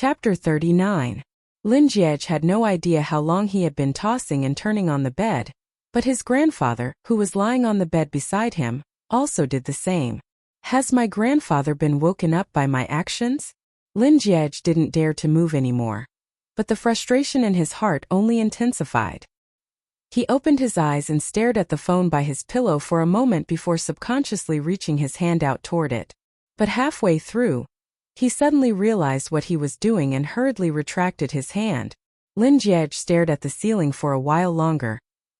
Chapter 39. Lin Jiej had no idea how long he had been tossing and turning on the bed, but his grandfather, who was lying on the bed beside him, also did the same. Has my grandfather been woken up by my actions? Lin Jiej didn't dare to move anymore. But the frustration in his heart only intensified. He opened his eyes and stared at the phone by his pillow for a moment before subconsciously reaching his hand out toward it. But halfway through, he suddenly realized what he was doing and hurriedly retracted his hand. Lin Jiej stared at the ceiling for a while longer,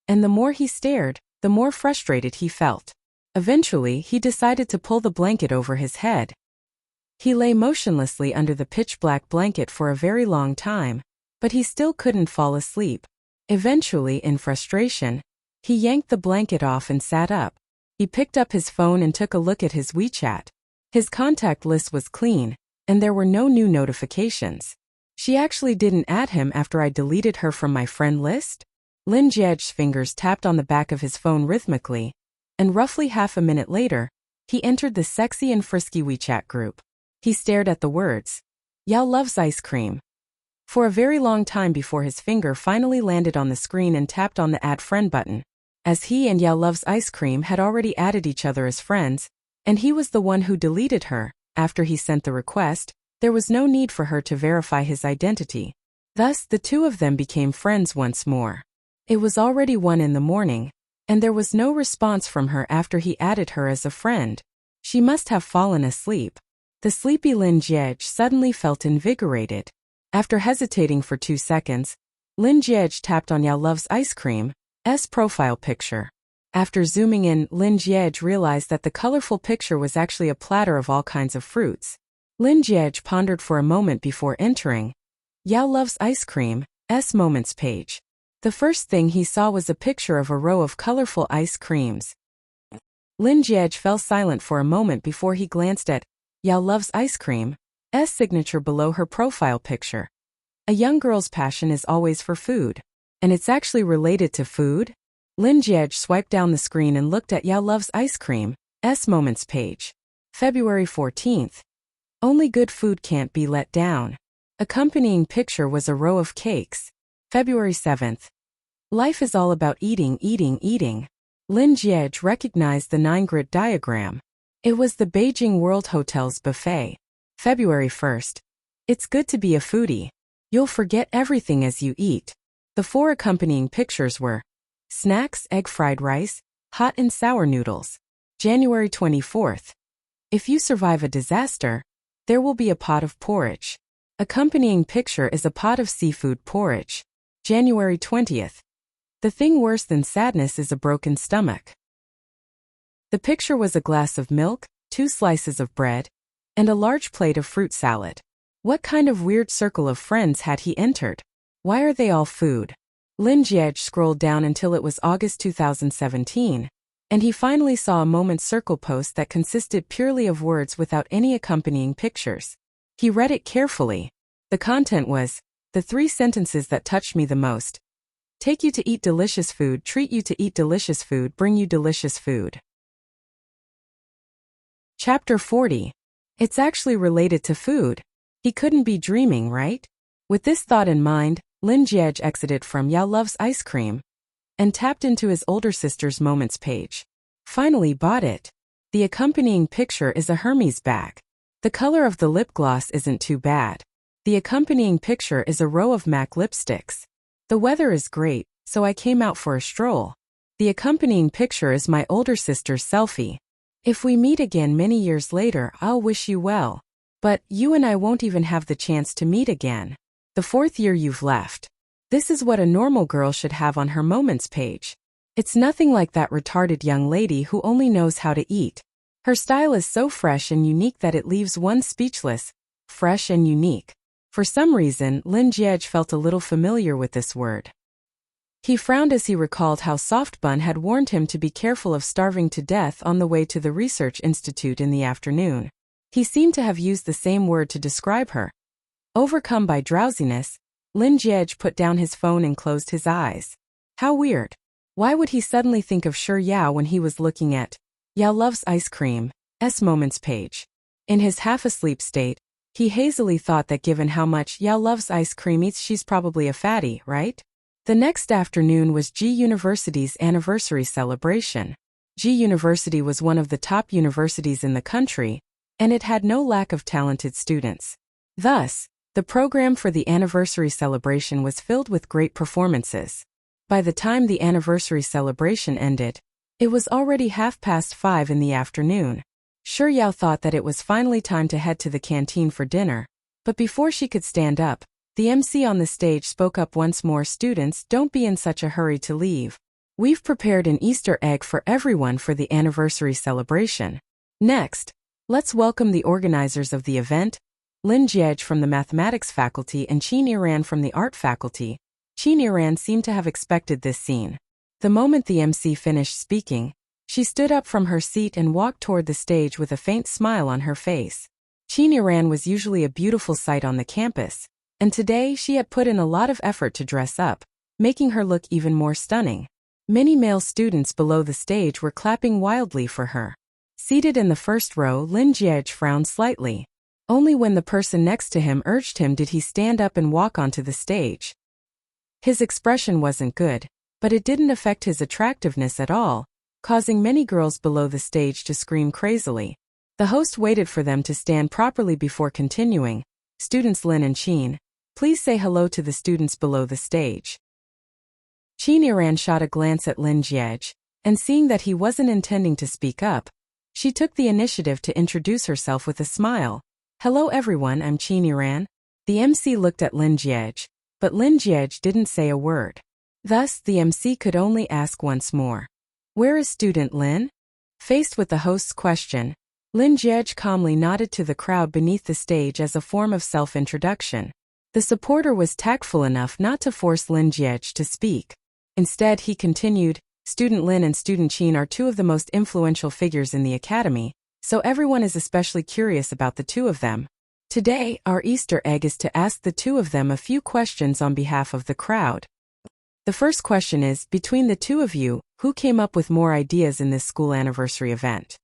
and the more he stared, the more frustrated he felt. Eventually, he decided to pull the blanket over his head. He lay motionlessly under the pitch-black blanket for a very long time, but he still couldn't fall asleep. Eventually, in frustration, he yanked the blanket off and sat up. He picked up his phone and took a look at his WeChat. His contact list was clean, and there were no new notifications. She actually didn't add him after I deleted her from my friend list? Lin Jiej's fingers tapped on the back of his phone rhythmically, and roughly half a minute later, he entered the sexy and frisky WeChat group. He stared at the words, "Yao loves ice cream," for a very long time before his finger finally landed on the screen and tapped on the Add Friend button. As he and Yao loves ice cream had already added each other as friends, and he was the one who deleted her after he sent the request, there was no need for her to verify his identity. Thus, the two of them became friends once more. It was already 1 in the morning, and there was no response from her after he added her as a friend. She must have fallen asleep. The sleepy Lin Jiej suddenly felt invigorated. After hesitating for 2 seconds, Lin Jiej tapped on Yao loves ice cream's profile picture. After zooming in, Lin Jiej realized that the colorful picture was actually a platter of all kinds of fruits. Lin Jiej pondered for a moment before entering Yao loves ice cream's moments page. The first thing he saw was a picture of a row of colorful ice creams. Lin Jiej fell silent for a moment before he glanced at Yao loves ice cream's signature below her profile picture. A young girl's passion is always for food. And it's actually related to food? Lin Jiej swiped down the screen and looked at Yao loves ice cream's moments page. February 14th. Only good food can't be let down. Accompanying picture was a row of cakes. February 7th. Life is all about eating, eating, eating. Lin Jiej recognized the 9-grid diagram. It was the Beijing World Hotel's buffet. February 1st. It's good to be a foodie. You'll forget everything as you eat. The 4 accompanying pictures were snacks, egg fried rice, hot and sour noodles. January 24th. If you survive a disaster, there will be a pot of porridge. Accompanying picture is a pot of seafood porridge. January 20th. The thing worse than sadness is a broken stomach. The picture was a glass of milk, 2 slices of bread, and a large plate of fruit salad. What kind of weird circle of friends had he entered? Why are they all food? Lin Jiej scrolled down until it was August 2017, and he finally saw a Moments Circle post that consisted purely of words without any accompanying pictures. He read it carefully. The content was, the 3 sentences that touched me the most. Take you to eat delicious food, treat you to eat delicious food, bring you delicious food. Chapter 40. It's actually related to food. He couldn't be dreaming, right? With this thought in mind, Lin Jiej exited from Yao loves ice cream and tapped into his older sister's moments page. Finally bought it. The accompanying picture is a Hermes bag. The color of the lip gloss isn't too bad. The accompanying picture is a row of MAC lipsticks. The weather is great, so I came out for a stroll. The accompanying picture is my older sister's selfie. If we meet again many years later, I'll wish you well. But you and I won't even have the chance to meet again. The 4th year you've left. This is what a normal girl should have on her moments page. It's nothing like that retarded young lady who only knows how to eat. Her style is so fresh and unique that it leaves one speechless. Fresh and unique. For some reason, Lin Jiej felt a little familiar with this word. He frowned as he recalled how Softbun had warned him to be careful of starving to death on the way to the research institute in the afternoon. He seemed to have used the same word to describe her. Overcome by drowsiness, Lin Jiej put down his phone and closed his eyes. How weird. Why would he suddenly think of Shi Yao when he was looking at Yao loves ice cream's moments page? In his half-asleep state, He hazily thought that given how much Yao loves ice cream she's probably a fatty, right? The next afternoon was G University's anniversary celebration. G University was one of the top universities in the country, and it had no lack of talented students. Thus, the program for the anniversary celebration was filled with great performances. By the time the anniversary celebration ended, it was already 5:30 in the afternoon. Sure, Yao thought that it was finally time to head to the canteen for dinner, but before she could stand up, the MC on the stage spoke up once more. Students, don't be in such a hurry to leave. We've prepared an Easter egg for everyone for the anniversary celebration. Next, let's welcome the organizers of the event, Lin Jiej from the mathematics faculty and Qin Iran from the art faculty. Qin Iran seemed to have expected this scene. The moment the MC finished speaking, she stood up from her seat and walked toward the stage with a faint smile on her face. Qin Iran was usually a beautiful sight on the campus, and today she had put in a lot of effort to dress up, making her look even more stunning. Many male students below the stage were clapping wildly for her. Seated in the first row, Lin Jiej frowned slightly. Only when the person next to him urged him did he stand up and walk onto the stage. His expression wasn't good, but it didn't affect his attractiveness at all, causing many girls below the stage to scream crazily. The host waited for them to stand properly before continuing. Students Lin and Qin, please say hello to the students below the stage. Qin Iran shot a glance at Lin Jiej, and seeing that he wasn't intending to speak up, she took the initiative to introduce herself with a smile. Hello everyone, I'm Qin Iran. The MC looked at Lin Jiej, but Lin Jiej didn't say a word. Thus, the MC could only ask once more. Where is student Lin? Faced with the host's question, Lin Jiej calmly nodded to the crowd beneath the stage as a form of self-introduction. The supporter was tactful enough not to force Lin Jiej to speak. Instead, he continued, Student Lin and Student Qin are two of the most influential figures in the academy, so everyone is especially curious about the two of them. Today, our Easter egg is to ask the two of them a few questions on behalf of the crowd. The first question is, between the two of you, who came up with more ideas in this school anniversary event?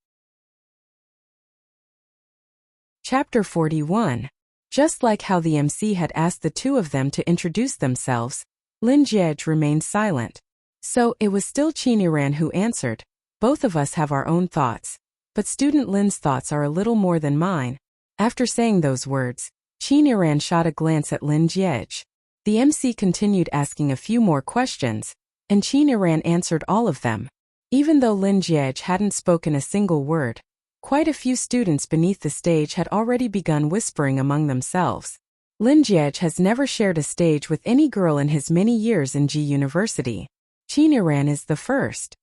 Chapter 41. Just like how the MC had asked the two of them to introduce themselves, Lin Jiej remained silent. So, it was still Qin Iran who answered, both of us have our own thoughts, but student Lin's thoughts are a little more than mine. After saying those words, Qin Iran shot a glance at Lin Jiej. The MC continued asking a few more questions, and Qin Iran answered all of them. Even though Lin Jiej hadn't spoken a single word, quite a few students beneath the stage had already begun whispering among themselves. Lin Jiej has never shared a stage with any girl in his many years in G University. Qin Iran is the first.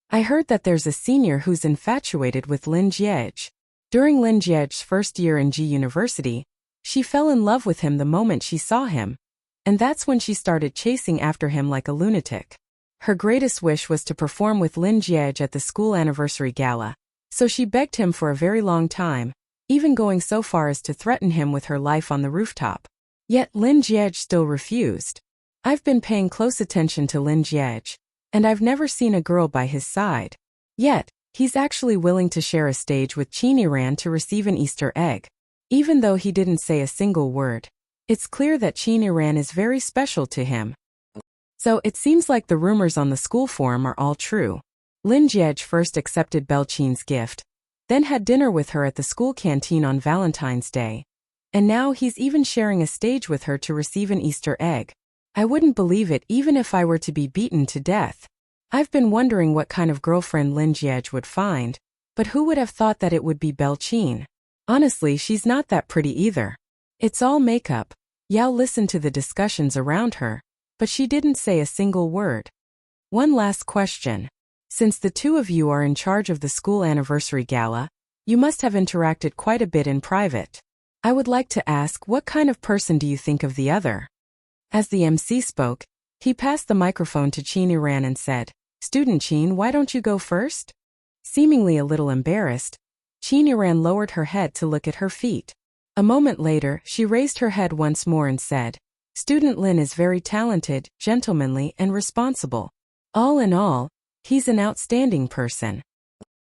I heard that there's a senior who's infatuated with Lin Jiej. During Lin Jiej's first year in G University, she fell in love with him the moment she saw him, and that's when she started chasing after him like a lunatic. Her greatest wish was to perform with Lin Jiej at the school anniversary gala, so she begged him for a very long time, even going so far as to threaten him with her life on the rooftop. Yet Lin Jiej still refused. I've been paying close attention to Lin Jiej, and I've never seen a girl by his side. Yet, he's actually willing to share a stage with Qin Iran to receive an Easter egg. Even though he didn't say a single word, it's clear that Qin Iran is very special to him. So it seems like the rumors on the school forum are all true. Lin Jiej first accepted Belle Qin's gift, then had dinner with her at the school canteen on Valentine's Day. And now he's even sharing a stage with her to receive an Easter egg. I wouldn't believe it even if I were to be beaten to death. I've been wondering what kind of girlfriend Lin Jiej would find, but who would have thought that it would be Belle Qin? Honestly, she's not that pretty either. It's all makeup. Yao listened to the discussions around her, but she didn't say a single word. One last question. Since the two of you are in charge of the school anniversary gala, you must have interacted quite a bit in private. I would like to ask, what kind of person do you think of the other? As the MC spoke, he passed the microphone to Qin Iran and said, Student Qin, why don't you go first? Seemingly a little embarrassed, Qin Iran lowered her head to look at her feet. A moment later, she raised her head once more and said, Student Lin is very talented, gentlemanly, and responsible. All in all, he's an outstanding person.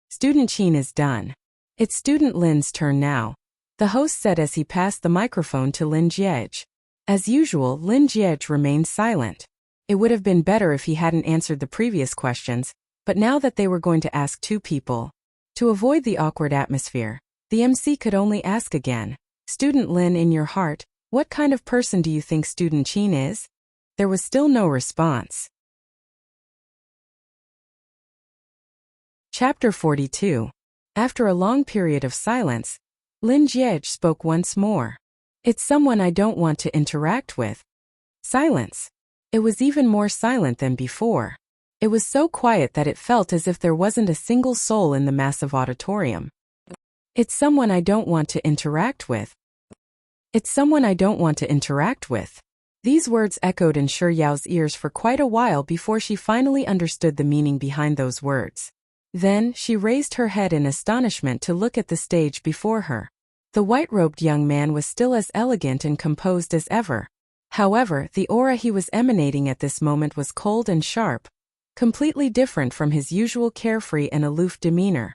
Student Qin is done. It's Student Lin's turn now. the host said as he passed the microphone to Lin Jiej. As usual, Lin Jiej remained silent. It would have been better if he hadn't answered the previous questions, but now that they were going to ask two people. To avoid the awkward atmosphere, the MC could only ask again. Student Lin, in your heart, what kind of person do you think student Qin is? There was still no response. Chapter 42. After a long period of silence, Lin Jiej spoke once more. It's someone I don't want to interact with. Silence. It was even more silent than before. It was so quiet that it felt as if there wasn't a single soul in the massive auditorium. It's someone I don't want to interact with. It's someone I don't want to interact with. These words echoed in Shi Yao's ears for quite a while before she finally understood the meaning behind those words. Then, she raised her head in astonishment to look at the stage before her. The white-robed young man was still as elegant and composed as ever. However, the aura he was emanating at this moment was cold and sharp, completely different from his usual carefree and aloof demeanor.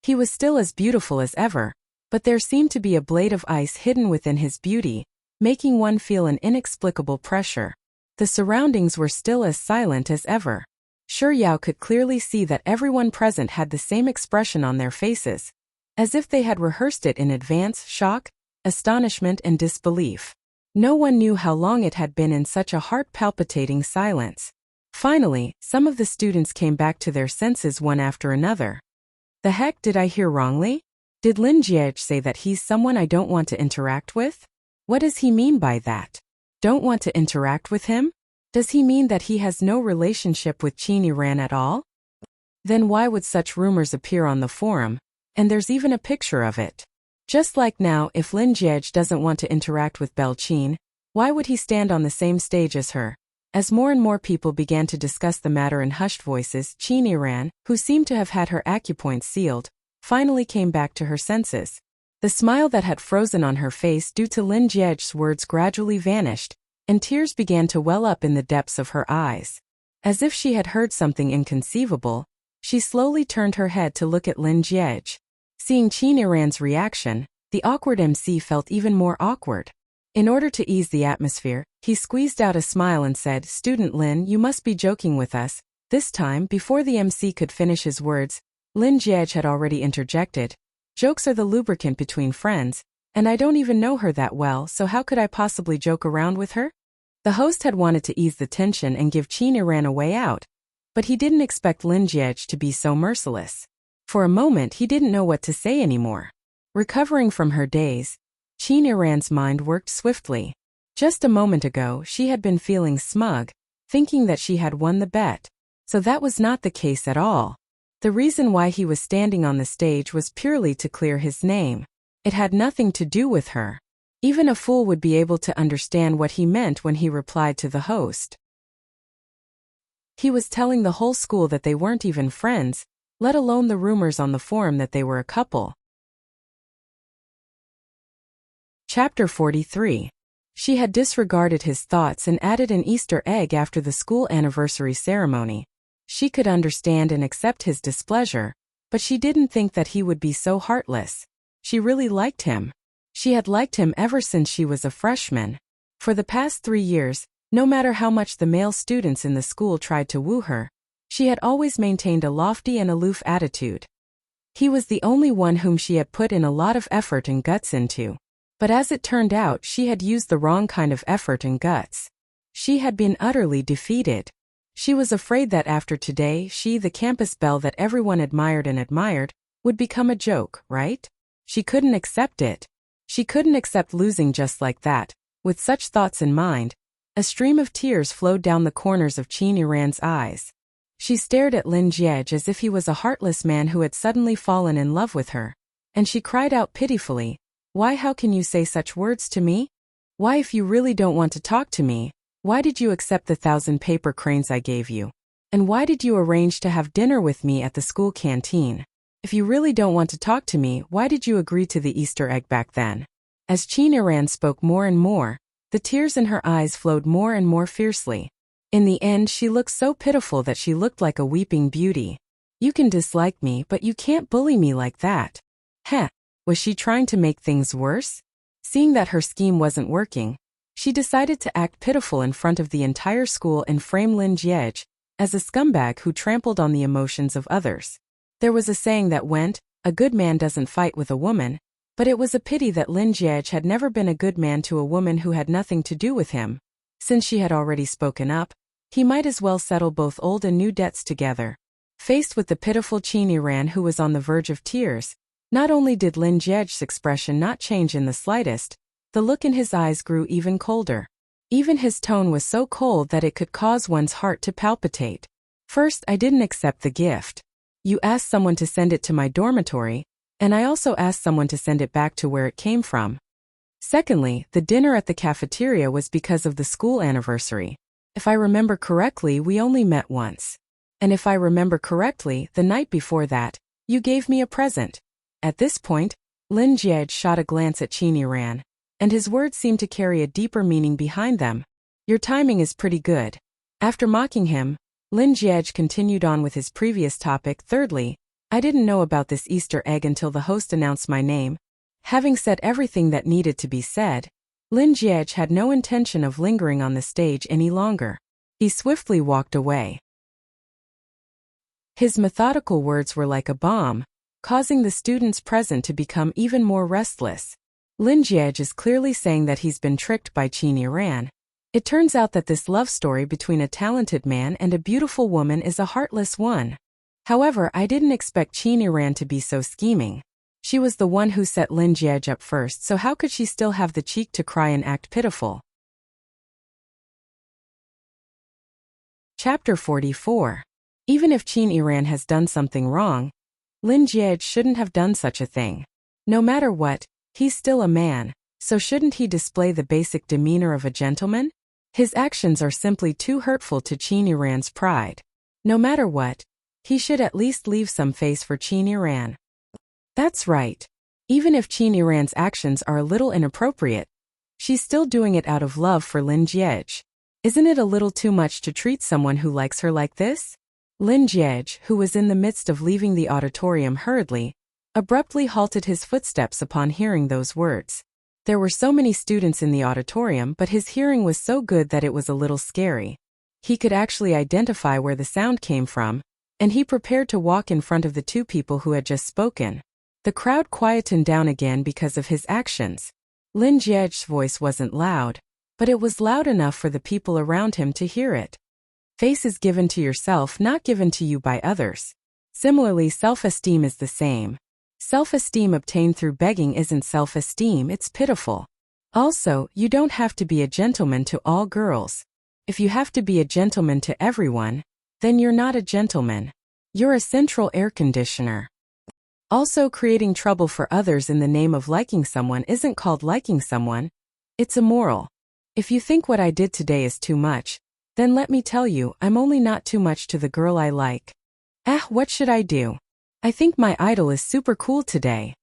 He was still as beautiful as ever, but there seemed to be a blade of ice hidden within his beauty, making one feel an inexplicable pressure. The surroundings were still as silent as ever. Shi Yao could clearly see that everyone present had the same expression on their faces, as if they had rehearsed it in advance: shock, astonishment, and disbelief. No one knew how long it had been in such a heart-palpitating silence. Finally, some of the students came back to their senses one after another. The heck, did I hear wrongly? Did Lin Jiej say that he's someone I don't want to interact with? What does he mean by that? Don't want to interact with him? Does he mean that he has no relationship with Qin Yiran at all? Then why would such rumors appear on the forum? And there's even a picture of it. Just like now, if Lin Jiej doesn't want to interact with Belle Qin, why would he stand on the same stage as her? As more and more people began to discuss the matter in hushed voices, Qin Yiran, who seemed to have had her acupoints sealed, finally came back to her senses. The smile that had frozen on her face due to Lin Jiej's words gradually vanished, and tears began to well up in the depths of her eyes. As if she had heard something inconceivable, she slowly turned her head to look at Lin Jiej. Seeing Qin Yiran's reaction, the awkward MC felt even more awkward. In order to ease the atmosphere, he squeezed out a smile and said, Student Lin, you must be joking with us. This time, before the MC could finish his words, Lin Jiej had already interjected. Jokes are the lubricant between friends, and I don't even know her that well, so how could I possibly joke around with her? The host had wanted to ease the tension and give Qin Yiran a way out, but he didn't expect Lin Jiej to be so merciless. For a moment he didn't know what to say anymore. Recovering from her daze, Qin Yiran's mind worked swiftly. Just a moment ago she had been feeling smug, thinking that she had won the bet. So that was not the case at all. The reason why he was standing on the stage was purely to clear his name. It had nothing to do with her. Even a fool would be able to understand what he meant when he replied to the host. He was telling the whole school that they weren't even friends, let alone the rumors on the forum that they were a couple. Chapter 43. She had disregarded his thoughts and added an Easter egg after the school anniversary ceremony. She could understand and accept his displeasure, but she didn't think that he would be so heartless. She really liked him. She had liked him ever since she was a freshman. For the past 3 years, no matter how much the male students in the school tried to woo her, she had always maintained a lofty and aloof attitude. He was the only one whom she had put in a lot of effort and guts into. But as it turned out, she had used the wrong kind of effort and guts. She had been utterly defeated. She was afraid that after today she, the campus belle that everyone admired, would become a joke, right? She couldn't accept it. She couldn't accept losing just like that. With such thoughts in mind, a stream of tears flowed down the corners of Qin Yiran's eyes. She stared at Lin Jiej as if he was a heartless man who had suddenly fallen in love with her. And she cried out pitifully, Why, how can you say such words to me? Why, if you really don't want to talk to me, why did you accept the 1,000 paper cranes I gave you? And why did you arrange to have dinner with me at the school canteen? If you really don't want to talk to me, why did you agree to the Easter egg back then? As Qin Yiran spoke more and more, the tears in her eyes flowed more and more fiercely. In the end, she looked so pitiful that she looked like a weeping beauty. You can dislike me, but you can't bully me like that. Heh. Was she trying to make things worse? Seeing that her scheme wasn't working, she decided to act pitiful in front of the entire school and frame Lin Jiege as a scumbag who trampled on the emotions of others. There was a saying that went, "A good man doesn't fight with a woman," but it was a pity that Lin Jiege had never been a good man to a woman who had nothing to do with him. Since she had already spoken up, he might as well settle both old and new debts together. Faced with the pitiful Qin Ran who was on the verge of tears, not only did Lin Jiege's expression not change in the slightest, the look in his eyes grew even colder. Even his tone was so cold that it could cause one's heart to palpitate. "First, I didn't accept the gift. You asked someone to send it to my dormitory, and I also asked someone to send it back to where it came from. Secondly, the dinner at the cafeteria was because of the school anniversary. If I remember correctly, we only met once. And if I remember correctly, the night before that, you gave me a present." At this point, Lin Jiege shot a glance at Qin Ran, and his words seemed to carry a deeper meaning behind them. "Your timing is pretty good." After mocking him, Lin Jiege continued on with his previous topic. "Thirdly, I didn't know about this Easter egg until the host announced my name." Having said everything that needed to be said, Lin Jiege had no intention of lingering on the stage any longer. He swiftly walked away. His methodical words were like a bomb, causing the students present to become even more restless. Lin Jiege is clearly saying that he's been tricked by Qin Ran. It turns out that this love story between a talented man and a beautiful woman is a heartless one. However, I didn't expect Qin Ran to be so scheming. She was the one who set Lin Jiege up first, so how could she still have the cheek to cry and act pitiful? Chapter 44. Even if Qin Ran has done something wrong, Lin Jiege shouldn't have done such a thing. No matter what, he's still a man, so shouldn't he display the basic demeanor of a gentleman? His actions are simply too hurtful to Qin Ran's pride. No matter what, he should at least leave some face for Qin Ran. That's right. Even if Qin Ran's actions are a little inappropriate, she's still doing it out of love for Lin Jiege. Isn't it a little too much to treat someone who likes her like this? Lin Jiege, who was in the midst of leaving the auditorium hurriedly, abruptly halted his footsteps upon hearing those words. There were so many students in the auditorium, but his hearing was so good that it was a little scary. He could actually identify where the sound came from, and he prepared to walk in front of the two people who had just spoken. The crowd quietened down again because of his actions. Lin Jiege's voice wasn't loud, but it was loud enough for the people around him to hear it. Face is given to yourself, not given to you by others. Similarly, self-esteem is the same. Self-esteem obtained through begging isn't self-esteem, it's pitiful. Also, you don't have to be a gentleman to all girls. If you have to be a gentleman to everyone, then you're not a gentleman. You're a central air conditioner. Also, creating trouble for others in the name of liking someone isn't called liking someone. It's immoral. If you think what I did today is too much, then let me tell you, I'm only not too much to the girl I like. What should I do? I think my idol is super cool today.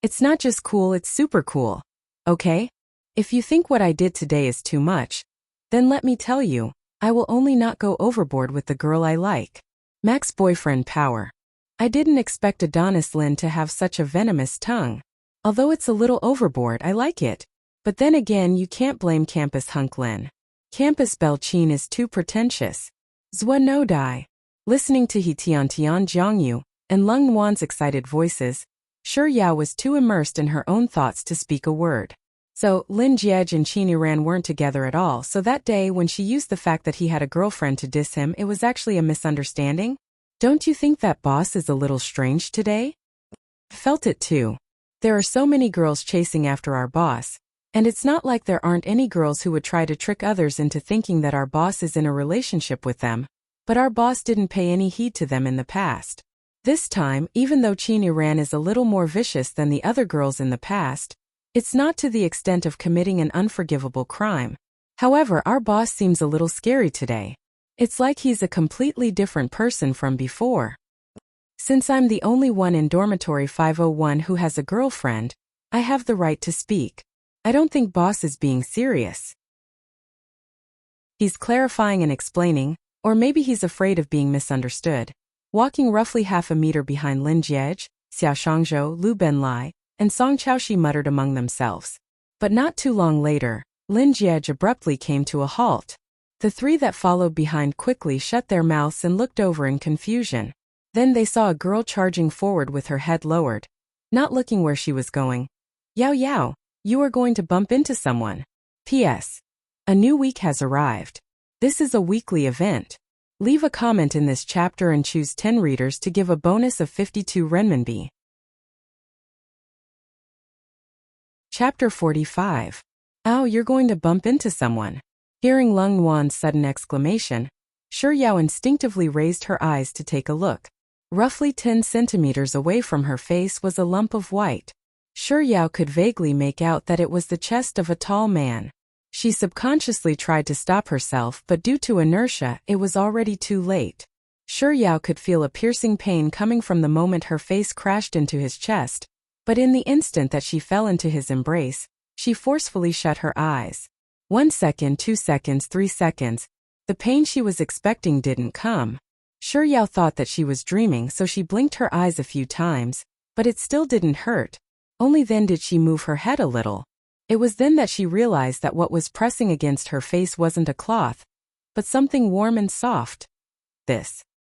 It's not just cool, it's super cool. Okay? If you think what I did today is too much, then let me tell you, I will only not go overboard with the girl I like. Max boyfriend power. I didn't expect Adonis Lin to have such a venomous tongue. Although it's a little overboard, I like it. But then again, you can't blame campus hunk Lin. Campus Belle Chin is too pretentious. Zwa no dai. Listening to He Tian Jiangyu and Lung Wan's excited voices, Shi Yao was too immersed in her own thoughts to speak a word. So, Lin Jiege and Qin Ran weren't together at all, so that day when she used the fact that he had a girlfriend to diss him, it was actually a misunderstanding? Don't you think that boss is a little strange today? Felt it too. There are so many girls chasing after our boss, and it's not like there aren't any girls who would try to trick others into thinking that our boss is in a relationship with them, but our boss didn't pay any heed to them in the past. This time, even though Qin Ran is a little more vicious than the other girls in the past, it's not to the extent of committing an unforgivable crime. However, our boss seems a little scary today. It's like he's a completely different person from before. Since I'm the only one in dormitory 501 who has a girlfriend, I have the right to speak. I don't think boss is being serious. He's clarifying and explaining, or maybe he's afraid of being misunderstood. Walking roughly half a meter behind Lin Jiege, Xia Shangzhou, Lu Benlai, and Song Chaoshi muttered among themselves. But not too long later, Lin Jiej abruptly came to a halt. The three that followed behind quickly shut their mouths and looked over in confusion. Then they saw a girl charging forward with her head lowered, not looking where she was going. Yao Yao, you are going to bump into someone. P.S. A new week has arrived. This is a weekly event. Leave a comment in this chapter and choose 10 readers to give a bonus of 52 renminbi. Chapter 45. Ow, you're going to bump into someone. Hearing Lung Wan's sudden exclamation, Shi Yao instinctively raised her eyes to take a look. Roughly 10 centimeters away from her face was a lump of white. Shi Yao could vaguely make out that it was the chest of a tall man. She subconsciously tried to stop herself, but due to inertia, it was already too late. Shi Yao could feel a piercing pain coming from the moment her face crashed into his chest, but in the instant that she fell into his embrace, she forcefully shut her eyes. 1 second, 2 seconds, 3 seconds. The pain she was expecting didn't come. Shi Yao thought that she was dreaming, so she blinked her eyes a few times, but it still didn't hurt. Only then did she move her head a little. It was then that she realized that what was pressing against her face wasn't a cloth, but something warm and soft.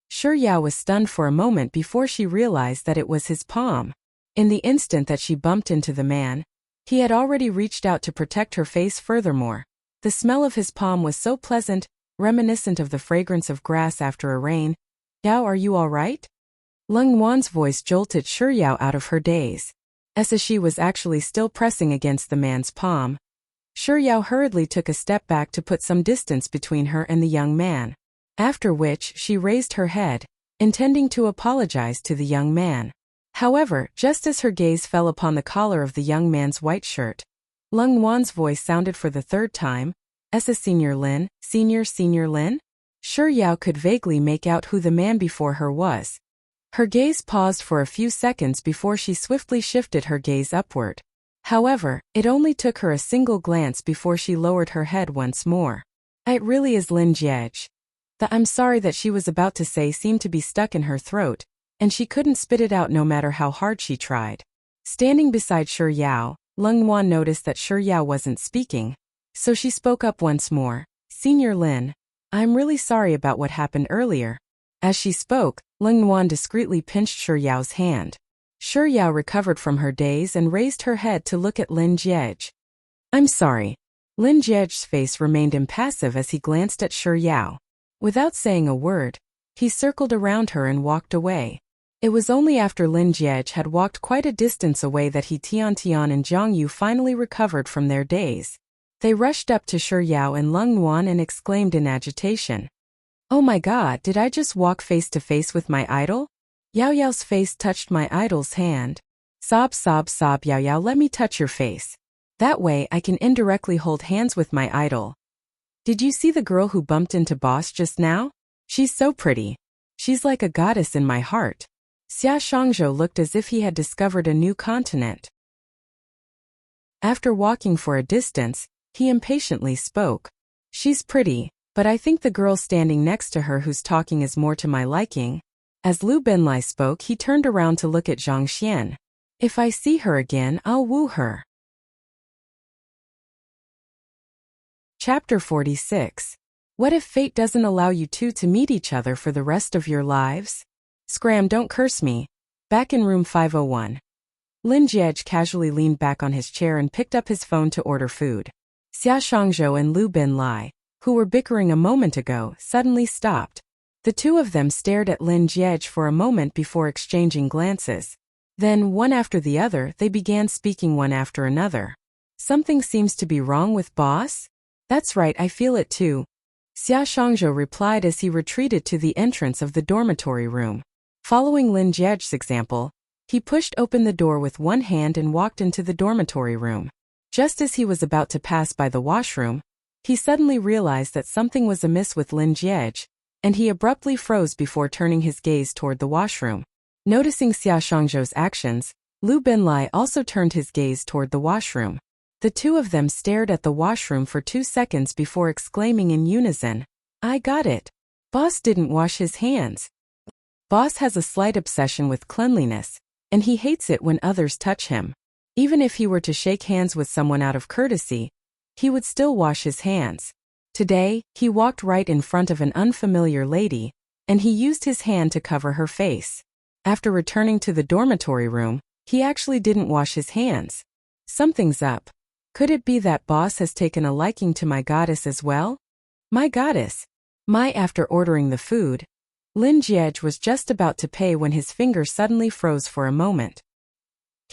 Shi Yao was stunned for a moment before she realized that it was his palm. In the instant that she bumped into the man, he had already reached out to protect her face. Furthermore, the smell of his palm was so pleasant, reminiscent of the fragrance of grass after a rain. Yao, are you all right? Lung Wan's voice jolted Shi Yao out of her daze. As she was actually still pressing against the man's palm, Shi Yao hurriedly took a step back to put some distance between her and the young man. After which she raised her head, intending to apologize to the young man. However, just as her gaze fell upon the collar of the young man's white shirt, Lung Wan's voice sounded for the third time. Senior Lin, Senior Lin? Shi Yao could vaguely make out who the man before her was. Her gaze paused for a few seconds before she swiftly shifted her gaze upward. However, it only took her a single glance before she lowered her head once more. It really is Lin Jiej. The I'm sorry that she was about to say seemed to be stuck in her throat, and she couldn't spit it out no matter how hard she tried. Standing beside Shi Yao, Lung Wan noticed that Shi Yao wasn't speaking, so she spoke up once more. Senior Lin, I'm really sorry about what happened earlier. As she spoke, Lung Wan discreetly pinched Shi Yao's hand. Shi Yao recovered from her daze and raised her head to look at Lin Jiej. I'm sorry. Lin Jiej's face remained impassive as he glanced at Shi Yao. Without saying a word, he circled around her and walked away. It was only after Lin Jiej had walked quite a distance away that Tian and Jiang Yu finally recovered from their daze. They rushed up to Shi Yao and Lung Wan and exclaimed in agitation. Oh my god, did I just walk face to face with my idol? Yao Yao's face touched my idol's hand. Sob, Yao Yao, let me touch your face. That way I can indirectly hold hands with my idol. Did you see the girl who bumped into boss just now? She's so pretty. She's like a goddess in my heart. Xia Shangzhou looked as if he had discovered a new continent. After walking for a distance, he impatiently spoke. She's pretty, but I think the girl standing next to her who's talking is more to my liking. As Lu Benlai spoke, he turned around to look at Zhang Xian. If I see her again, I'll woo her. Chapter 46. What if fate doesn't allow you two to meet each other for the rest of your lives? Scram, don't curse me. Back in room 501. Lin Jiej casually leaned back on his chair and picked up his phone to order food. Xia Shangzhou and Lu Benlai, who were bickering a moment ago, suddenly stopped. The two of them stared at Lin Jiej for a moment before exchanging glances. Then, one after the other, they began speaking one after another. Something seems to be wrong with boss? That's right, I feel it too. Xia Shangzhou replied as he retreated to the entrance of the dormitory room. Following Lin Jiej's example, he pushed open the door with one hand and walked into the dormitory room. Just as he was about to pass by the washroom, he suddenly realized that something was amiss with Lin Jiej, and he abruptly froze before turning his gaze toward the washroom. Noticing Xia Shangzhou's actions, Lu Benlai also turned his gaze toward the washroom. The two of them stared at the washroom for 2 seconds before exclaiming in unison, I got it. Boss didn't wash his hands. Boss has a slight obsession with cleanliness, and he hates it when others touch him. Even if he were to shake hands with someone out of courtesy, he would still wash his hands. Today, he walked right in front of an unfamiliar lady, and he used his hand to cover her face. After returning to the dormitory room, he actually didn't wash his hands. Something's up. Could it be that boss has taken a liking to my goddess as well? My goddess. After ordering the food, Lin Jiej was just about to pay when his finger suddenly froze for a moment.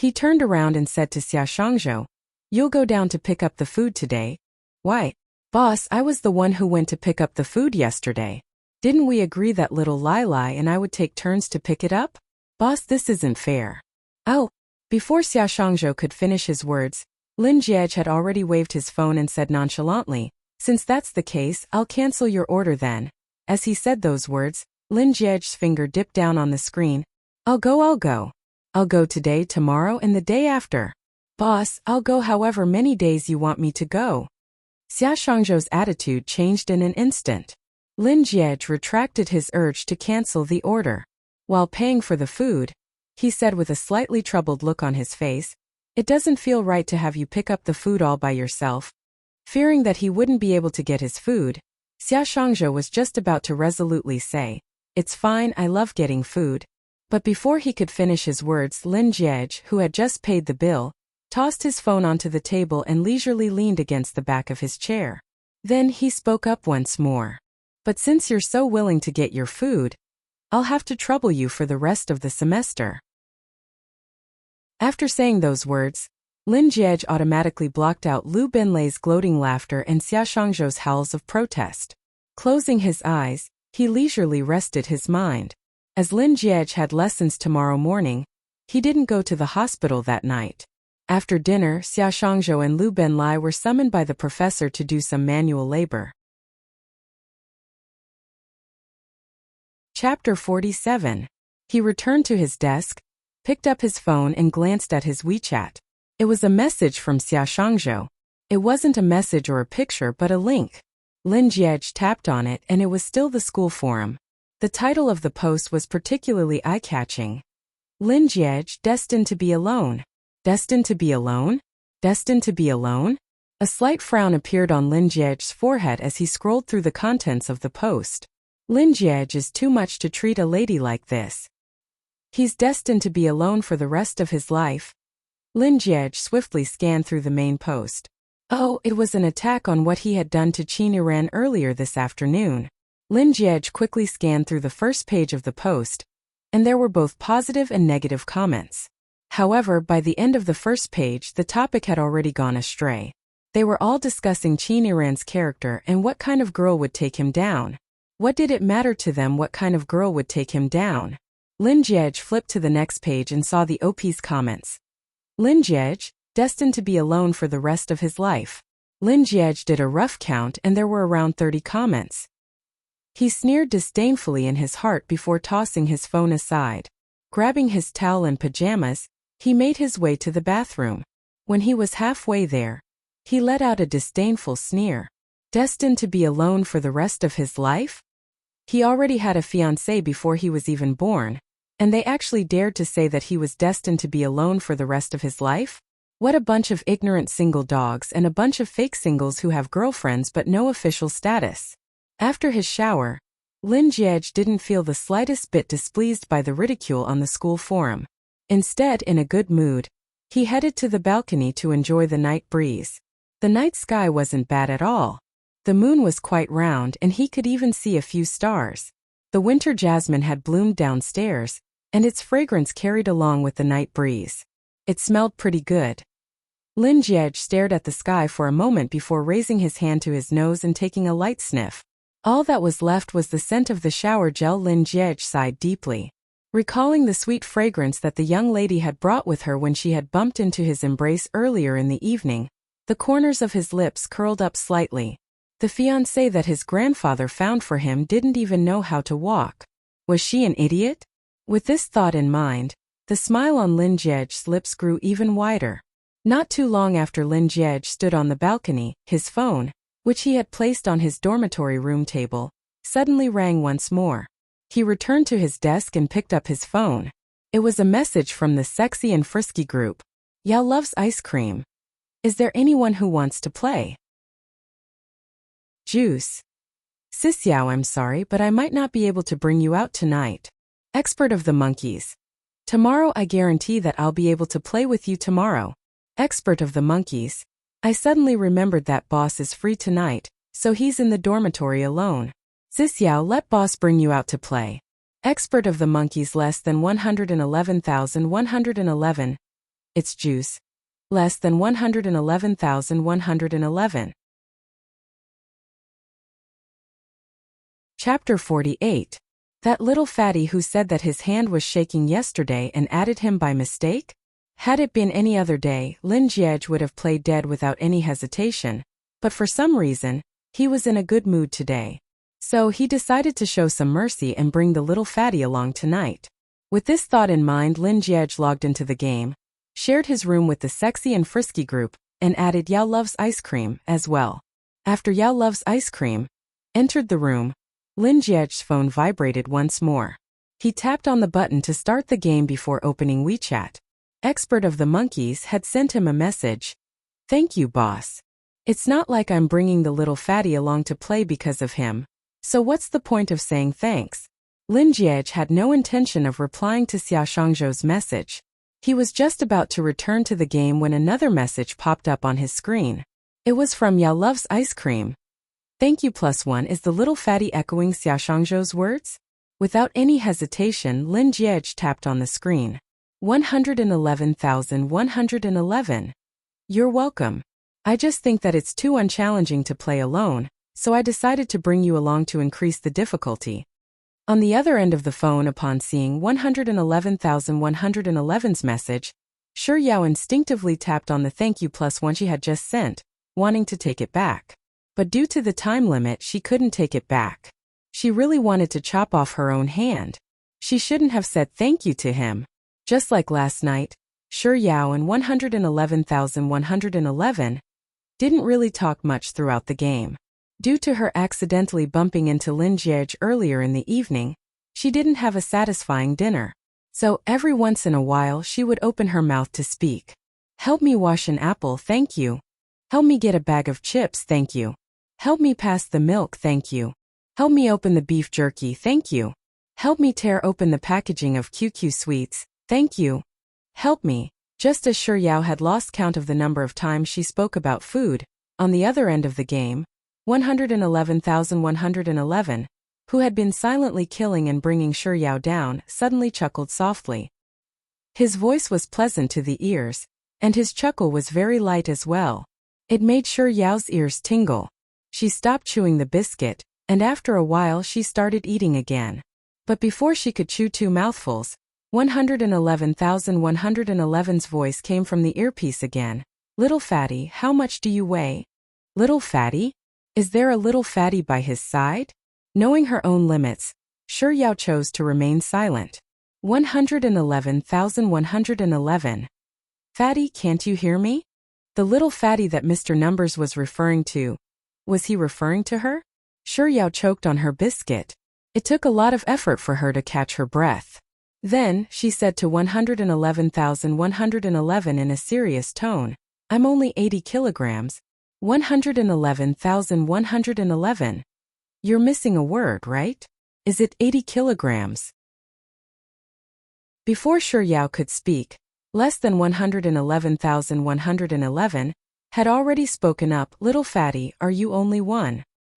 He turned around and said to Xia Shangzhou, "You'll go down to pick up the food today?" "Why? Boss, I was the one who went to pick up the food yesterday. Didn't we agree that little Lai Lai and I would take turns to pick it up? Boss, this isn't fair." "Oh." Before Xia Shangzhou could finish his words, Lin Jiej had already waved his phone and said nonchalantly, "Since that's the case, I'll cancel your order then." As he said those words, Lin Jiej's finger dipped down on the screen. I'll go. I'll go today, tomorrow, and the day after." "Boss, I'll go however many days you want me to go." Xia Shangzhou's attitude changed in an instant. Lin Jiej retracted his urge to cancel the order. While paying for the food, he said with a slightly troubled look on his face, "It doesn't feel right to have you pick up the food all by yourself." Fearing that he wouldn't be able to get his food, Xia Shangzhou was just about to resolutely say, "It's fine, I love getting food." But before he could finish his words, Lin Jiej, who had just paid the bill, tossed his phone onto the table and leisurely leaned against the back of his chair. Then he spoke up once more. "But since you're so willing to get your food, I'll have to trouble you for the rest of the semester." After saying those words, Lin Jiej automatically blocked out Lu Binlei's gloating laughter and Xia Shangzhou's howls of protest. Closing his eyes, he leisurely rested his mind. As Lin Jiej had lessons tomorrow morning, he didn't go to the hospital that night. After dinner, Xia Shangzhou and Lu Binlei were summoned by the professor to do some manual labor. Chapter 47. He returned to his desk, picked up his phone and glanced at his WeChat. It was a message from Xia Shangzhou. It wasn't a message or a picture but a link. Lin Jiej tapped on it and it was still the school forum. The title of the post was particularly eye-catching. Lin Jiej, destined to be alone. Destined to be alone? Destined to be alone? A slight frown appeared on Lin Jiej's forehead as he scrolled through the contents of the post. Lin Jiej is too much to treat a lady like this. He's destined to be alone for the rest of his life. Lin Jiej swiftly scanned through the main post. Oh, it was an attack on what he had done to Qin Yiran earlier this afternoon. Lin Jiej quickly scanned through the first page of the post, and there were both positive and negative comments. However, by the end of the first page, the topic had already gone astray. They were all discussing Qin Yiran's character and what kind of girl would take him down. What did it matter to them what kind of girl would take him down? Lin Jiej flipped to the next page and saw the OP's comments. Lin Jiej, destined to be alone for the rest of his life. Lin Jiej did a rough count and there were around 30 comments. He sneered disdainfully in his heart before tossing his phone aside. Grabbing his towel and pajamas, he made his way to the bathroom. When he was halfway there, he let out a disdainful sneer. Destined to be alone for the rest of his life? He already had a fiancée before he was even born, and they actually dared to say that he was destined to be alone for the rest of his life? What a bunch of ignorant single dogs and a bunch of fake singles who have girlfriends but no official status. After his shower, Lin Jiej didn't feel the slightest bit displeased by the ridicule on the school forum. Instead, in a good mood, he headed to the balcony to enjoy the night breeze. The night sky wasn't bad at all. The moon was quite round and he could even see a few stars. The winter jasmine had bloomed downstairs, and its fragrance carried along with the night breeze. It smelled pretty good. Lin Jiej stared at the sky for a moment before raising his hand to his nose and taking a light sniff. All that was left was the scent of the shower gel. Lin Jiej sighed deeply. Recalling the sweet fragrance that the young lady had brought with her when she had bumped into his embrace earlier in the evening, the corners of his lips curled up slightly. The fiancée that his grandfather found for him didn't even know how to walk. Was she an idiot? With this thought in mind, the smile on Lin Jiej's lips grew even wider. Not too long after Lin Jiej stood on the balcony, his phone, which he had placed on his dormitory room table, suddenly rang once more. He returned to his desk and picked up his phone. It was a message from the Sexy and Frisky group. Yao loves ice cream. Is there anyone who wants to play? Juice. Sis Yao, I'm sorry, but I might not be able to bring you out tonight. Expert of the monkeys. Tomorrow I guarantee that I'll be able to play with you tomorrow. Expert of the monkeys. I suddenly remembered that boss is free tonight, so he's in the dormitory alone. Sis Yao, let boss bring you out to play. Expert of the monkeys. Less than 111,111. It's Juice. Less than 111,111. Chapter 48. That little fatty who said that his hand was shaking yesterday and added him by mistake? Had it been any other day, Lin Jiej would have played dead without any hesitation, but for some reason, he was in a good mood today. So he decided to show some mercy and bring the little fatty along tonight. With this thought in mind, Lin Jiej logged into the game, shared his room with the sexy and frisky group, and added Yao loves ice cream as well. After Yao loves ice cream entered the room, Lin Jiej's phone vibrated once more. He tapped on the button to start the game before opening WeChat. Expert of the monkeys had sent him a message. Thank you, boss. It's not like I'm bringing the little fatty along to play because of him. So what's the point of saying thanks? Lin Jiej had no intention of replying to Xia Shangzhou's message. He was just about to return to the game when another message popped up on his screen. It was from Yao loves ice cream. Thank you +1. Is the little fatty echoing Xia Shangzhou's words? Without any hesitation, Lin Jiej tapped on the screen. 111,111. You're welcome. I just think that it's too unchallenging to play alone, so I decided to bring you along to increase the difficulty. On the other end of the phone, upon seeing 111,111's message, Shi Yao instinctively tapped on the thank you +1 she had just sent, wanting to take it back. But due to the time limit, she couldn't take it back. She really wanted to chop off her own hand. She shouldn't have said thank you to him. Just like last night, Shi Yao and 111,111 didn't really talk much throughout the game. Due to her accidentally bumping into Lin Jiej earlier in the evening, she didn't have a satisfying dinner. So every once in a while she would open her mouth to speak. Help me wash an apple, thank you. Help me get a bag of chips, thank you. Help me pass the milk, thank you. Help me open the beef jerky, thank you. Help me tear open the packaging of QQ sweets, thank you. Help me. Just as Shi Yao had lost count of the number of times she spoke about food, on the other end of the game, 111,111, who had been silently killing and bringing Shi Yao down, suddenly chuckled softly. His voice was pleasant to the ears, and his chuckle was very light as well. It made Shi Yao's ears tingle. She stopped chewing the biscuit, and after a while she started eating again. But before she could chew 2 mouthfuls, 111,111's voice came from the earpiece again. Little fatty, how much do you weigh? Little fatty? Is there a little fatty by his side? Knowing her own limits, Shi Yao chose to remain silent. 111,111. Fatty, can't you hear me? The little fatty that Mr. Numbers was referring to. Was he referring to her? Shi Yao choked on her biscuit. It took a lot of effort for her to catch her breath. Then, she said to 111,111 in a serious tone, I'm only 80 kilograms. 111,111. You're missing a word, right? Is it 80 kilograms? Before Shi Yao could speak, less than 111,111 had already spoken up. Little fatty, are you only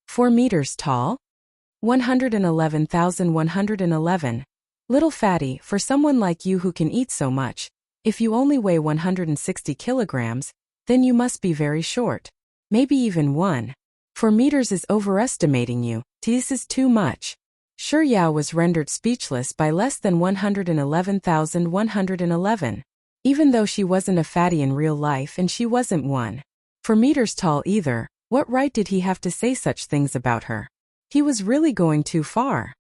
4 meters tall? 111,111. Little fatty, for someone like you who can eat so much, if you only weigh 160 kilograms, then you must be very short. Maybe even 4 meters is overestimating you. This is too much. Shi Yao was rendered speechless by less than 111,111. Even though she wasn't a fatty in real life and she wasn't 4 meters tall either, what right did he have to say such things about her? He was really going too far.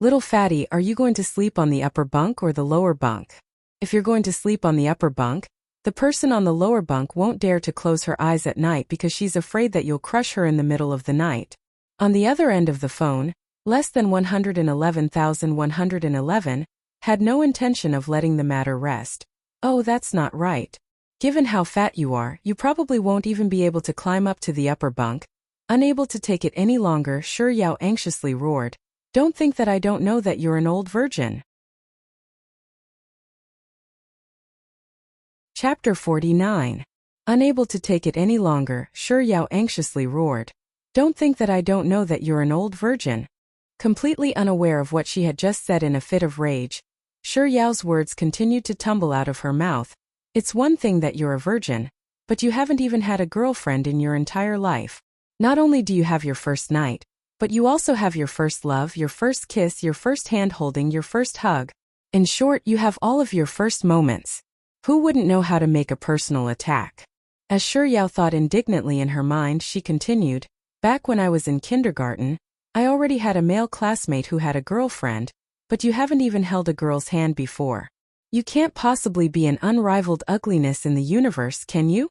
Little fatty, are you going to sleep on the upper bunk or the lower bunk? If you're going to sleep on the upper bunk, the person on the lower bunk won't dare to close her eyes at night because she's afraid that you'll crush her in the middle of the night. On the other end of the phone, less than 111,111 had no intention of letting the matter rest. Oh, that's not right. Given how fat you are, you probably won't even be able to climb up to the upper bunk. Unable to take it any longer, Shi Yao anxiously roared. Don't think that I don't know that you're an old virgin. Chapter 49. Unable to take it any longer, Shi Yao anxiously roared. Don't think that I don't know that you're an old virgin. Completely unaware of what she had just said in a fit of rage, Shi Yao's words continued to tumble out of her mouth. It's one thing that you're a virgin, but you haven't even had a girlfriend in your entire life. Not only do you have your first night, but you also have your first love, your first kiss, your first hand-holding, your first hug. In short, you have all of your first moments. Who wouldn't know how to make a personal attack? As Shi Yao thought indignantly in her mind, she continued, back when I was in kindergarten, I already had a male classmate who had a girlfriend, but you haven't even held a girl's hand before. You can't possibly be an unrivaled ugliness in the universe, can you?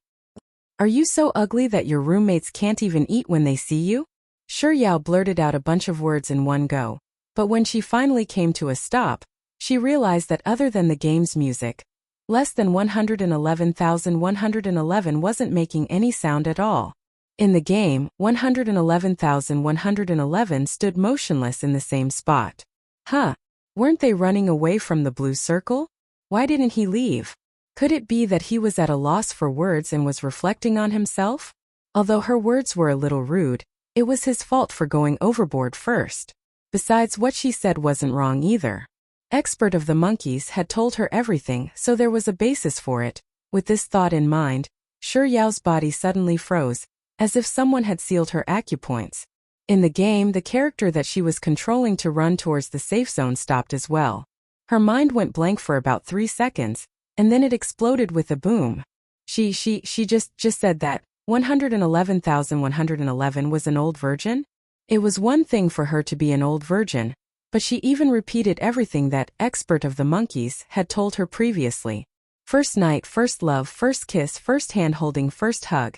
Are you so ugly that your roommates can't even eat when they see you? Shi Yao blurted out a bunch of words in one go, but when she finally came to a stop, she realized that other than the game's music, less than 111,111 wasn't making any sound at all. In the game, 111,111 stood motionless in the same spot. Huh? Weren't they running away from the blue circle? Why didn't he leave? Could it be that he was at a loss for words and was reflecting on himself? Although her words were a little rude, it was his fault for going overboard first. Besides, what she said wasn't wrong either. Expert of the monkeys had told her everything, so there was a basis for it. With this thought in mind, Shi Yao's body suddenly froze, as if someone had sealed her acupoints. In the game, the character that she was controlling to run towards the safe zone stopped as well. Her mind went blank for about 3 seconds, and then it exploded with a boom. She just said that 111,111 was an old virgin? It was one thing for her to be an old virgin, but she even repeated everything that expert of the monkeys had told her previously. First night, first love, first kiss, first hand-holding, first hug.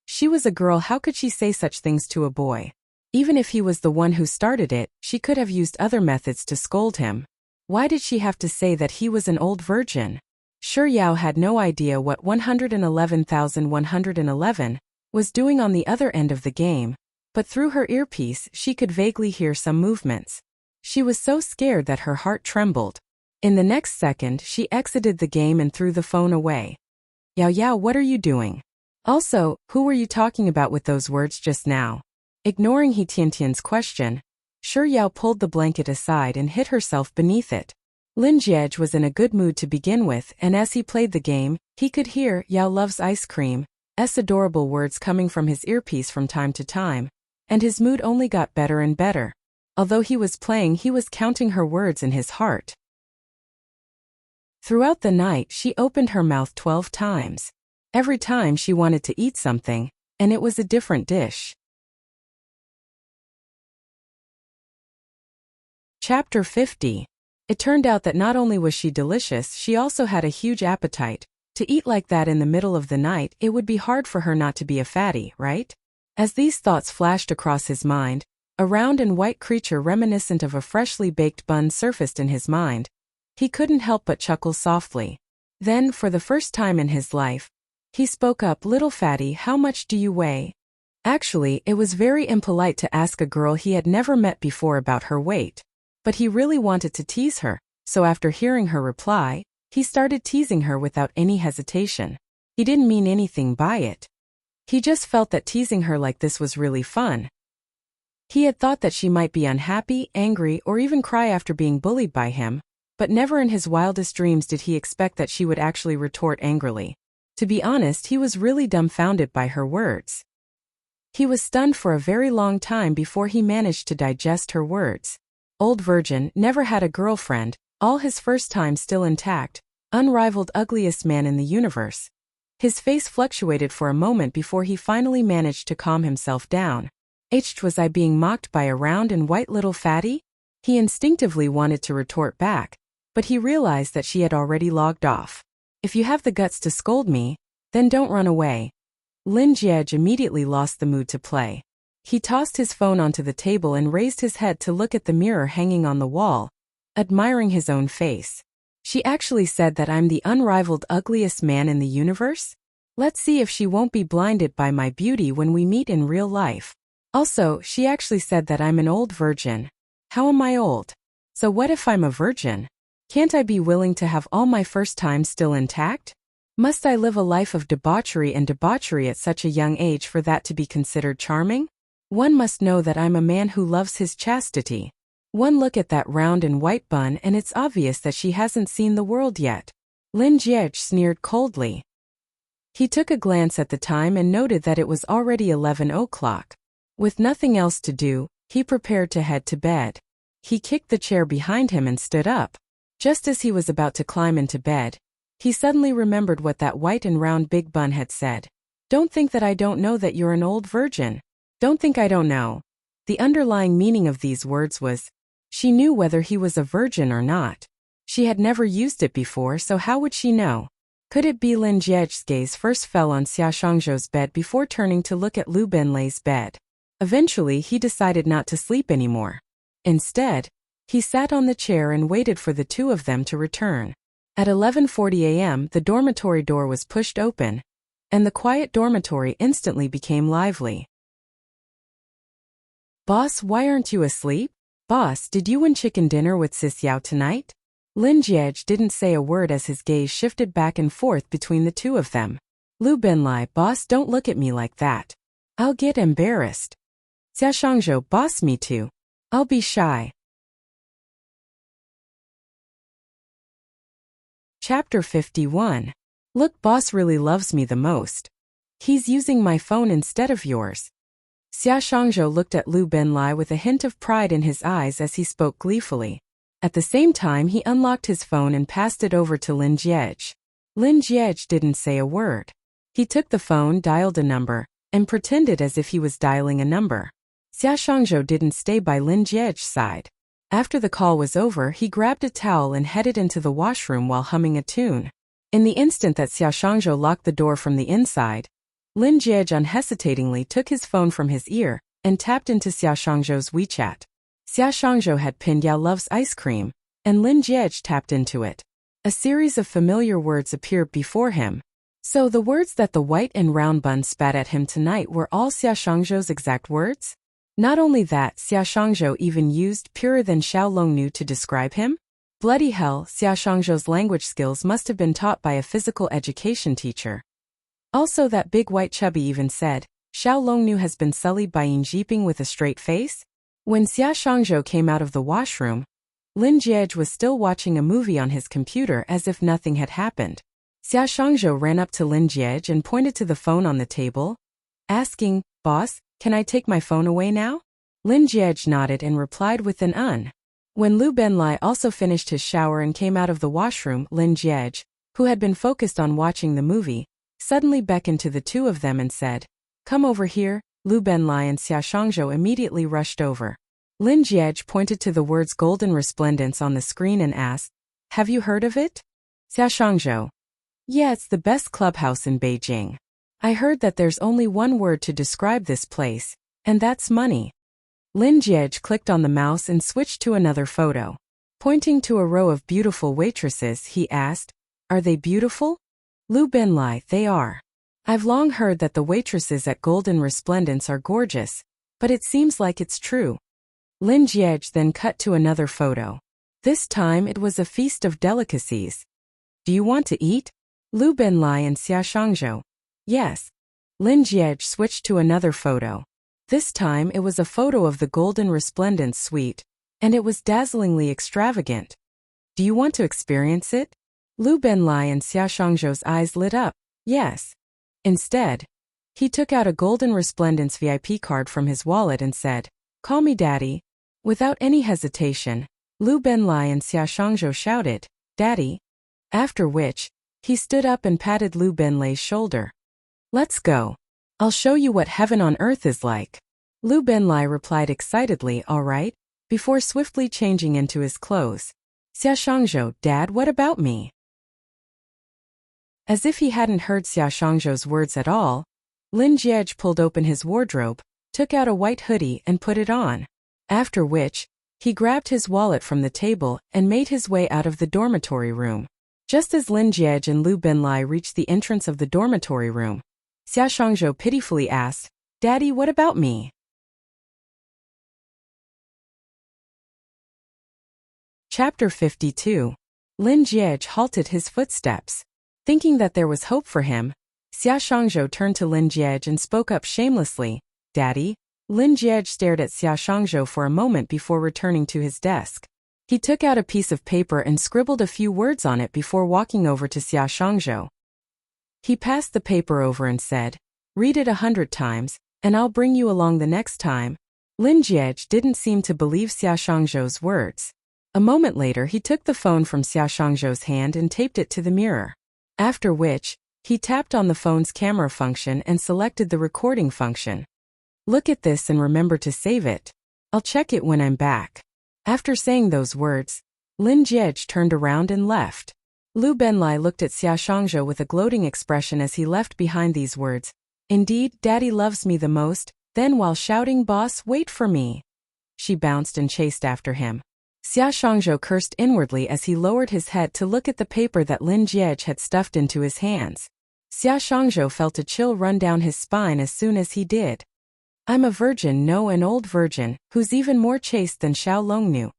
She was a girl, how could she say such things to a boy? Even if he was the one who started it, she could have used other methods to scold him. Why did she have to say that he was an old virgin? Shi Yao had no idea what 111,111 was doing on the other end of the game, but through her earpiece she could vaguely hear some movements. She was so scared that her heart trembled. In the next second, she exited the game and threw the phone away. Yao, what are you doing? Also, who were you talking about with those words just now? Ignoring He Tiantian's question, Shi Yao pulled the blanket aside and hid herself beneath it. Lin Jiej was in a good mood to begin with, and as he played the game, he could hear Yao loves ice cream, adorable words coming from his earpiece from time to time, and his mood only got better and better. Although he was playing, he was counting her words in his heart. Throughout the night, she opened her mouth 12 times. Every time she wanted to eat something, and it was a different dish. Chapter 50. It turned out that not only was she delicious, she also had a huge appetite. To eat like that in the middle of the night, it would be hard for her not to be a fatty, right? As these thoughts flashed across his mind, a round and white creature reminiscent of a freshly baked bun surfaced in his mind. He couldn't help but chuckle softly. Then, for the first time in his life, he spoke up, "Little fatty, how much do you weigh?" Actually, it was very impolite to ask a girl he had never met before about her weight. But he really wanted to tease her, so after hearing her reply, he started teasing her without any hesitation. He didn't mean anything by it. He just felt that teasing her like this was really fun. He had thought that she might be unhappy, angry, or even cry after being bullied by him, but never in his wildest dreams did he expect that she would actually retort angrily. To be honest, he was really dumbfounded by her words. He was stunned for a very long time before he managed to digest her words. Old virgin, never had a girlfriend, all his first time still intact, unrivaled ugliest man in the universe. His face fluctuated for a moment before he finally managed to calm himself down. Was I being mocked by a round and white little fatty? He instinctively wanted to retort back, but he realized that she had already logged off. If you have the guts to scold me, then don't run away. Lin Jiej immediately lost the mood to play. He tossed his phone onto the table and raised his head to look at the mirror hanging on the wall, admiring his own face. She actually said that I'm the unrivaled ugliest man in the universe? Let's see if she won't be blinded by my beauty when we meet in real life. Also, she actually said that I'm an old virgin. How am I old? So what if I'm a virgin? Can't I be willing to have all my first times still intact? Must I live a life of debauchery at such a young age for that to be considered charming? One must know that I'm a man who loves his chastity. One look at that round and white bun and it's obvious that she hasn't seen the world yet. Lin Jiej sneered coldly. He took a glance at the time and noted that it was already 11 o'clock. With nothing else to do, he prepared to head to bed. He kicked the chair behind him and stood up. Just as he was about to climb into bed, he suddenly remembered what that white and round big bun had said. Don't think that I don't know that you're an old virgin. Don't think I don't know. The underlying meaning of these words was, she knew whether he was a virgin or not. She had never used it before, so how would she know? Could it be Lin Jiej's gaze first fell on Xia Shangzhou's bed before turning to look at Lu Benlai's bed? Eventually, he decided not to sleep anymore. Instead, he sat on the chair and waited for the two of them to return. At 11:40 a.m., the dormitory door was pushed open, and the quiet dormitory instantly became lively. Boss, why aren't you asleep? Boss, did you win chicken dinner with Sis Yao tonight? Lin Jiej didn't say a word as his gaze shifted back and forth between the two of them. Lu Benlai, boss, don't look at me like that. I'll get embarrassed. Xia Shangzhou, boss, me too. I'll be shy. Chapter 51. Look, boss really loves me the most. He's using my phone instead of yours. Xia Shangzhou looked at Lu Benlai with a hint of pride in his eyes as he spoke gleefully. At the same time, he unlocked his phone and passed it over to Lin Jiej. Lin Jiej didn't say a word. He took the phone, dialed a number, and pretended as if he was dialing a number. Xia Shangzhou didn't stay by Lin Jiej's side. After the call was over, he grabbed a towel and headed into the washroom while humming a tune. In the instant that Xia Shangzhou locked the door from the inside, Lin Jiej unhesitatingly took his phone from his ear and tapped into Xia Shangzhou's WeChat. Xia Shangzhou had pinned Yao loves ice cream, and Lin Jiej tapped into it. A series of familiar words appeared before him. So the words that the white and round bun spat at him tonight were all Xia Shangzhou's exact words? Not only that, Xia Shangzhou even used purer than Xiao Longnu to describe him? Bloody hell, Xia Shangzhou's language skills must have been taught by a physical education teacher. Also, that big white chubby even said, Xiao Longnu has been sullied by Yin Jiping with a straight face? When Xia Shangzhou came out of the washroom, Lin Jiej was still watching a movie on his computer as if nothing had happened. Xia Shangzhou ran up to Lin Jiej and pointed to the phone on the table, asking, Boss, can I take my phone away now? Lin Jiej nodded and replied with an When Lu Benlai also finished his shower and came out of the washroom, Lin Jiej, who had been focused on watching the movie, suddenly beckoned to the two of them and said, Come over here. Lu Benlai and Xia Shangzhou immediately rushed over. Lin Jiej pointed to the words golden resplendence on the screen and asked, Have you heard of it? Xia Shangzhou. Yeah, it's the best clubhouse in Beijing. I heard that there's only one word to describe this place, and that's money. Lin Jiej clicked on the mouse and switched to another photo. Pointing to a row of beautiful waitresses, he asked, Are they beautiful? Lu Benlai, they are. I've long heard that the waitresses at Golden Resplendence are gorgeous, but it seems like it's true. Lin Jiej then cut to another photo. This time it was a feast of delicacies. Do you want to eat? Lu Benlai and Xia Shangzhou. Yes. Lin Jiej switched to another photo. This time it was a photo of the Golden Resplendence suite, and it was dazzlingly extravagant. Do you want to experience it? Lu Benlai and Xia Shangzhou's eyes lit up. Yes. Instead, he took out a Golden Resplendence VIP card from his wallet and said, Call me Daddy. Without any hesitation, Lu Benlai and Xia Shangzhou shouted, Daddy. After which, he stood up and patted Lu Benlai's shoulder. Let's go. I'll show you what heaven on earth is like. Lu Benlai replied excitedly, All right, before swiftly changing into his clothes. Xia Shangzhou, Dad, what about me? As if he hadn't heard Xia Shangzhou's words at all, Lin Jiej pulled open his wardrobe, took out a white hoodie and put it on. After which, He grabbed his wallet from the table and made his way out of the dormitory room. Just as Lin Jiege and Lu Benlai reached the entrance of the dormitory room, Xia Shangzhou pitifully asked, "Daddy, what about me?" Chapter 52. Lin Jiege halted his footsteps. Thinking that there was hope for him, Xia Shangzhou turned to Lin Jiege and spoke up shamelessly, "Daddy?" Lin Jiege stared at Xia Shangzhou for a moment before returning to his desk. He took out a piece of paper and scribbled a few words on it before walking over to Xia Shangzhou. He passed the paper over and said, "Read it 100 times, and I'll bring you along the next time." Lin Jiege didn't seem to believe Xia Shangzhou's words. A moment later he took the phone from Xia Shangzhou's hand and taped it to the mirror. After which, he tapped on the phone's camera function and selected the recording function. "Look at this and remember to save it. I'll check it when I'm back." After saying those words, Lin Jiege turned around and left. Lu Benlai looked at Xia Shangzhou with a gloating expression as he left behind these words, "Indeed, Daddy loves me the most." Then while shouting, "Boss, wait for me," she bounced and chased after him. Xia Shangzhou cursed inwardly as he lowered his head to look at the paper that Lin Jiege had stuffed into his hands. Xia Shangzhou felt a chill run down his spine as soon as he did. "I'm a virgin, no, an old virgin, who's even more chaste than Xiao Longnu.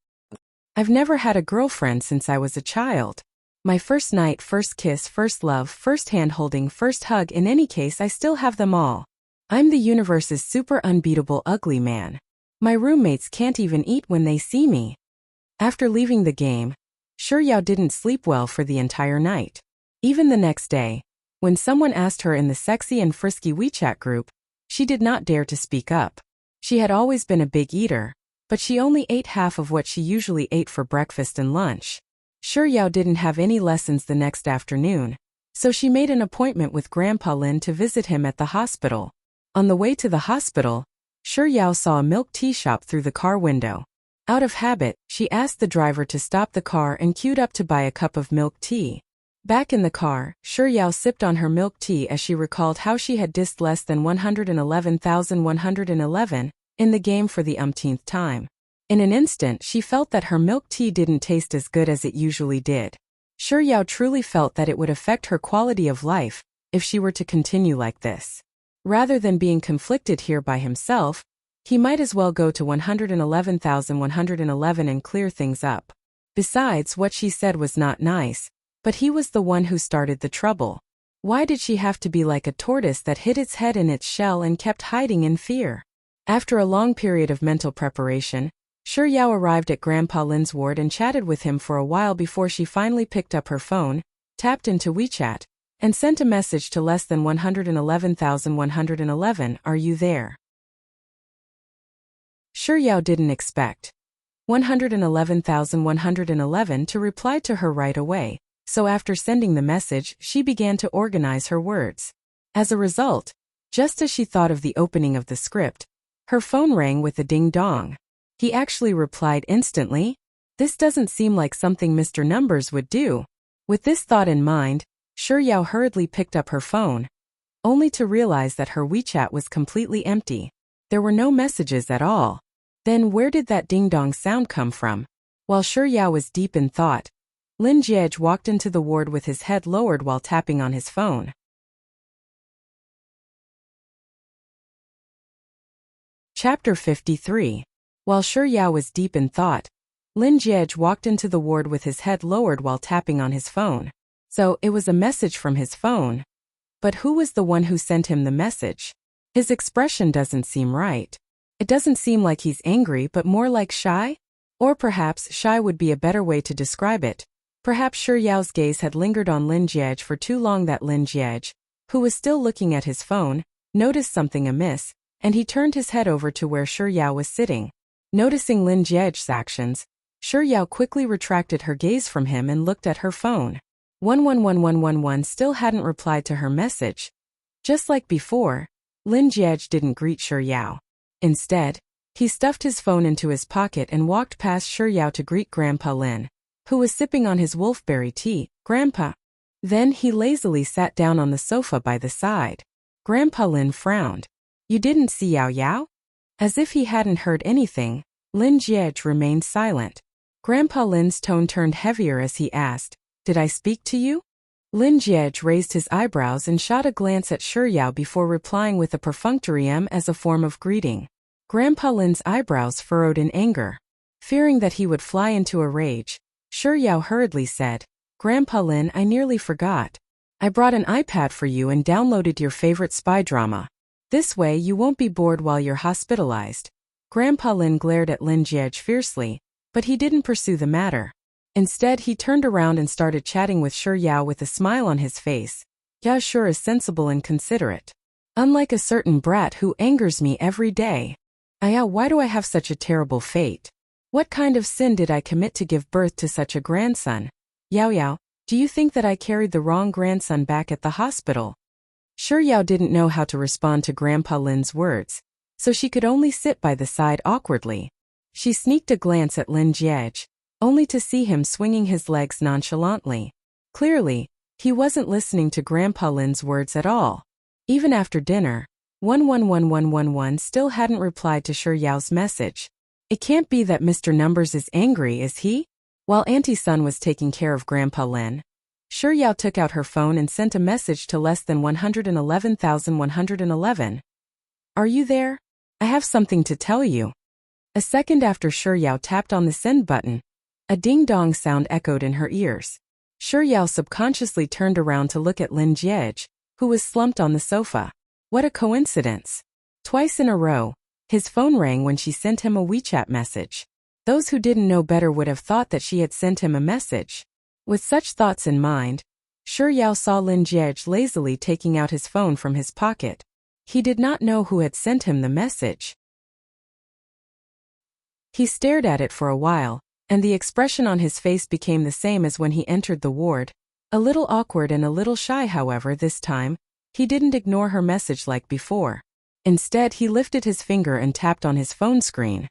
I've never had a girlfriend since I was a child. My first night, first kiss, first love, first hand-holding, first hug, in any case I still have them all. I'm the universe's super unbeatable ugly man. My roommates can't even eat when they see me." After leaving the game, Shi Yao didn't sleep well for the entire night. Even the next day, when someone asked her in the sexy and frisky WeChat group, she did not dare to speak up. She had always been a big eater, but she only ate half of what she usually ate for breakfast and lunch. Shi Yao didn't have any lessons the next afternoon, so she made an appointment with Grandpa Lin to visit him at the hospital. On the way to the hospital, Shi Yao saw a milk tea shop through the car window. Out of habit, she asked the driver to stop the car and queued up to buy a cup of milk tea. Back in the car, Shi Yao sipped on her milk tea as she recalled how she had dissed less than 111,111 in the game for the umpteenth time. In an instant she felt that her milk tea didn't taste as good as it usually did. Shi Yao truly felt that it would affect her quality of life if she were to continue like this. Rather than being conflicted here by himself, he might as well go to 111,111 and clear things up. Besides, what she said was not nice, but he was the one who started the trouble. Why did she have to be like a tortoise that hid its head in its shell and kept hiding in fear? After a long period of mental preparation, Shi Yao arrived at Grandpa Lin's ward and chatted with him for a while before she finally picked up her phone, tapped into WeChat, and sent a message to less than 111,111, "Are you there?" Shi Yao didn't expect 111,111 to reply to her right away, so after sending the message, she began to organize her words. As a result, just as she thought of the opening of the script, her phone rang with a ding-dong. He actually replied instantly. This doesn't seem like something Mr. Numbers would do. With this thought in mind, Shi Yao hurriedly picked up her phone, only to realize that her WeChat was completely empty. There were no messages at all. Then where did that ding-dong sound come from? While Shi Yao was deep in thought, Lin Jiege walked into the ward with his head lowered while tapping on his phone. Chapter 53. While Shi Yao was deep in thought, Lin Jiege walked into the ward with his head lowered while tapping on his phone. So, it was a message from his phone. But who was the one who sent him the message? His expression doesn't seem right. It doesn't seem like he's angry but more like shy? Or perhaps shy would be a better way to describe it. Perhaps Shi Yao's gaze had lingered on Lin Jiege for too long that Lin Jiege, who was still looking at his phone, noticed something amiss, and he turned his head over to where Shi Yao was sitting. Noticing Lin Jiege's actions, Shi Yao quickly retracted her gaze from him and looked at her phone. 111111 still hadn't replied to her message. Just like before, Lin Jiege didn't greet Shi Yao. Instead, he stuffed his phone into his pocket and walked past Shi Yao to greet Grandpa Lin, who was sipping on his wolfberry tea. "Grandpa." Then he lazily sat down on the sofa by the side. Grandpa Lin frowned. "You didn't see Yao Yao?" As if he hadn't heard anything, Lin Jiej remained silent. Grandpa Lin's tone turned heavier as he asked, "Did I speak to you?" Lin Jiej raised his eyebrows and shot a glance at Shi Yao before replying with a perfunctory as a form of greeting. Grandpa Lin's eyebrows furrowed in anger. Fearing that he would fly into a rage, Shi Yao hurriedly said, "Grandpa Lin, I nearly forgot. I brought an iPad for you and downloaded your favorite spy drama. This way you won't be bored while you're hospitalized." Grandpa Lin glared at Lin Jiej fiercely, but he didn't pursue the matter. Instead, he turned around and started chatting with Shi Yao with a smile on his face. "Yao sure is sensible and considerate. Unlike a certain brat who angers me every day. Why do I have such a terrible fate? What kind of sin did I commit to give birth to such a grandson? Yao, do you think that I carried the wrong grandson back at the hospital?" Shi Yao didn't know how to respond to Grandpa Lin's words, so she could only sit by the side awkwardly. She sneaked a glance at Lin Jiej, only to see him swinging his legs nonchalantly. Clearly, he wasn't listening to Grandpa Lin's words at all. Even after dinner, 111111 still hadn't replied to Shi Yao's message. It can't be that Mr. Numbers is angry, is he? While Auntie Sun was taking care of Grandpa Lin, Shi Yao took out her phone and sent a message to less than 111,111. "Are you there? I have something to tell you." A second after Shi Yao tapped on the send button, a ding-dong sound echoed in her ears. Shi Yao subconsciously turned around to look at Lin Jiej, who was slumped on the sofa. What a coincidence. Twice in a row, his phone rang when she sent him a WeChat message. Those who didn't know better would have thought that she had sent him a message. With such thoughts in mind, Shi Yao saw Lin Jiej lazily taking out his phone from his pocket. He did not know who had sent him the message. He stared at it for a while, and the expression on his face became the same as when he entered the ward. A little awkward and a little shy, however, this time, he didn't ignore her message like before. Instead, he lifted his finger and tapped on his phone screen.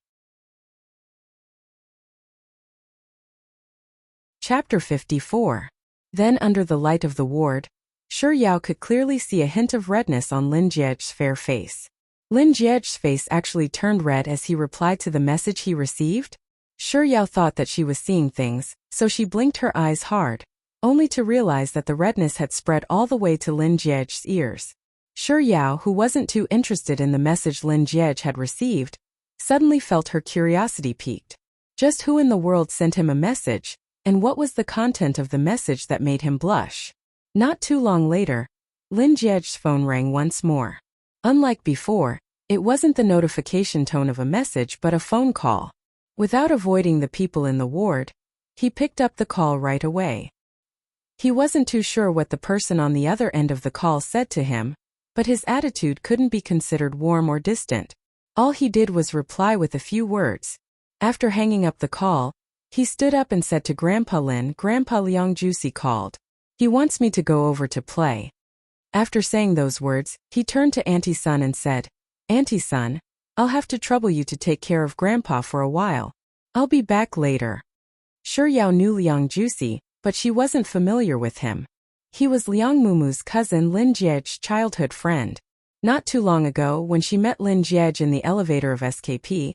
Chapter 54. Then under the light of the ward, Shi Yao could clearly see a hint of redness on Lin Jiej's fair face. Lin Jiej's face actually turned red as he replied to the message he received. Shi Yao thought that she was seeing things, so she blinked her eyes hard, only to realize that the redness had spread all the way to Lin Jiej's ears. Shi Yao, who wasn't too interested in the message Lin Jiej had received, suddenly felt her curiosity piqued. Just who in the world sent him a message, and what was the content of the message that made him blush? Not too long later, Lin Jiej's phone rang once more. Unlike before, it wasn't the notification tone of a message but a phone call. Without avoiding the people in the ward, he picked up the call right away. He wasn't too sure what the person on the other end of the call said to him, but his attitude couldn't be considered warm or distant. All he did was reply with a few words. After hanging up the call, he stood up and said to Grandpa Lin, "Grandpa Liang Juicy called. He wants me to go over to play." After saying those words, he turned to Auntie Sun and said, "Auntie Sun, I'll have to trouble you to take care of Grandpa for a while. I'll be back later." Shi Yao knew Liang Juicy, but she wasn't familiar with him. He was Liang Mumu's cousin, Lin Jiej's childhood friend. Not too long ago, when she met Lin Jiej in the elevator of SKP,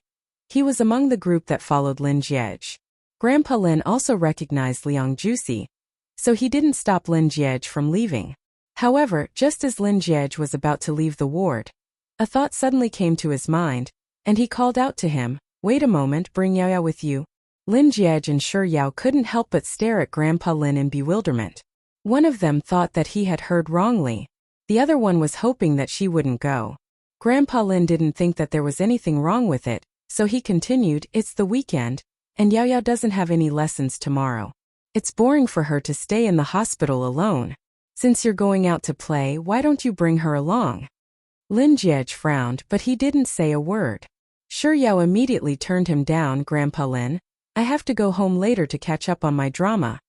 he was among the group that followed Lin Jiej. Grandpa Lin also recognized Liang Juicy, so he didn't stop Lin Jiej from leaving. However, just as Lin Jiej was about to leave the ward, a thought suddenly came to his mind, and he called out to him, "Wait a moment, bring Yao with you." Lin Jiej and Shi Yao couldn't help but stare at Grandpa Lin in bewilderment. One of them thought that he had heard wrongly. The other one was hoping that she wouldn't go. Grandpa Lin didn't think that there was anything wrong with it, so he continued, "It's the weekend, and Yao doesn't have any lessons tomorrow. It's boring for her to stay in the hospital alone. Since you're going out to play, why don't you bring her along?" Lin Jiej frowned, but he didn't say a word. Shi Yao immediately turned him down. "Grandpa Lin, I have to go home later to catch up on my drama."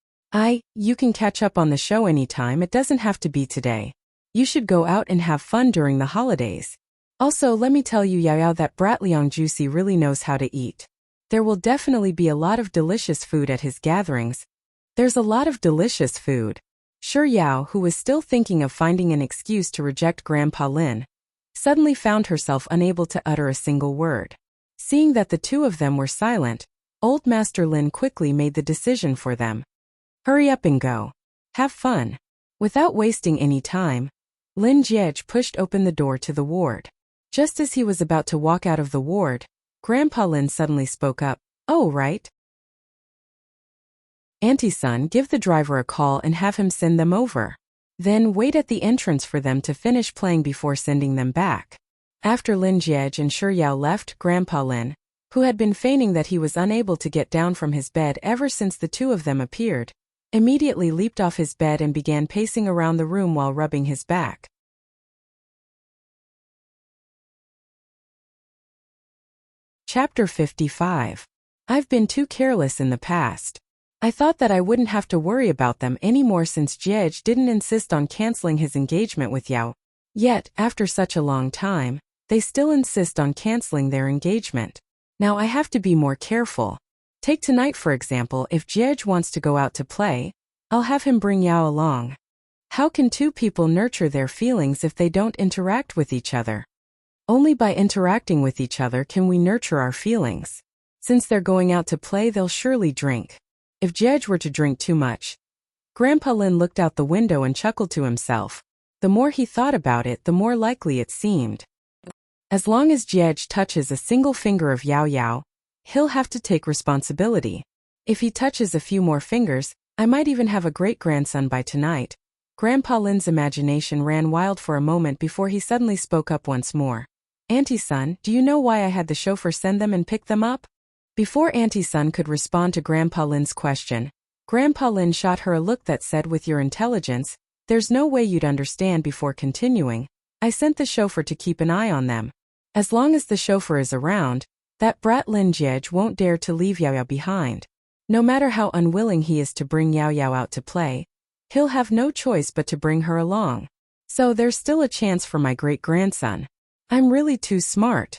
You can catch up on the show anytime, it doesn't have to be today. You should go out and have fun during the holidays. Also, let me tell you, Yao, that brat Liang Juicy really knows how to eat. There will definitely be a lot of delicious food at his gatherings. There's a lot of delicious food. Shi Yao, who was still thinking of finding an excuse to reject Grandpa Lin, suddenly found herself unable to utter a single word. Seeing that the two of them were silent, Old Master Lin quickly made the decision for them. Hurry up and go. Have fun. Without wasting any time, Lin Jiej pushed open the door to the ward. Just as he was about to walk out of the ward, Grandpa Lin suddenly spoke up. Oh, right. Auntie Sun, give the driver a call and have him send them over. Then wait at the entrance for them to finish playing before sending them back. After Lin Jiej and Shi Yao left, Grandpa Lin, who had been feigning that he was unable to get down from his bed ever since the two of them appeared, immediately leaped off his bed and began pacing around the room while rubbing his back. Chapter 55. I've been too careless in the past. I thought that I wouldn't have to worry about them anymore since Jiej didn't insist on canceling his engagement with Yao. Yet, after such a long time, they still insist on canceling their engagement. Now I have to be more careful. Take tonight for example, if Jiej wants to go out to play, I'll have him bring Yao along. How can two people nurture their feelings if they don't interact with each other? Only by interacting with each other can we nurture our feelings. Since they're going out to play, they'll surely drink. If Jiej were to drink too much. Grandpa Lin looked out the window and chuckled to himself. The more he thought about it, the more likely it seemed. As long as Jiej touches a single finger of Yao Yao, he'll have to take responsibility. If he touches a few more fingers, I might even have a great-grandson by tonight. Grandpa Lin's imagination ran wild for a moment before he suddenly spoke up once more. Auntie Sun, do you know why I had the chauffeur send them and pick them up? Before Auntie Sun could respond to Grandpa Lin's question, Grandpa Lin shot her a look that said, with your intelligence, there's no way you'd understand. Before continuing, I sent the chauffeur to keep an eye on them. As long as the chauffeur is around, that brat Lin Jiej won't dare to leave Yao Yao behind. No matter how unwilling he is to bring Yao Yao out to play, he'll have no choice but to bring her along. So there's still a chance for my great-grandson. I'm really too smart.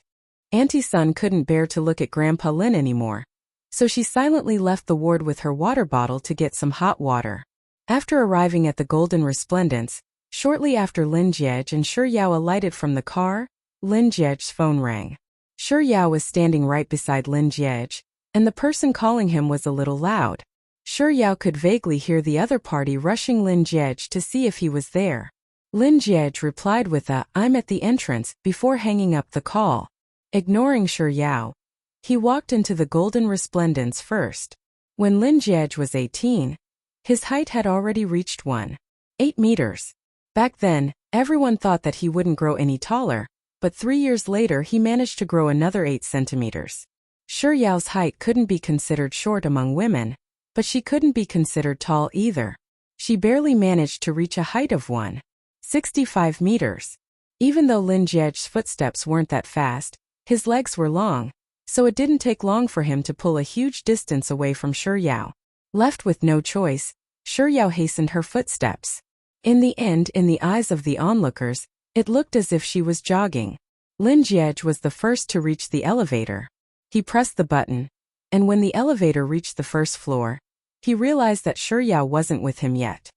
Auntie Sun couldn't bear to look at Grandpa Lin anymore, so she silently left the ward with her water bottle to get some hot water. After arriving at the Golden Resplendence, shortly after Lin Jiej and Shi Yao alighted from the car, Lin Jiej's phone rang. Shi Yao was standing right beside Lin Jiej, and the person calling him was a little loud. Shi Yao could vaguely hear the other party rushing Lin Jiej to see if he was there. Lin Jiej replied with a, I'm at the entrance, before hanging up the call. Ignoring Shi Yao, he walked into the Golden Resplendence first. When Lin Jiej was 18, his height had already reached 1.8 meters. Back then, everyone thought that he wouldn't grow any taller, but 3 years later he managed to grow another 8 centimeters. Shi Yao's height couldn't be considered short among women, but she couldn't be considered tall either. She barely managed to reach a height of 1.65 meters. Even though Lin Jiej's footsteps weren't that fast, his legs were long, so it didn't take long for him to pull a huge distance away from Shi Yao. Left with no choice, Shi Yao hastened her footsteps. In the end, in the eyes of the onlookers, it looked as if she was jogging. Lin Jiej was the first to reach the elevator. He pressed the button, and when the elevator reached the first floor, he realized that Shi Yao wasn't with him yet.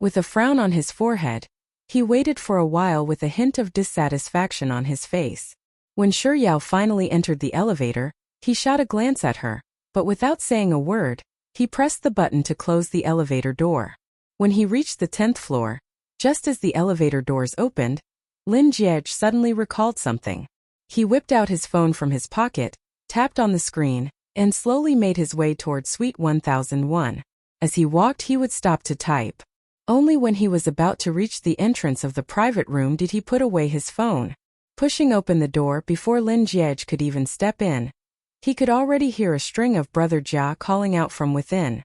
With a frown on his forehead, he waited for a while with a hint of dissatisfaction on his face. When Shi Yao finally entered the elevator, he shot a glance at her, but without saying a word, he pressed the button to close the elevator door. When he reached the 10th floor, just as the elevator doors opened, Lin Jiej suddenly recalled something. He whipped out his phone from his pocket, tapped on the screen, and slowly made his way toward Suite 1001. As he walked, he would stop to type. Only when he was about to reach the entrance of the private room did he put away his phone. Pushing open the door before Lin Jiej could even step in, he could already hear a string of Brother Jia calling out from within.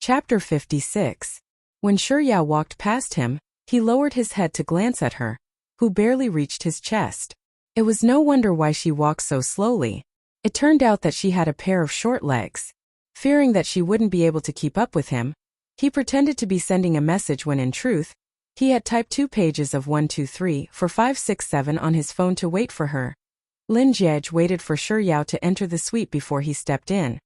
Chapter 56. When Shi Yao walked past him, he lowered his head to glance at her, who barely reached his chest. It was no wonder why she walked so slowly. It turned out that she had a pair of short legs. Fearing that she wouldn't be able to keep up with him, he pretended to be sending a message when in truth, he had typed 2 pages of 1 2 3 4 5 6 7 on his phone to wait for her. Lin Jiej waited for Shi Yao to enter the suite before he stepped in.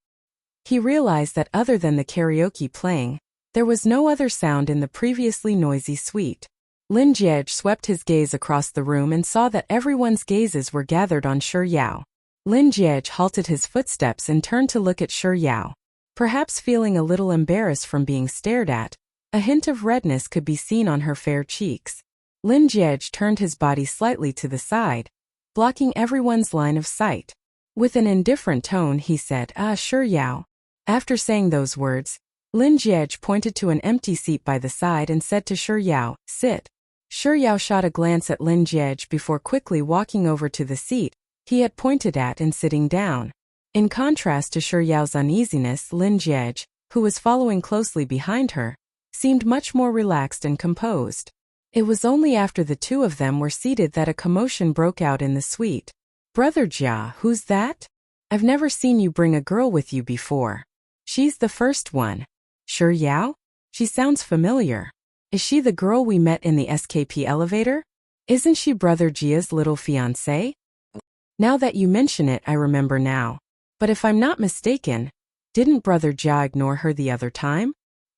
He realized that other than the karaoke playing, there was no other sound in the previously noisy suite. Lin Jie swept his gaze across the room and saw that everyone's gazes were gathered on Shi Yao. Lin Jie halted his footsteps and turned to look at Shi Yao. Perhaps feeling a little embarrassed from being stared at, a hint of redness could be seen on her fair cheeks. Lin Jie turned his body slightly to the side, blocking everyone's line of sight. With an indifferent tone he said, Shi Yao. After saying those words, Lin Jie pointed to an empty seat by the side and said to Shi Yao, sit. Shi Yao shot a glance at Lin Jie before quickly walking over to the seat he had pointed at and sitting down. In contrast to Shi Yao's uneasiness, Lin Jie, who was following closely behind her, seemed much more relaxed and composed. It was only after the two of them were seated that a commotion broke out in the suite. Brother Jia, who's that? I've never seen you bring a girl with you before. She's the first one. Shi Yao? She sounds familiar. Is she the girl we met in the SKP elevator? Isn't she Brother Jia's little fiancée? Now that you mention it, I remember now. But if I'm not mistaken, didn't Brother Jia ignore her the other time?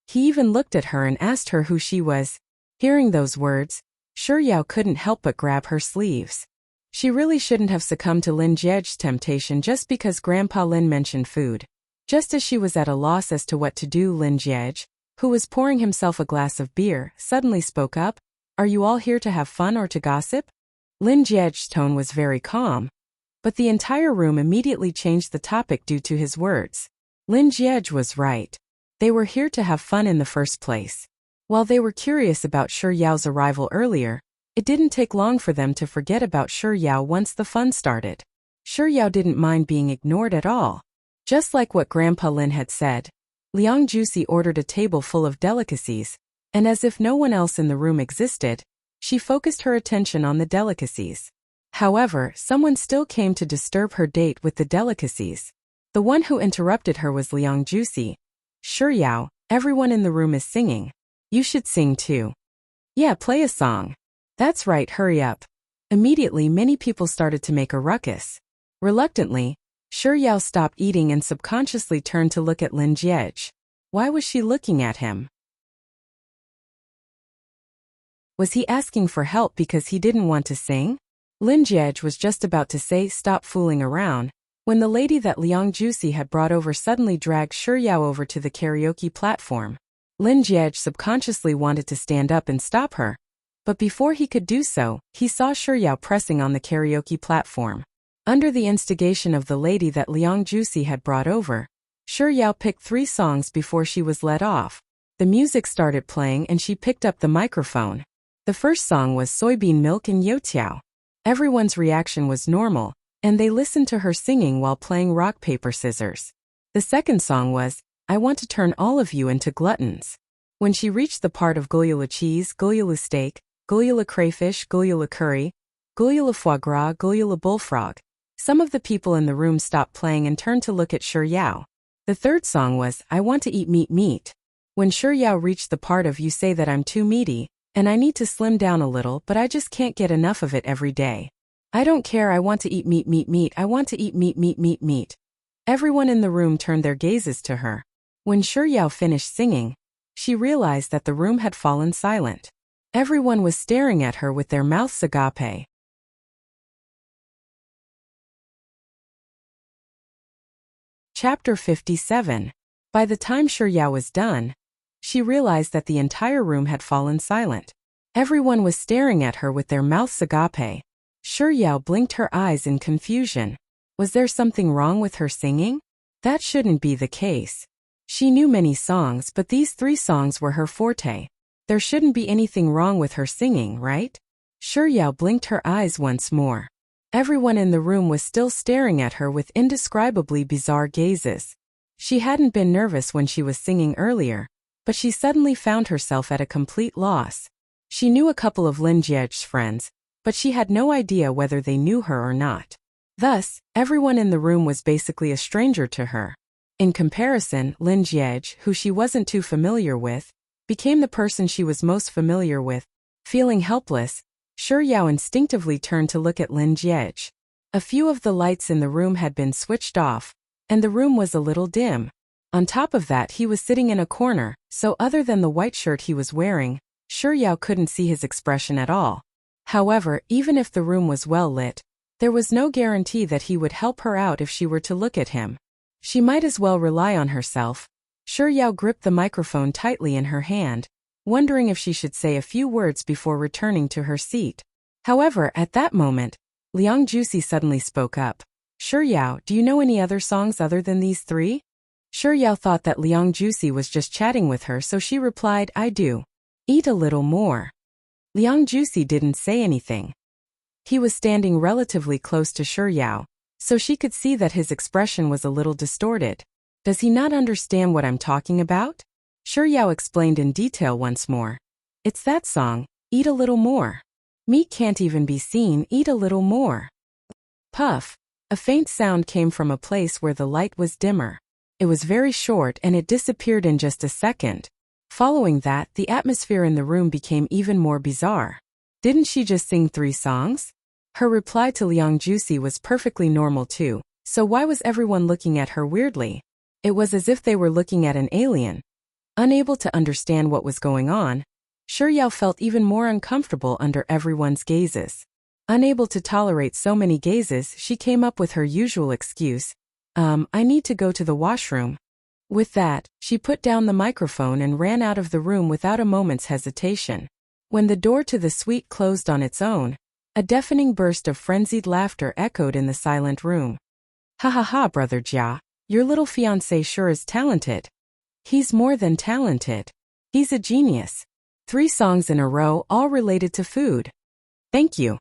He even looked at her and asked her who she was. Hearing those words, Shi Yao couldn't help but grab her sleeves. She really shouldn't have succumbed to Lin Jie's temptation just because Grandpa Lin mentioned food. Just as she was at a loss as to what to do, Lin Jie, who was pouring himself a glass of beer, suddenly spoke up. Are you all here to have fun or to gossip? Lin Jie's tone was very calm, but the entire room immediately changed the topic due to his words. Lin Jie was right. They were here to have fun in the first place. While they were curious about Shi Yao's arrival earlier, it didn't take long for them to forget about Shi Yao once the fun started. Shi Yao didn't mind being ignored at all. Just like what Grandpa Lin had said, Liang Juicy ordered a table full of delicacies, and as if no one else in the room existed, she focused her attention on the delicacies. However, someone still came to disturb her date with the delicacies. The one who interrupted her was Liang Juicy. Shi Yao, everyone in the room is singing. You should sing too. Yeah, play a song. That's right, hurry up. Immediately many people started to make a ruckus. Reluctantly, Shi Yao stopped eating and subconsciously turned to look at Lin Jie. Why was she looking at him? Was he asking for help because he didn't want to sing? Lin Jie was just about to say stop fooling around, when the lady that Liang Juicy had brought over suddenly dragged Shi Yao over to the karaoke platform. Lin Jie subconsciously wanted to stand up and stop her, but before he could do so, he saw Shi Yao pressing on the karaoke platform. Under the instigation of the lady that Liang Juicy had brought over, Shi Yao picked 3 songs before she was let off. The music started playing and she picked up the microphone. The first song was Soybean Milk and Youtiao. Everyone's reaction was normal, and they listened to her singing while playing rock paper scissors. The second song was I Want to Turn All of You into Gluttons. When she reached the part of Goyula cheese, Goyula steak, Goyula crayfish, Goyula curry, Goyula foie gras, Goyula bullfrog, some of the people in the room stopped playing and turned to look at Shi Yao. The third song was I Want to Eat Meat. When Shi Yao reached the part of You say that I'm too meaty, and I need to slim down a little but I just can't get enough of it every day. I don't care, I want to eat meat, I want to eat meat. Everyone in the room turned their gazes to her. When Shi Yao finished singing, she realized that the room had fallen silent. Everyone was staring at her with their mouths agape. Chapter 57. By the time Shi Yao was done, she realized that the entire room had fallen silent. Everyone was staring at her with their mouths agape. Shi Yao blinked her eyes in confusion. Was there something wrong with her singing? That shouldn't be the case. She knew many songs, but these 3 songs were her forte. There shouldn't be anything wrong with her singing, right? Shi Yao blinked her eyes once more. Everyone in the room was still staring at her with indescribably bizarre gazes. She hadn't been nervous when she was singing earlier, but she suddenly found herself at a complete loss. She knew a couple of Lin Jie's friends, but she had no idea whether they knew her or not. Thus, everyone in the room was basically a stranger to her. In comparison, Lin Jie, who she wasn't too familiar with, became the person she was most familiar with. Feeling helpless, Shi Yao instinctively turned to look at Lin Jie. A few of the lights in the room had been switched off, and the room was a little dim. On top of that, he was sitting in a corner, so other than the white shirt he was wearing, Shi Yao couldn't see his expression at all. However, even if the room was well lit, there was no guarantee that he would help her out if she were to look at him. She might as well rely on herself. Shi Yao gripped the microphone tightly in her hand, wondering if she should say a few words before returning to her seat. However, at that moment, Liang Jusi suddenly spoke up. Shi Yao, do you know any other songs other than these three? Shi Yao thought that Liang Jusi was just chatting with her, so she replied, I do. Eat a little more. Liang Jusi didn't say anything. He was standing relatively close to Shi Yao, so she could see that his expression was a little distorted. Does he not understand what I'm talking about? Shi Yao explained in detail once more. It's that song, Eat a Little More. Meat can't even be seen, eat a little more. Puff. A faint sound came from a place where the light was dimmer. It was very short and it disappeared in just a second. Following that, the atmosphere in the room became even more bizarre. Didn't she just sing 3 songs? Her reply to Liang Jusi was perfectly normal too, so why was everyone looking at her weirdly? It was as if they were looking at an alien. Unable to understand what was going on, Shi Yao felt even more uncomfortable under everyone's gazes. Unable to tolerate so many gazes, she came up with her usual excuse. I need to go to the washroom. With that, she put down the microphone and ran out of the room without a moment's hesitation. When the door to the suite closed on its own, a deafening burst of frenzied laughter echoed in the silent room. Ha ha ha, brother Jia, your little fiancé sure is talented. He's more than talented. He's a genius. 3 songs in a row, all related to food. Thank you.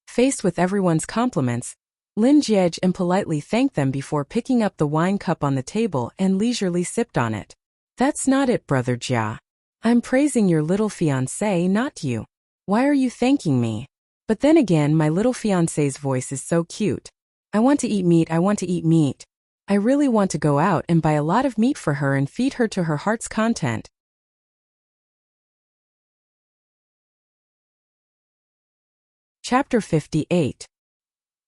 Faced with everyone's compliments, Lin Jiej impolitely thanked them before picking up the wine cup on the table and leisurely sipped on it. That's not it, brother Jia. I'm praising your little fiancé, not you. Why are you thanking me? But then again, my little fiancé's voice is so cute. I want to eat meat, I want to eat meat. I really want to go out and buy a lot of meat for her and feed her to her heart's content. Chapter 58.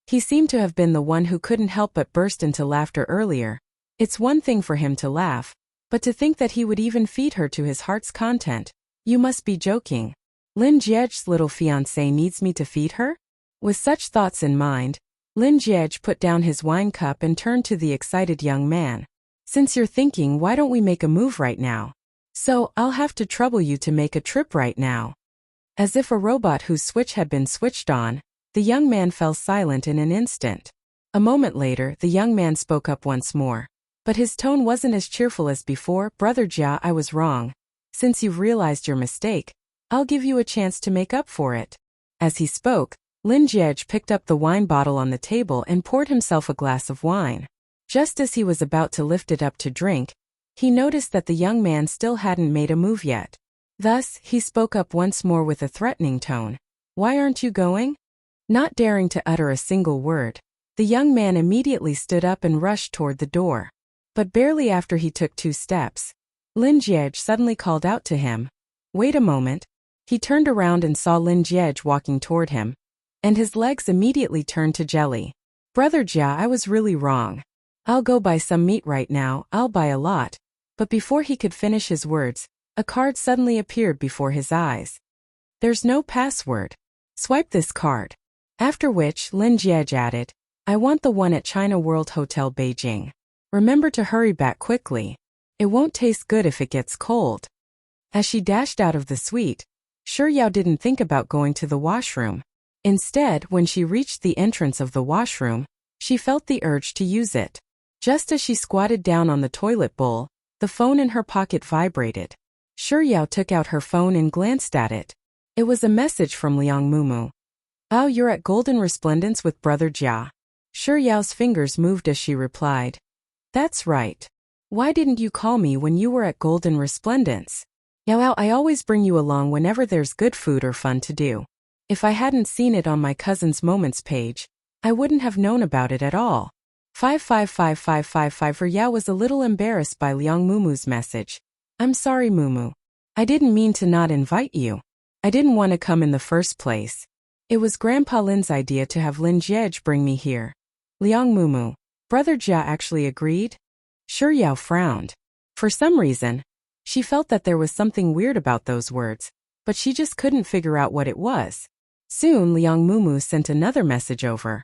He seemed to have been the one who couldn't help but burst into laughter earlier. It's one thing for him to laugh, but to think that he would even feed her to his heart's content. You must be joking. Lin Jiej's little fiancé needs me to feed her? With such thoughts in mind, Lin Jiej put down his wine cup and turned to the excited young man. Since you're thinking, why don't we make a move right now? So, I'll have to trouble you to make a trip right now. As if a robot whose switch had been switched on, the young man fell silent in an instant. A moment later, the young man spoke up once more. But his tone wasn't as cheerful as before. Brother Jia, I was wrong. Since you've realized your mistake, I'll give you a chance to make up for it. As he spoke, Lin Jiej picked up the wine bottle on the table and poured himself a glass of wine. Just as he was about to lift it up to drink, he noticed that the young man still hadn't made a move yet. Thus, he spoke up once more with a threatening tone. Why aren't you going? Not daring to utter a single word, the young man immediately stood up and rushed toward the door. But barely after he took 2 steps, Lin Jiej suddenly called out to him. Wait a moment. He turned around and saw Lin Jiej walking toward him, and his legs immediately turned to jelly. Brother Jia, I was really wrong. I'll go buy some meat right now, I'll buy a lot. But before he could finish his words, a card suddenly appeared before his eyes. There's no password. Swipe this card. After which, Lin Jiej added, I want the one at China World Hotel Beijing. Remember to hurry back quickly. It won't taste good if it gets cold. As she dashed out of the suite, Shi Yao didn't think about going to the washroom. Instead, when she reached the entrance of the washroom, she felt the urge to use it. Just as she squatted down on the toilet bowl, the phone in her pocket vibrated. Shi Yao took out her phone and glanced at it. It was a message from Liang Mumu. Oh, you're at Golden Resplendence with Brother Jia. Shi Yao's fingers moved as she replied. That's right. Why didn't you call me when you were at Golden Resplendence? Yao, I always bring you along whenever there's good food or fun to do. If I hadn't seen it on my cousin's Moments page, I wouldn't have known about it at all. 555555 for Yao was a little embarrassed by Liang Mumu's message. I'm sorry, Mumu. I didn't mean to not invite you. I didn't want to come in the first place. It was Grandpa Lin's idea to have Lin Jiej bring me here. Liang Mumu. Brother Jia actually agreed? Shi Yao frowned. For some reason, She felt that there was something weird about those words, but she just couldn't figure out what it was. Soon Liang Mumu sent another message over.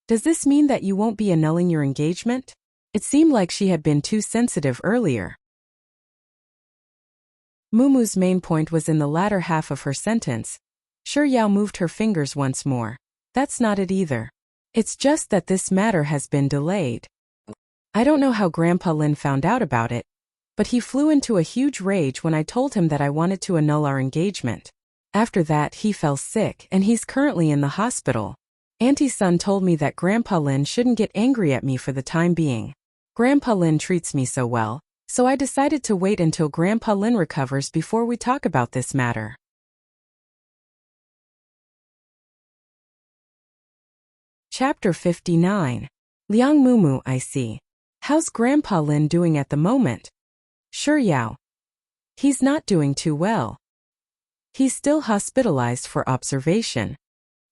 Does this mean that you won't be annulling your engagement? It seemed like she had been too sensitive earlier. Mumu's main point was in the latter half of her sentence. Shi Yao moved her fingers once more. That's not it either. It's just that this matter has been delayed. I don't know how Grandpa Lin found out about it, but he flew into a huge rage when I told him that I wanted to annul our engagement. After that, he fell sick and he's currently in the hospital. Auntie's son told me that Grandpa Lin shouldn't get angry at me for the time being. Grandpa Lin treats me so well, so I decided to wait until Grandpa Lin recovers before we talk about this matter. Chapter 59. Liang Mumu, I see. How's Grandpa Lin doing at the moment? Shi Yao. He's not doing too well. He's still hospitalized for observation.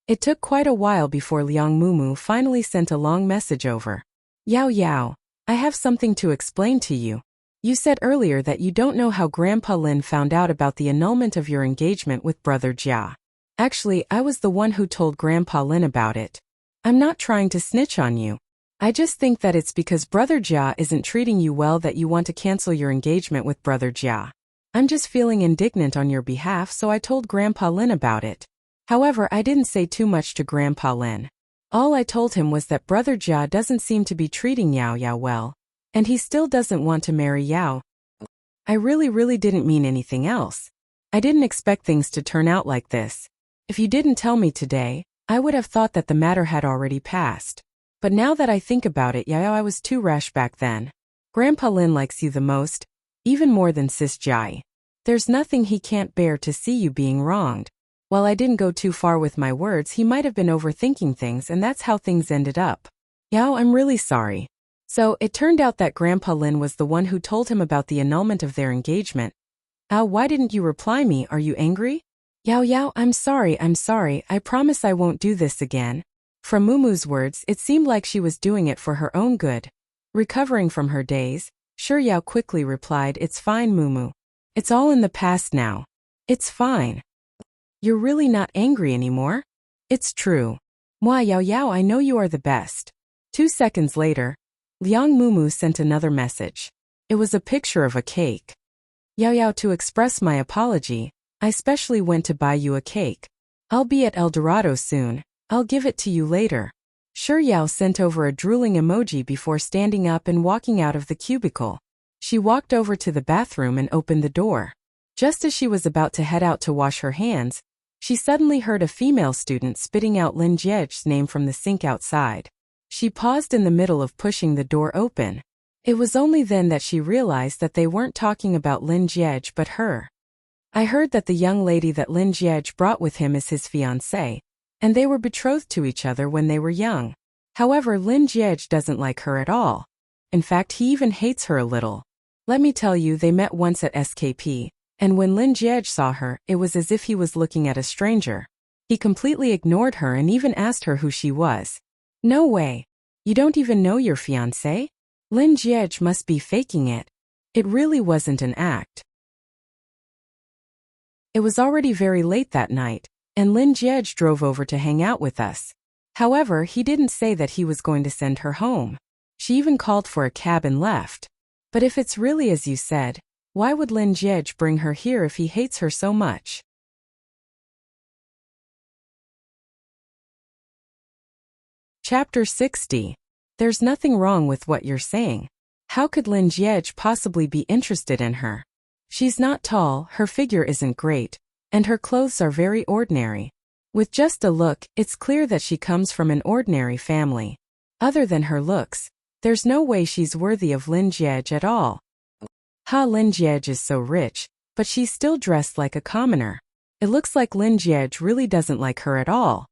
It took quite a while before Liang Mumu finally sent a long message over. Yao, I have something to explain to you. You said earlier that you don't know how Grandpa Lin found out about the annulment of your engagement with Brother Jia. Actually, I was the one who told Grandpa Lin about it. I'm not trying to snitch on you. I just think that it's because Brother Jia isn't treating you well that you want to cancel your engagement with Brother Jia. I'm just feeling indignant on your behalf, so I told Grandpa Lin about it. However, I didn't say too much to Grandpa Lin. All I told him was that Brother Jia doesn't seem to be treating Yao well, and he still doesn't want to marry Yao. I really didn't mean anything else. I didn't expect things to turn out like this. If you didn't tell me today, I would have thought that the matter had already passed. But now that I think about it, Yao, I was too rash back then. Grandpa Lin likes you the most, even more than Sis Jai. There's nothing he can't bear to see you being wronged. While I didn't go too far with my words, he might have been overthinking things, and that's how things ended up. Yao, I'm really sorry. So, it turned out that Grandpa Lin was the one who told him about the annulment of their engagement. Why didn't you reply me? Are you angry? Yao, I'm sorry. I promise I won't do this again. From Mumu's words, it seemed like she was doing it for her own good. Recovering from her daze, Shi Yao quickly replied, It's fine, Mumu. It's all in the past now. It's fine. You're really not angry anymore? It's true. Moi Yao, I know you are the best. 2 seconds later, Liang Mumu sent another message. It was a picture of a cake. Yao, to express my apology, I specially went to buy you a cake. I'll be at El Dorado soon. I'll give it to you later. Shi Yao sent over a drooling emoji before standing up and walking out of the cubicle. She walked over to the bathroom and opened the door. Just as she was about to head out to wash her hands, she suddenly heard a female student spitting out Lin Jiej's name from the sink outside. She paused in the middle of pushing the door open. It was only then that she realized that they weren't talking about Lin Jiej but her. I heard that the young lady that Lin Jiej brought with him is his fiancée, and they were betrothed to each other when they were young. However, Lin Jiej doesn't like her at all. In fact, he even hates her a little. Let me tell you, they met once at SKP, and when Lin Jiej saw her, it was as if he was looking at a stranger. He completely ignored her and even asked her who she was. No way. You don't even know your fiancé? Lin Jiej must be faking it. It really wasn't an act. It was already very late that night, and Lin Jiej drove over to hang out with us. However, he didn't say that he was going to send her home. She even called for a cab and left. But if it's really as you said, why would Lin Jiej bring her here if he hates her so much? Chapter 60. There's nothing wrong with what you're saying. How could Lin Jiej possibly be interested in her? She's not tall, her figure isn't great, and her clothes are very ordinary. With just a look, it's clear that she comes from an ordinary family. Other than her looks, there's no way she's worthy of Lin Jiej at all. Lin Jiej is so rich, but she's still dressed like a commoner. It looks like Lin Jiej really doesn't like her at all.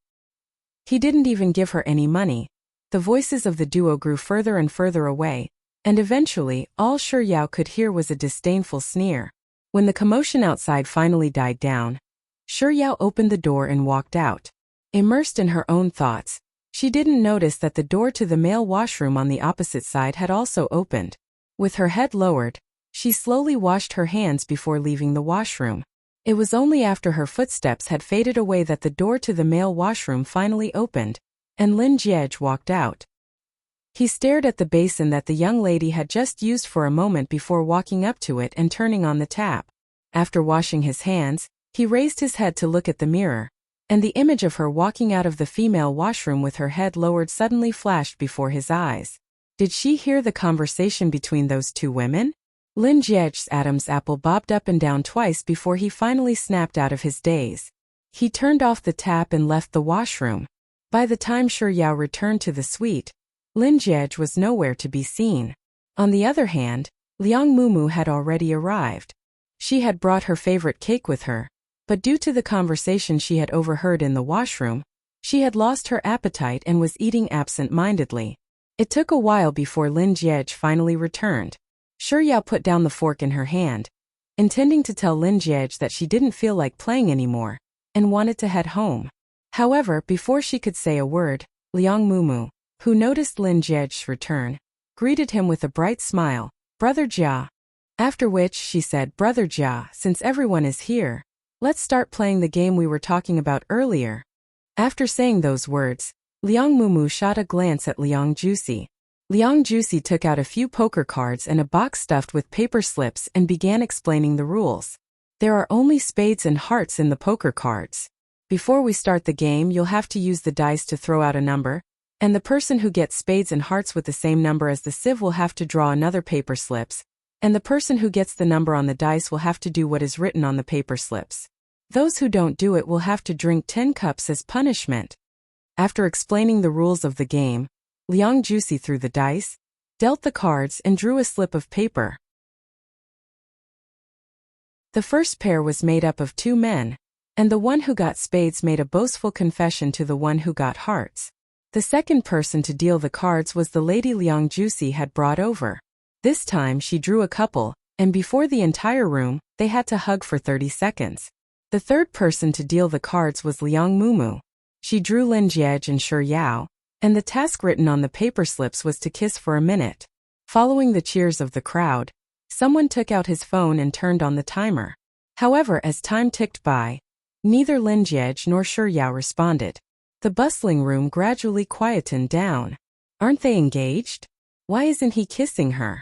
He didn't even give her any money. The voices of the duo grew further and further away, and eventually, all Shi Yao could hear was a disdainful sneer. When the commotion outside finally died down, Shi Yao opened the door and walked out. Immersed in her own thoughts, she didn't notice that the door to the male washroom on the opposite side had also opened. With her head lowered, She slowly washed her hands before leaving the washroom. It was only after her footsteps had faded away that the door to the male washroom finally opened, and Lin Jiej walked out. He stared at the basin that the young lady had just used for a moment before walking up to it and turning on the tap. After washing his hands, he raised his head to look at the mirror, and the image of her walking out of the female washroom with her head lowered suddenly flashed before his eyes. Did she hear the conversation between those two women? Lin Jiej's Adam's apple bobbed up and down twice before he finally snapped out of his daze. He turned off the tap and left the washroom. By the time Shi Yao returned to the suite, Lin Jiej was nowhere to be seen. On the other hand, Liang Mumu had already arrived. She had brought her favorite cake with her, but due to the conversation she had overheard in the washroom, she had lost her appetite and was eating absent-mindedly. It took a while before Lin Jiej finally returned. Shi Yao put down the fork in her hand, intending to tell Lin Jiej that she didn't feel like playing anymore, and wanted to head home. However, before she could say a word, Liang Mumu, who noticed Lin Jiej's return, greeted him with a bright smile, "Brother Jia." After which she said, "Brother Jia, since everyone is here, let's start playing the game we were talking about earlier." After saying those words, Liang Mumu shot a glance at Liang Juicy. Liang Juicy took out a few poker cards and a box stuffed with paper slips and began explaining the rules. There are only spades and hearts in the poker cards. Before we start the game, you'll have to use the dice to throw out a number, and the person who gets spades and hearts with the same number as the sieve will have to draw another paper slips, and the person who gets the number on the dice will have to do what is written on the paper slips. Those who don't do it will have to drink 10 cups as punishment. After explaining the rules of the game, Liang Juicy threw the dice, dealt the cards and drew a slip of paper. The first pair was made up of 2 men, and the one who got spades made a boastful confession to the one who got hearts. The second person to deal the cards was the lady Liang Juicy had brought over. This time she drew a couple, and before the entire room, they had to hug for 30 seconds. The third person to deal the cards was Liang Mumu. She drew Lin Jiej and Shi Yao, and the task written on the paper slips was to kiss for a minute. Following the cheers of the crowd, someone took out his phone and turned on the timer. However, as time ticked by, neither Lin Jiej nor Shi Yao responded. The bustling room gradually quietened down. Aren't they engaged? Why isn't he kissing her?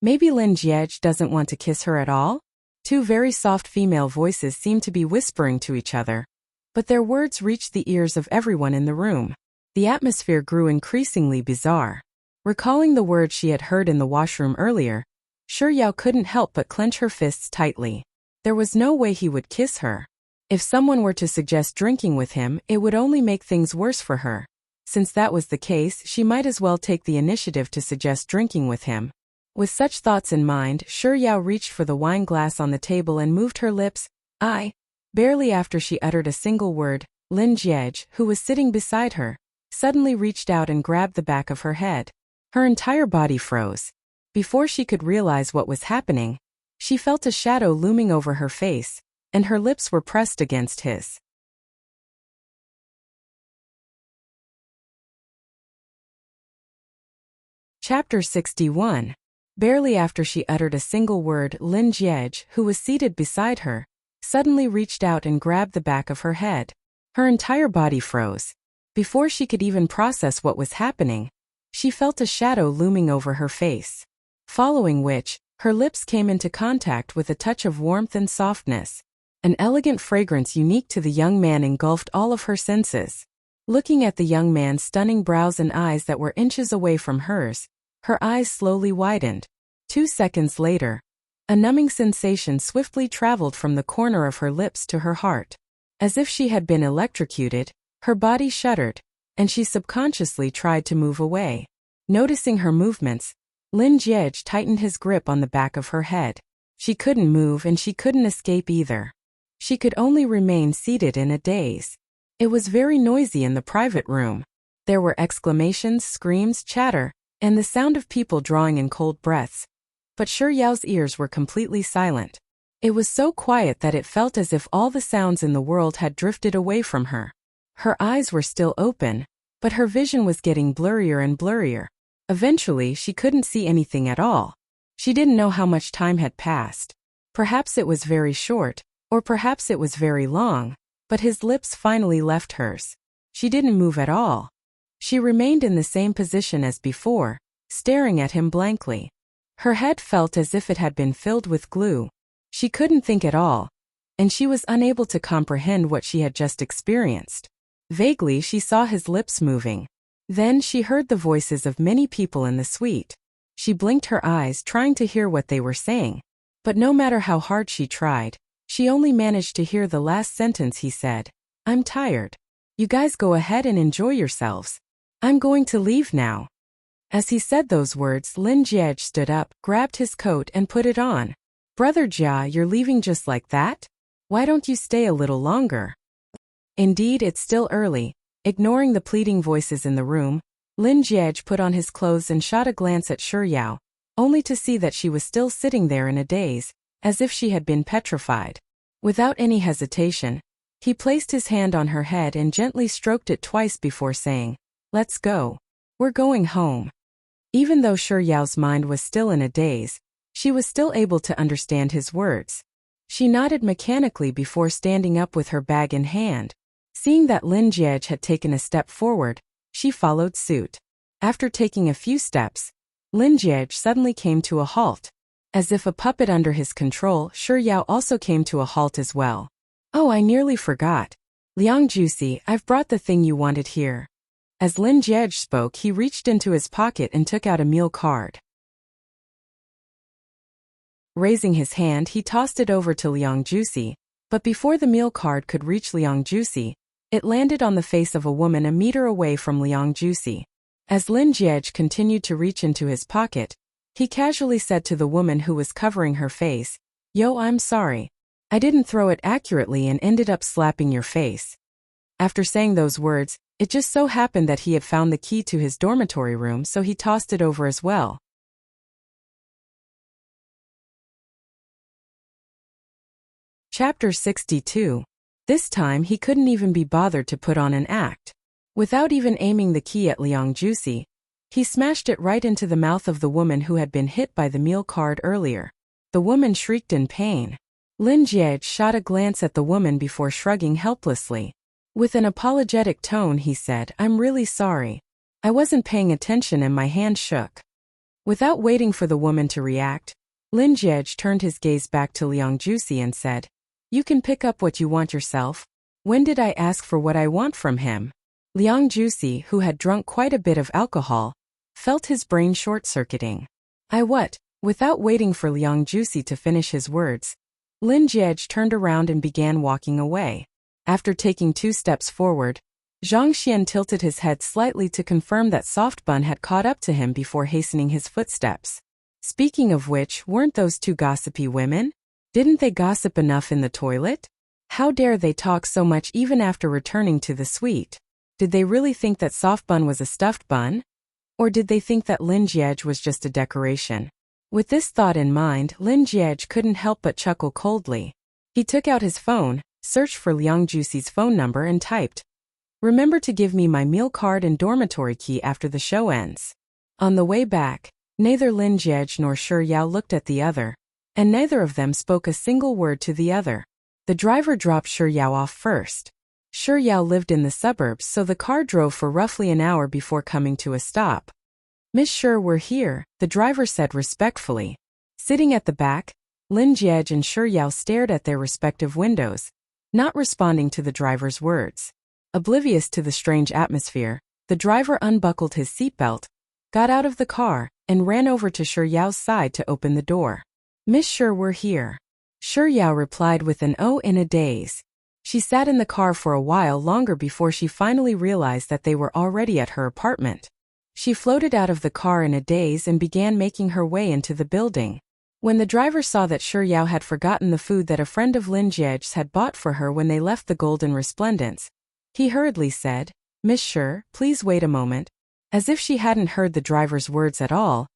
Maybe Lin Jiej doesn't want to kiss her at all? 2 very soft female voices seemed to be whispering to each other, but their words reached the ears of everyone in the room. The atmosphere grew increasingly bizarre. Recalling the words she had heard in the washroom earlier, Shi Yao couldn't help but clench her fists tightly. There was no way he would kiss her. If someone were to suggest drinking with him, it would only make things worse for her. Since that was the case, she might as well take the initiative to suggest drinking with him. With such thoughts in mind, Shi Yao reached for the wine glass on the table and moved her lips. Barely after she uttered a single word, Lin Jiej, who was sitting beside her, suddenly reached out and grabbed the back of her head. Her entire body froze. Before she could realize what was happening, she felt a shadow looming over her face, and her lips were pressed against his. Chapter 61. Barely after she uttered a single word, Lin Jiej, who was seated beside her, suddenly reached out and grabbed the back of her head. Her entire body froze. Before she could even process what was happening, she felt a shadow looming over her face. Following which, her lips came into contact with a touch of warmth and softness. An elegant fragrance unique to the young man engulfed all of her senses. Looking at the young man's stunning brows and eyes that were inches away from hers, her eyes slowly widened. 2 seconds later, a numbing sensation swiftly traveled from the corner of her lips to her heart. As if she had been electrocuted, her body shuddered, and she subconsciously tried to move away. Noticing her movements, Lin Jiej tightened his grip on the back of her head. She couldn't move and she couldn't escape either. She could only remain seated in a daze. It was very noisy in the private room. There were exclamations, screams, chatter, and the sound of people drawing in cold breaths. But Shi Yao's ears were completely silent. It was so quiet that it felt as if all the sounds in the world had drifted away from her. Her eyes were still open, but her vision was getting blurrier and blurrier. Eventually, she couldn't see anything at all. She didn't know how much time had passed. Perhaps it was very short, or perhaps it was very long, but his lips finally left hers. She didn't move at all. She remained in the same position as before, staring at him blankly. Her head felt as if it had been filled with glue. She couldn't think at all, and she was unable to comprehend what she had just experienced. Vaguely, she saw his lips moving. Then she heard the voices of many people in the suite. She blinked her eyes, trying to hear what they were saying. But no matter how hard she tried, she only managed to hear the last sentence he said. "I'm tired. You guys go ahead and enjoy yourselves. I'm going to leave now." As he said those words, Lin Jiej stood up, grabbed his coat and put it on. "Brother Jia, you're leaving just like that? Why don't you stay a little longer?" Indeed, it's still early. Ignoring the pleading voices in the room, Lin Jiej put on his clothes and shot a glance at Yao, only to see that she was still sitting there in a daze, as if she had been petrified. Without any hesitation, he placed his hand on her head and gently stroked it twice before saying, "Let's go. We're going home." Even though Yao's mind was still in a daze, she was still able to understand his words. She nodded mechanically before standing up with her bag in hand. Seeing that Lin Jiej had taken a step forward, she followed suit. After taking a few steps, Lin Jiej suddenly came to a halt. As if a puppet under his control, Yao also came to a halt as well. "Oh, I nearly forgot. Liang Juicy, I've brought the thing you wanted here." As Lin Jiej spoke, he reached into his pocket and took out a meal card. Raising his hand, he tossed it over to Liang Juicy, but before the meal card could reach Liang Juicy, it landed on the face of a woman a meter away from Liang Juicy. As Lin Jiej continued to reach into his pocket, he casually said to the woman who was covering her face, "Yo, I'm sorry. I didn't throw it accurately and ended up slapping your face." After saying those words, it just so happened that he had found the key to his dormitory room, so he tossed it over as well. Chapter 62. This time he couldn't even be bothered to put on an act. Without even aiming the key at Liang Juicy, he smashed it right into the mouth of the woman who had been hit by the meal card earlier. The woman shrieked in pain. Lin Jiej shot a glance at the woman before shrugging helplessly. With an apologetic tone he said, "I'm really sorry. I wasn't paying attention and my hand shook." Without waiting for the woman to react, Lin Jiej turned his gaze back to Liang Juicy and said, "You can pick up what you want yourself. When did I ask for what I want from him?" Liang Juicy, who had drunk quite a bit of alcohol, felt his brain short-circuiting. "I what?" Without waiting for Liang Juicy to finish his words, Lin Jiej turned around and began walking away. After taking 2 steps forward, Zhang Xian tilted his head slightly to confirm that Soft Bun had caught up to him before hastening his footsteps. Speaking of which, weren't those 2 gossipy women? Didn't they gossip enough in the toilet? How dare they talk so much even after returning to the suite? Did they really think that Soft Bun was a stuffed bun? Or did they think that Lin Jiej was just a decoration? With this thought in mind, Lin Jiej couldn't help but chuckle coldly. He took out his phone, searched for Liang Juicy's phone number and typed, "Remember to give me my meal card and dormitory key after the show ends." On the way back, neither Lin Jiej nor Yao looked at the other, and neither of them spoke a single word to the other. The driver dropped Yao off first. Yao lived in the suburbs, so the car drove for roughly an hour before coming to a stop. "Miss Shur, we're here," the driver said respectfully. Sitting at the back, Lin Jiej and Yao stared at their respective windows, not responding to the driver's words. Oblivious to the strange atmosphere, the driver unbuckled his seatbelt, got out of the car, and ran over to Yao's side to open the door. "Miss Shur, we're here." Yao replied with an "oh" in a daze. She sat in the car for a while longer before she finally realized that they were already at her apartment. She floated out of the car in a daze and began making her way into the building. When the driver saw that Yao had forgotten the food that a friend of Lin Jiej's had bought for her when they left the Golden Resplendence, he hurriedly said, "Miss Shur, please wait a moment." As if she hadn't heard the driver's words at all,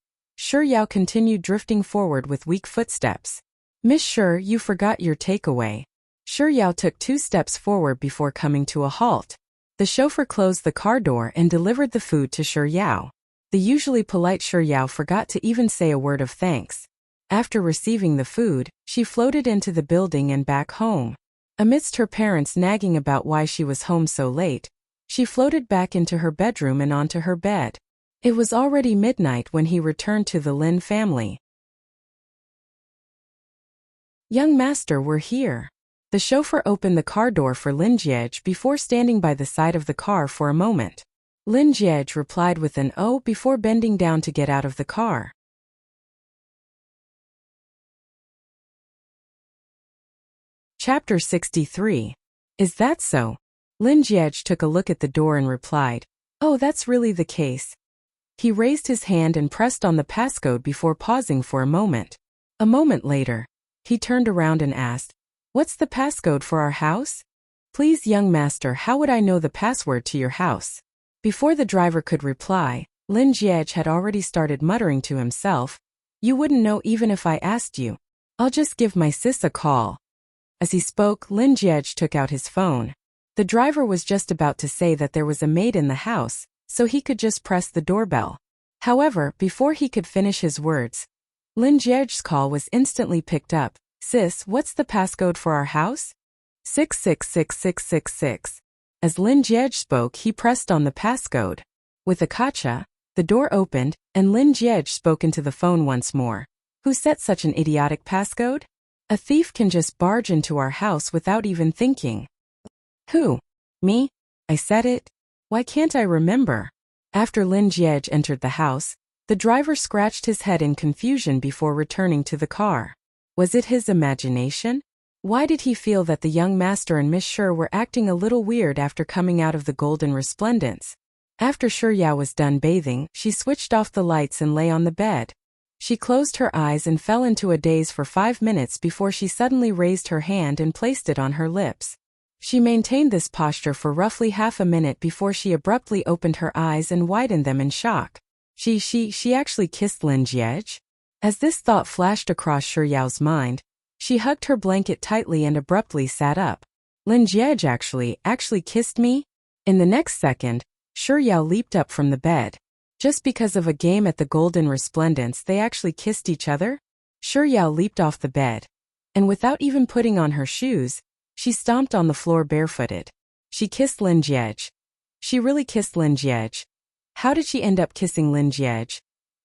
Yao continued drifting forward with weak footsteps. "Miss Shur, you forgot your takeaway." Yao took 2 steps forward before coming to a halt. The chauffeur closed the car door and delivered the food to Yao. The usually polite Yao forgot to even say a word of thanks. After receiving the food, she floated into the building and back home. Amidst her parents nagging about why she was home so late, she floated back into her bedroom and onto her bed. It was already midnight when he returned to the Lin family. "Young master, we're here." The chauffeur opened the car door for Lin Jiej before standing by the side of the car for a moment. Lin Jiej replied with an "oh" before bending down to get out of the car. Chapter 63. Is that so? Lin Jiej took a look at the door and replied, "Oh, that's really the case." He raised his hand and pressed on the passcode before pausing for a moment. A moment later, he turned around and asked, "What's the passcode for our house?" "Please, young master, how would I know the password to your house?" Before the driver could reply, Lin Jiej had already started muttering to himself, "You wouldn't know even if I asked you. I'll just give my sis a call." As he spoke, Lin Jiej took out his phone. The driver was just about to say that there was a maid in the house, so he could just press the doorbell. However, before he could finish his words, Lin Jiej's call was instantly picked up. "Sis, what's the passcode for our house?" 666666. As Lin Jiej spoke, he pressed on the passcode. With a kacha, the door opened, and Lin Jiej spoke into the phone once more. "Who set such an idiotic passcode? A thief can just barge into our house without even thinking." "Who? Me? I said it? Why can't I remember?" After Lin Jiej entered the house, the driver scratched his head in confusion before returning to the car. Was it his imagination? Why did he feel that the young master and Miss Shi were acting a little weird after coming out of the golden resplendence? After Shi Yao was done bathing, she switched off the lights and lay on the bed. She closed her eyes and fell into a daze for 5 minutes before she suddenly raised her hand and placed it on her lips. She maintained this posture for roughly half a minute before she abruptly opened her eyes and widened them in shock. She actually kissed Lin Jiej? As this thought flashed across Shi Yao's mind, she hugged her blanket tightly and abruptly sat up. "Lin Jiej actually kissed me?" In the next second, Shi Yao leaped up from the bed. Just because of a game at the Golden Resplendence they actually kissed each other? Shi Yao leaped off the bed. And without even putting on her shoes, she stomped on the floor barefooted. She kissed Lin Jiej. She really kissed Lin Jiej. How did she end up kissing Lin Jiej?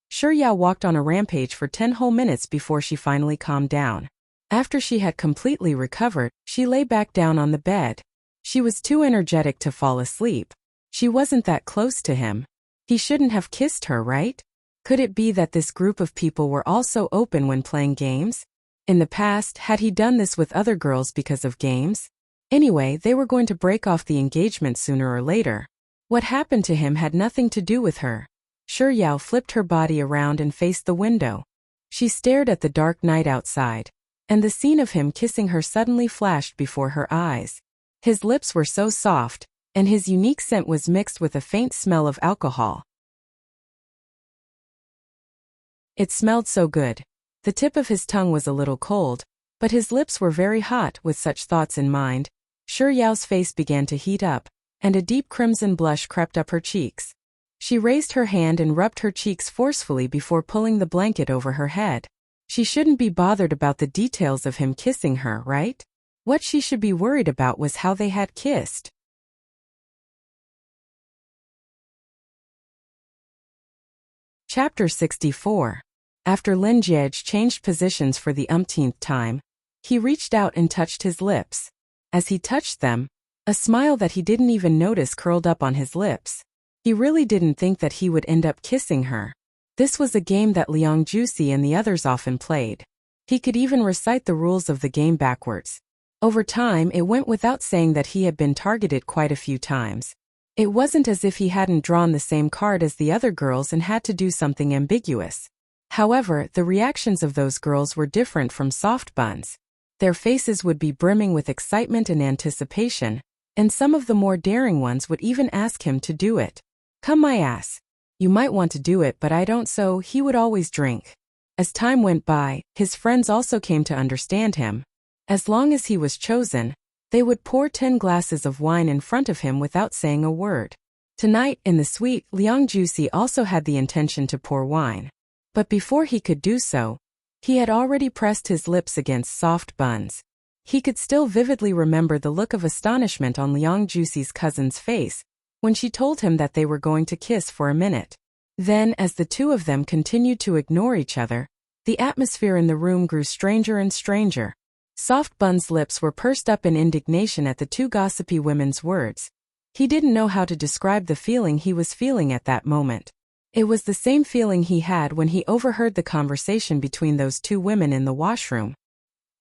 Shi Yao walked on a rampage for 10 whole minutes before she finally calmed down. After she had completely recovered, she lay back down on the bed. She was too energetic to fall asleep. She wasn't that close to him. He shouldn't have kissed her, right? Could it be that this group of people were all so open when playing games? In the past, had he done this with other girls because of games? Anyway, they were going to break off the engagement sooner or later. What happened to him had nothing to do with her. Shi Yao flipped her body around and faced the window. She stared at the dark night outside, and the scene of him kissing her suddenly flashed before her eyes. His lips were so soft, and his unique scent was mixed with a faint smell of alcohol. It smelled so good. The tip of his tongue was a little cold, but his lips were very hot. With such thoughts in mind, Shi Yao's face began to heat up, and a deep crimson blush crept up her cheeks. She raised her hand and rubbed her cheeks forcefully before pulling the blanket over her head. She shouldn't be bothered about the details of him kissing her, right? What she should be worried about was how they had kissed. Chapter 64. After Lin Jiej changed positions for the umpteenth time, he reached out and touched his lips. As he touched them, a smile that he didn't even notice curled up on his lips. He really didn't think that he would end up kissing her. This was a game that Liang Jusi and the others often played. He could even recite the rules of the game backwards. Over time, it went without saying that he had been targeted quite a few times. It wasn't as if he hadn't drawn the same card as the other girls and had to do something ambiguous. However, the reactions of those girls were different from soft buns. Their faces would be brimming with excitement and anticipation, and some of the more daring ones would even ask him to do it. "Come my ass. You might want to do it, but I don't," so he would always drink. As time went by, his friends also came to understand him. As long as he was chosen, they would pour 10 glasses of wine in front of him without saying a word. Tonight, in the suite, Liang Jusi also had the intention to pour wine. But before he could do so, He had already pressed his lips against soft buns. He could still vividly remember the look of astonishment on Liang Juicy's cousin's face when she told him that they were going to kiss for a minute. Then, as the two of them continued to ignore each other, the atmosphere in the room grew stranger and stranger. Soft Bun's lips were pursed up in indignation at the two gossipy women's words. He didn't know how to describe the feeling he was feeling at that moment. It was the same feeling he had when he overheard the conversation between those two women in the washroom.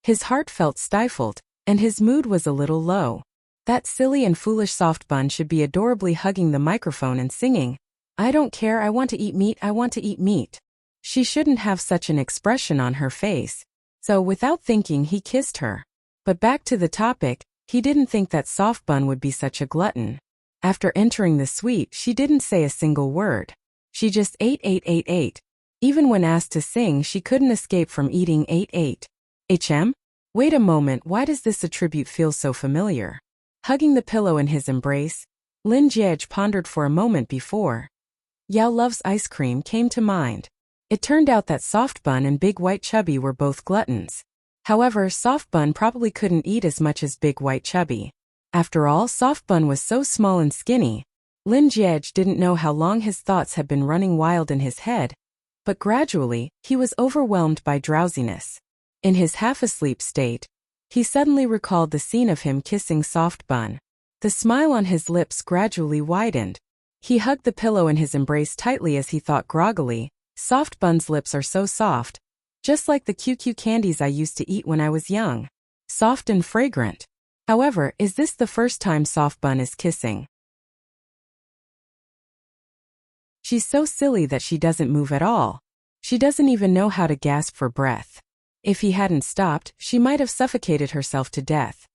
His heart felt stifled, and his mood was a little low. That silly and foolish Soft Bun should be adorably hugging the microphone and singing, "I don't care, I want to eat meat, I want to eat meat." She shouldn't have such an expression on her face. So without thinking he kissed her. But back to the topic, he didn't think that Soft Bun would be such a glutton. After entering the suite, she didn't say a single word. She just ate. Even when asked to sing, she couldn't escape from eating ate. Wait a moment, why does this attribute feel so familiar? Hugging the pillow in his embrace, Lin Jiej pondered for a moment before Yao Loves Ice Cream came to mind. It turned out that Soft Bun and Big White Chubby were both gluttons. However, Soft Bun probably couldn't eat as much as Big White Chubby. After all, Soft Bun was so small and skinny. Lin Jiej didn't know how long his thoughts had been running wild in his head, but gradually, he was overwhelmed by drowsiness. In his half-asleep state, he suddenly recalled the scene of him kissing Soft Bun. The smile on his lips gradually widened. He hugged the pillow in his embrace tightly as he thought groggily, Soft Bun's lips are so soft, just like the QQ candies I used to eat when I was young. Soft and fragrant. However, is this the first time Soft Bun is kissing? She's so silly that she doesn't move at all. She doesn't even know how to gasp for breath. If he hadn't stopped, she might have suffocated herself to death.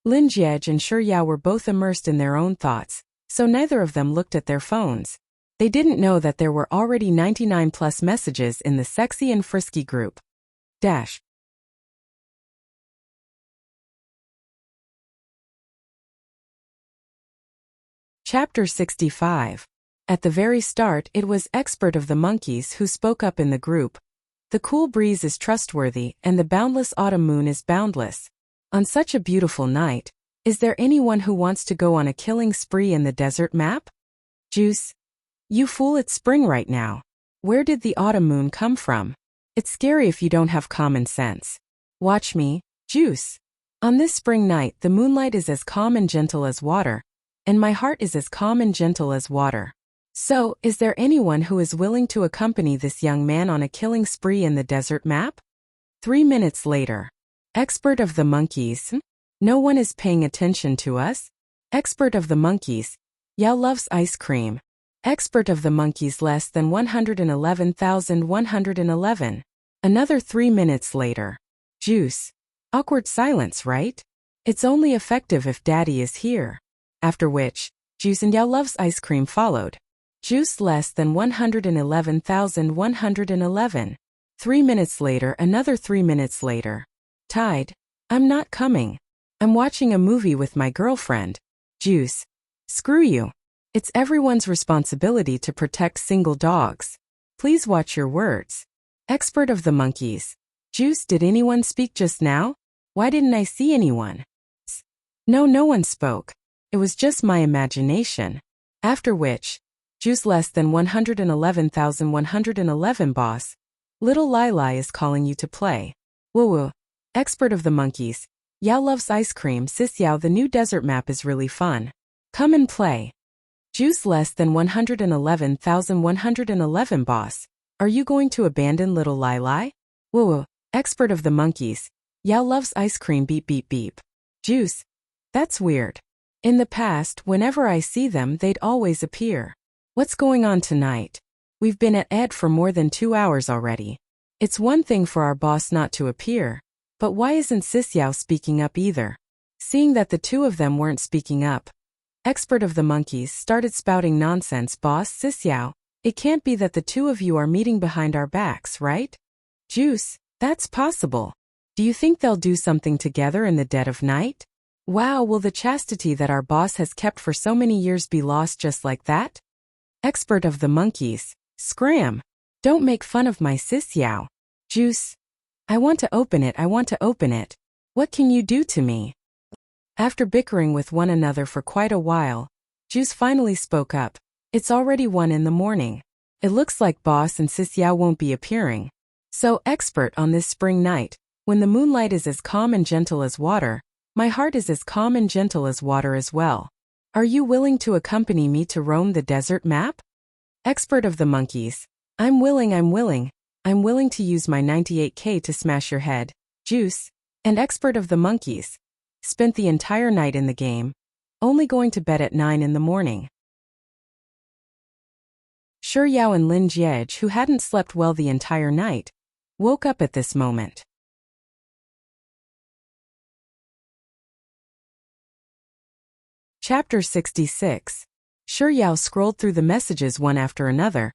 Lin Jiej and Shi Yao were both immersed in their own thoughts, so neither of them looked at their phones. They didn't know that there were already 99 plus messages in the sexy and frisky group. Chapter 65. At the very start, it was Expert of the Monkeys who spoke up in the group. The cool breeze is trustworthy, and the boundless autumn moon is boundless. On such a beautiful night, is there anyone who wants to go on a killing spree in the desert map? Juice. You fool, it's spring right now. Where did the autumn moon come from? It's scary if you don't have common sense. Watch me, Juice. On this spring night, the moonlight is as calm and gentle as water, and my heart is as calm and gentle as water. So, is there anyone who is willing to accompany this young man on a killing spree in the desert map? 3 minutes later. Expert of the Monkeys. No one is paying attention to us. Expert of the Monkeys. Yao Loves Ice Cream. Expert of the Monkeys less than 111,111. Another 3 minutes later. Juice. Awkward silence, right? It's only effective if Daddy is here. After which, Juice and Yao Loves Ice Cream followed. Juice less than 111,111. 3 minutes later, another 3 minutes later. Tied. I'm not coming. I'm watching a movie with my girlfriend. Juice. Screw you. It's everyone's responsibility to protect single dogs. Please watch your words. Expert of the Monkeys. Juice, did anyone speak just now? Why didn't I see anyone? No one spoke. It was just my imagination. After which, Juice less than 111,111 boss. Little Lili is calling you to play. Woo-woo. Expert of the Monkeys. Yao Loves Ice Cream. Sis Yao, the new desert map is really fun. Come and play. Juice less than 111,111 boss. Are you going to abandon little Lili? Woo-woo. Expert of the Monkeys. Yao Loves Ice Cream. Beep beep beep. Juice. That's weird. In the past, whenever I see them, they'd always appear. What's going on tonight? We've been at Ed for more than 2 hours already. It's one thing for our boss not to appear, but why isn't Sis Yao speaking up either? Seeing that the two of them weren't speaking up, Expert of the Monkeys started spouting nonsense. Boss, Sis Yao, it can't be that the two of you are meeting behind our backs, right? Juice, that's possible. Do you think they'll do something together in the dead of night? Wow, will the chastity that our boss has kept for so many years be lost just like that? Expert of the Monkeys. Scram. Don't make fun of my Sis Yao. Juice. I want to open it, I want to open it. What can you do to me? After bickering with one another for quite a while, Juice finally spoke up. It's already 1 in the morning. It looks like Boss and Sis Yao won't be appearing. So, expert on this spring night, when the moonlight is as calm and gentle as water, my heart is as calm and gentle as water as well. Are you willing to accompany me to roam the desert map? Expert of the monkeys. I'm willing, I'm willing. I'm willing to use my 98k to smash your head. Juice. And expert of the monkeys. Spent the entire night in the game, only going to bed at 9 in the morning. Shi Yao and Lin Jiej, who hadn't slept well the entire night, woke up at this moment. Chapter 66. Shi Yao scrolled through the messages one after another,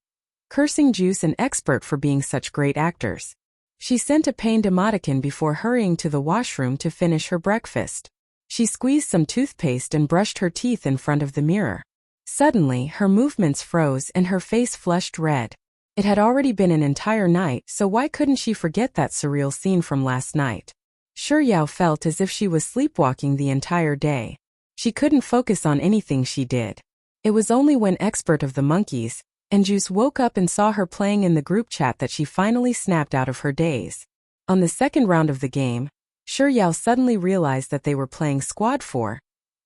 cursing Juice and Expert for being such great actors. She sent a pained emoticon before hurrying to the washroom to finish her breakfast. She squeezed some toothpaste and brushed her teeth in front of the mirror. Suddenly, her movements froze and her face flushed red. It had already been an entire night, so why couldn't she forget that surreal scene from last night? Shi Yao felt as if she was sleepwalking the entire day. She couldn't focus on anything she did. It was only when Expert of the monkeys and Juice woke up and saw her playing in the group chat that she finally snapped out of her daze. On the second round of the game, Shi Yao suddenly realized that they were playing Squad 4,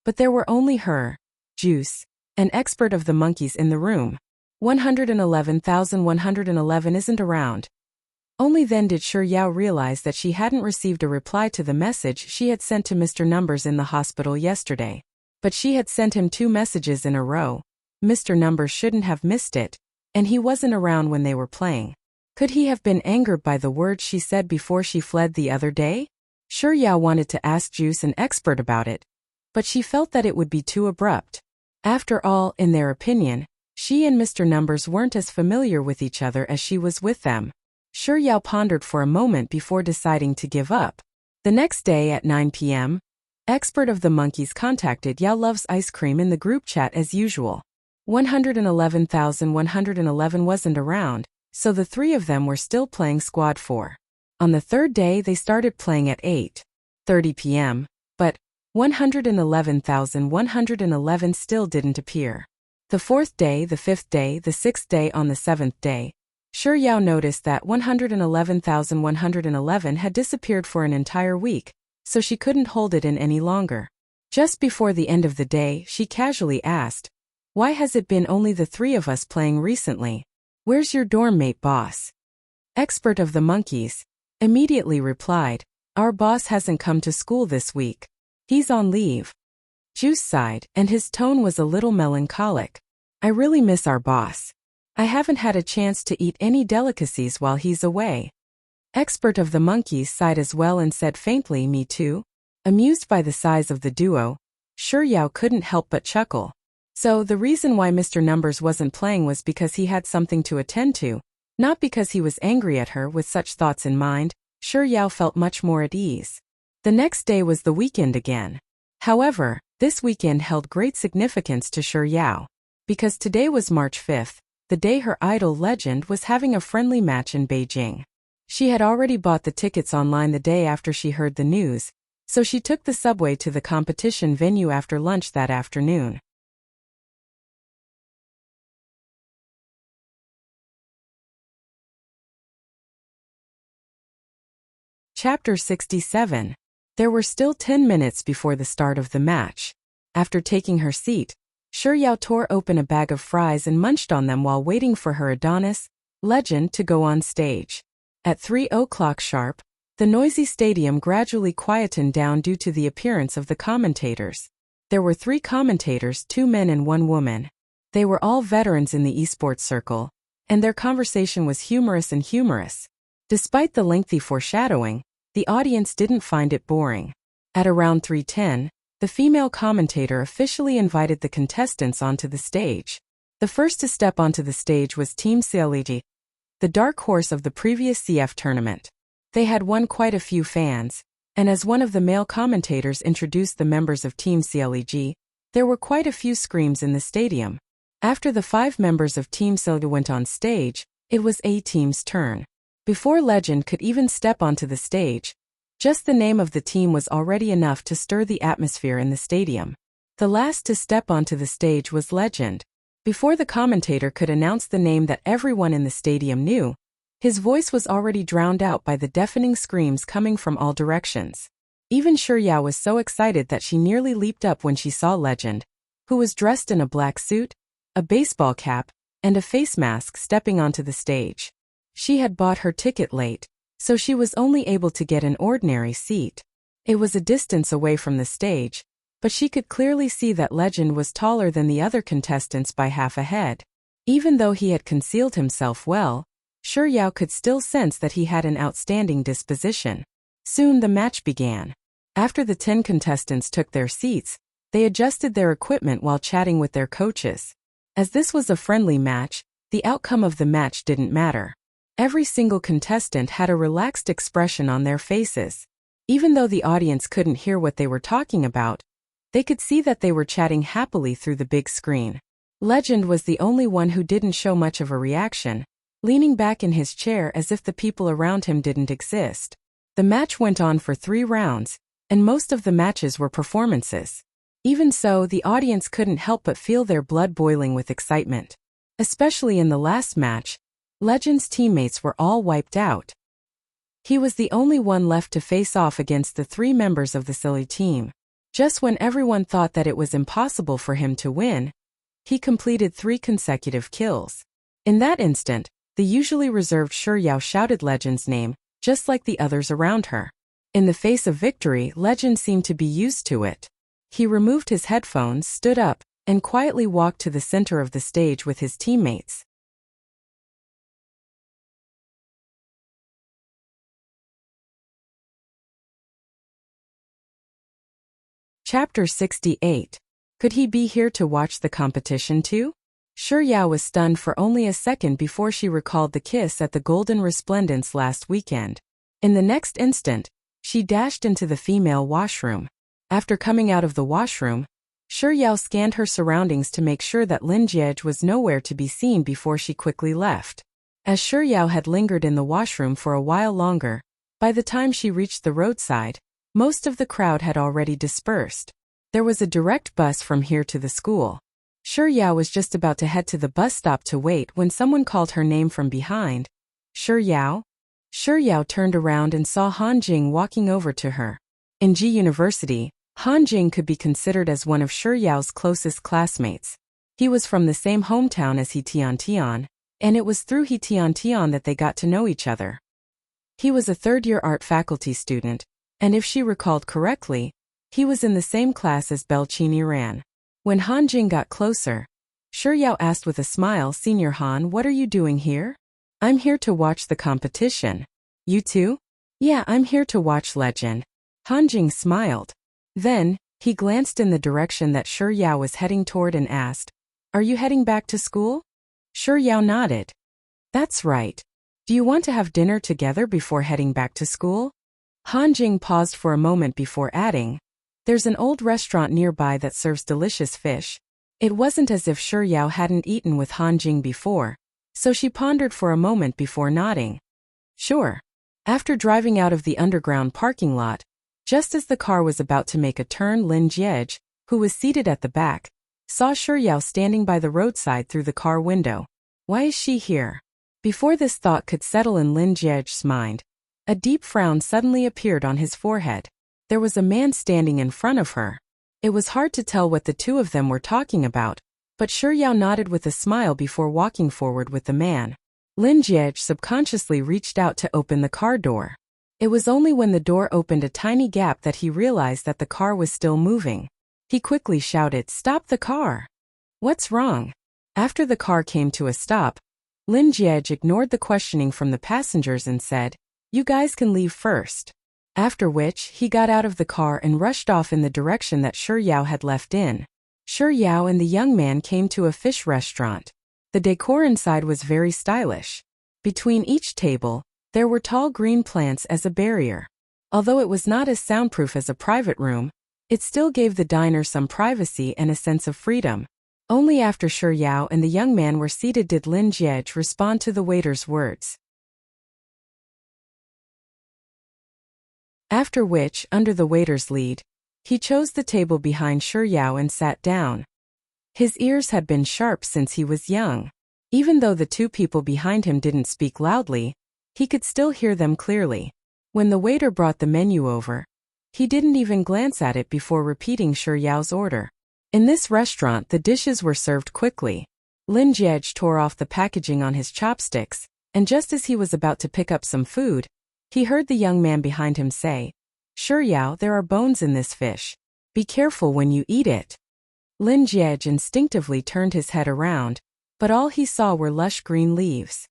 but there were only her, Juice, and Expert of the monkeys in the room. 111,111 isn't around. Only then did Shi Yao realize that she hadn't received a reply to the message she had sent to Mr. Numbers in the hospital yesterday. But she had sent him 2 messages in a row. Mr. Numbers shouldn't have missed it, and he wasn't around when they were playing. Could he have been angered by the words she said before she fled the other day? Shi Yao wanted to ask Juice and Expert about it, but she felt that it would be too abrupt. After all, in their opinion, she and Mr. Numbers weren't as familiar with each other as she was with them. Shi Yao pondered for a moment before deciding to give up. The next day at 9 p.m., Expert of the monkeys contacted Yao Loves Ice Cream in the group chat as usual. 111,111 wasn't around, so the 3 of them were still playing Squad 4. On the third day they started playing at 8:30 p.m., but 111,111 still didn't appear. The 4th day, the 5th day, the 6th day. On the 7th day, Shi Yao noticed that 111,111 had disappeared for an entire week, so she couldn't hold it in any longer. Just before the end of the day, she casually asked, "Why has it been only the 3 of us playing recently? Where's your dorm mate boss?" Expert of the monkeys immediately replied, "Our boss hasn't come to school this week. He's on leave." Juice sighed, and his tone was a little melancholic. "I really miss our boss. I haven't had a chance to eat any delicacies while he's away." Expert of the monkeys sighed as well and said faintly, "Me too." Amused by the size of the duo, Shi Yao couldn't help but chuckle. So the reason why Mr. Numbers wasn't playing was because he had something to attend to, not because he was angry at her. With such thoughts in mind, Shi Yao felt much more at ease. The next day was the weekend again. However, this weekend held great significance to Shi Yao, because today was March 5th, the day her idol Legend was having a friendly match in Beijing. She had already bought the tickets online the day after she heard the news, so she took the subway to the competition venue after lunch that afternoon. Chapter 67. There were still 10 minutes before the start of the match. After taking her seat, Shi Yao tore open a bag of fries and munched on them while waiting for her Adonis, Legend, to go on stage. At 3:00 sharp, the noisy stadium gradually quietened down due to the appearance of the commentators. There were 3 commentators, 2 men and 1 woman. They were all veterans in the esports circle, and their conversation was humorous. Despite the lengthy foreshadowing, the audience didn't find it boring. At around 3:10, the female commentator officially invited the contestants onto the stage. The first to step onto the stage was Team CLEG, the dark horse of the previous CF tournament. They had won quite a few fans, and as one of the male commentators introduced the members of Team CLEG, there were quite a few screams in the stadium. After the 5 members of Team CLEG went on stage, it was A-Team's turn. Before Legend could even step onto the stage, just the name of the team was already enough to stir the atmosphere in the stadium. The last to step onto the stage was Legend. Before the commentator could announce the name that everyone in the stadium knew, his voice was already drowned out by the deafening screams coming from all directions. Even Shuyao was so excited that she nearly leaped up when she saw Legend, who was dressed in a black suit, a baseball cap, and a face mask stepping onto the stage. She had bought her ticket late, so she was only able to get an ordinary seat. It was a distance away from the stage, but she could clearly see that Legend was taller than the other contestants by half a head. Even though he had concealed himself well, Shuyao could still sense that he had an outstanding disposition. Soon the match began. After the 10 contestants took their seats, they adjusted their equipment while chatting with their coaches. As this was a friendly match, the outcome of the match didn't matter. Every single contestant had a relaxed expression on their faces. Even though the audience couldn't hear what they were talking about, they could see that they were chatting happily through the big screen. Legend was the only one who didn't show much of a reaction, leaning back in his chair as if the people around him didn't exist. The match went on for 3 rounds, and most of the matches were performances. Even so, the audience couldn't help but feel their blood boiling with excitement. Especially in the last match, Legend's teammates were all wiped out. He was the only one left to face off against the 3 members of the silly team. Just when everyone thought that it was impossible for him to win, he completed 3 consecutive kills. In that instant, the usually reserved Shuyao shouted Legend's name, just like the others around her. In the face of victory, Legend seemed to be used to it. He removed his headphones, stood up, and quietly walked to the center of the stage with his teammates. Chapter 68. Could he be here to watch the competition too? Shuyao was stunned for only a second before she recalled the kiss at the Golden Resplendence last weekend. In the next instant, she dashed into the female washroom. After coming out of the washroom, Shuyao scanned her surroundings to make sure that Lin Jiej was nowhere to be seen before she quickly left. As Shuyao had lingered in the washroom for a while longer, by the time she reached the roadside, most of the crowd had already dispersed. There was a direct bus from here to the school. Shuyao was just about to head to the bus stop to wait when someone called her name from behind. Shuyao? Shuyao turned around and saw Han Jing walking over to her. In Ji University, Han Jing could be considered as one of Shuyao's closest classmates. He was from the same hometown as He Tian, and it was through He Tian that they got to know each other. He was a third-year art faculty student, and if she recalled correctly, he was in the same class as Belchini Ran. When Han Jing got closer, Shuyao asked with a smile, "Senior Han, what are you doing here?" "I'm here to watch the competition." "You too?" "Yeah, I'm here to watch Legend." Han Jing smiled. Then, he glanced in the direction that Shuyao was heading toward and asked, "Are you heading back to school?" Shuyao nodded. "That's right. Do you want to have dinner together before heading back to school?" Han Jing paused for a moment before adding, "There's an old restaurant nearby that serves delicious fish." It wasn't as if Shuyao hadn't eaten with Han Jing before, so she pondered for a moment before nodding. "Sure." After driving out of the underground parking lot, just as the car was about to make a turn, Lin Jiej, who was seated at the back, saw Shuyao standing by the roadside through the car window. Why is she here? Before this thought could settle in Lin Jiej's mind, a deep frown suddenly appeared on his forehead. There was a man standing in front of her. It was hard to tell what the two of them were talking about, but Shuyao nodded with a smile before walking forward with the man. Lin Jiej subconsciously reached out to open the car door. It was only when the door opened a tiny gap that he realized that the car was still moving. He quickly shouted, "Stop the car!" "What's wrong?" After the car came to a stop, Lin Jiej ignored the questioning from the passengers and said, "You guys can leave first." After which, he got out of the car and rushed off in the direction that Shuyao had left in. Shuyao and the young man came to a fish restaurant. The decor inside was very stylish. Between each table, there were tall green plants as a barrier. Although it was not as soundproof as a private room, it still gave the diner some privacy and a sense of freedom. Only after Shuyao and the young man were seated did Lin Jiej respond to the waiter's words. After which, under the waiter's lead, he chose the table behind Yao and sat down. His ears had been sharp since he was young. Even though the two people behind him didn't speak loudly, he could still hear them clearly. When the waiter brought the menu over, he didn't even glance at it before repeating Yao's order. In this restaurant, the dishes were served quickly. Lin Jiej tore off the packaging on his chopsticks, and just as he was about to pick up some food, he heard the young man behind him say, Yao, there are bones in this fish. Be careful when you eat it. Lin Jiej instinctively turned his head around, but all he saw were lush green leaves.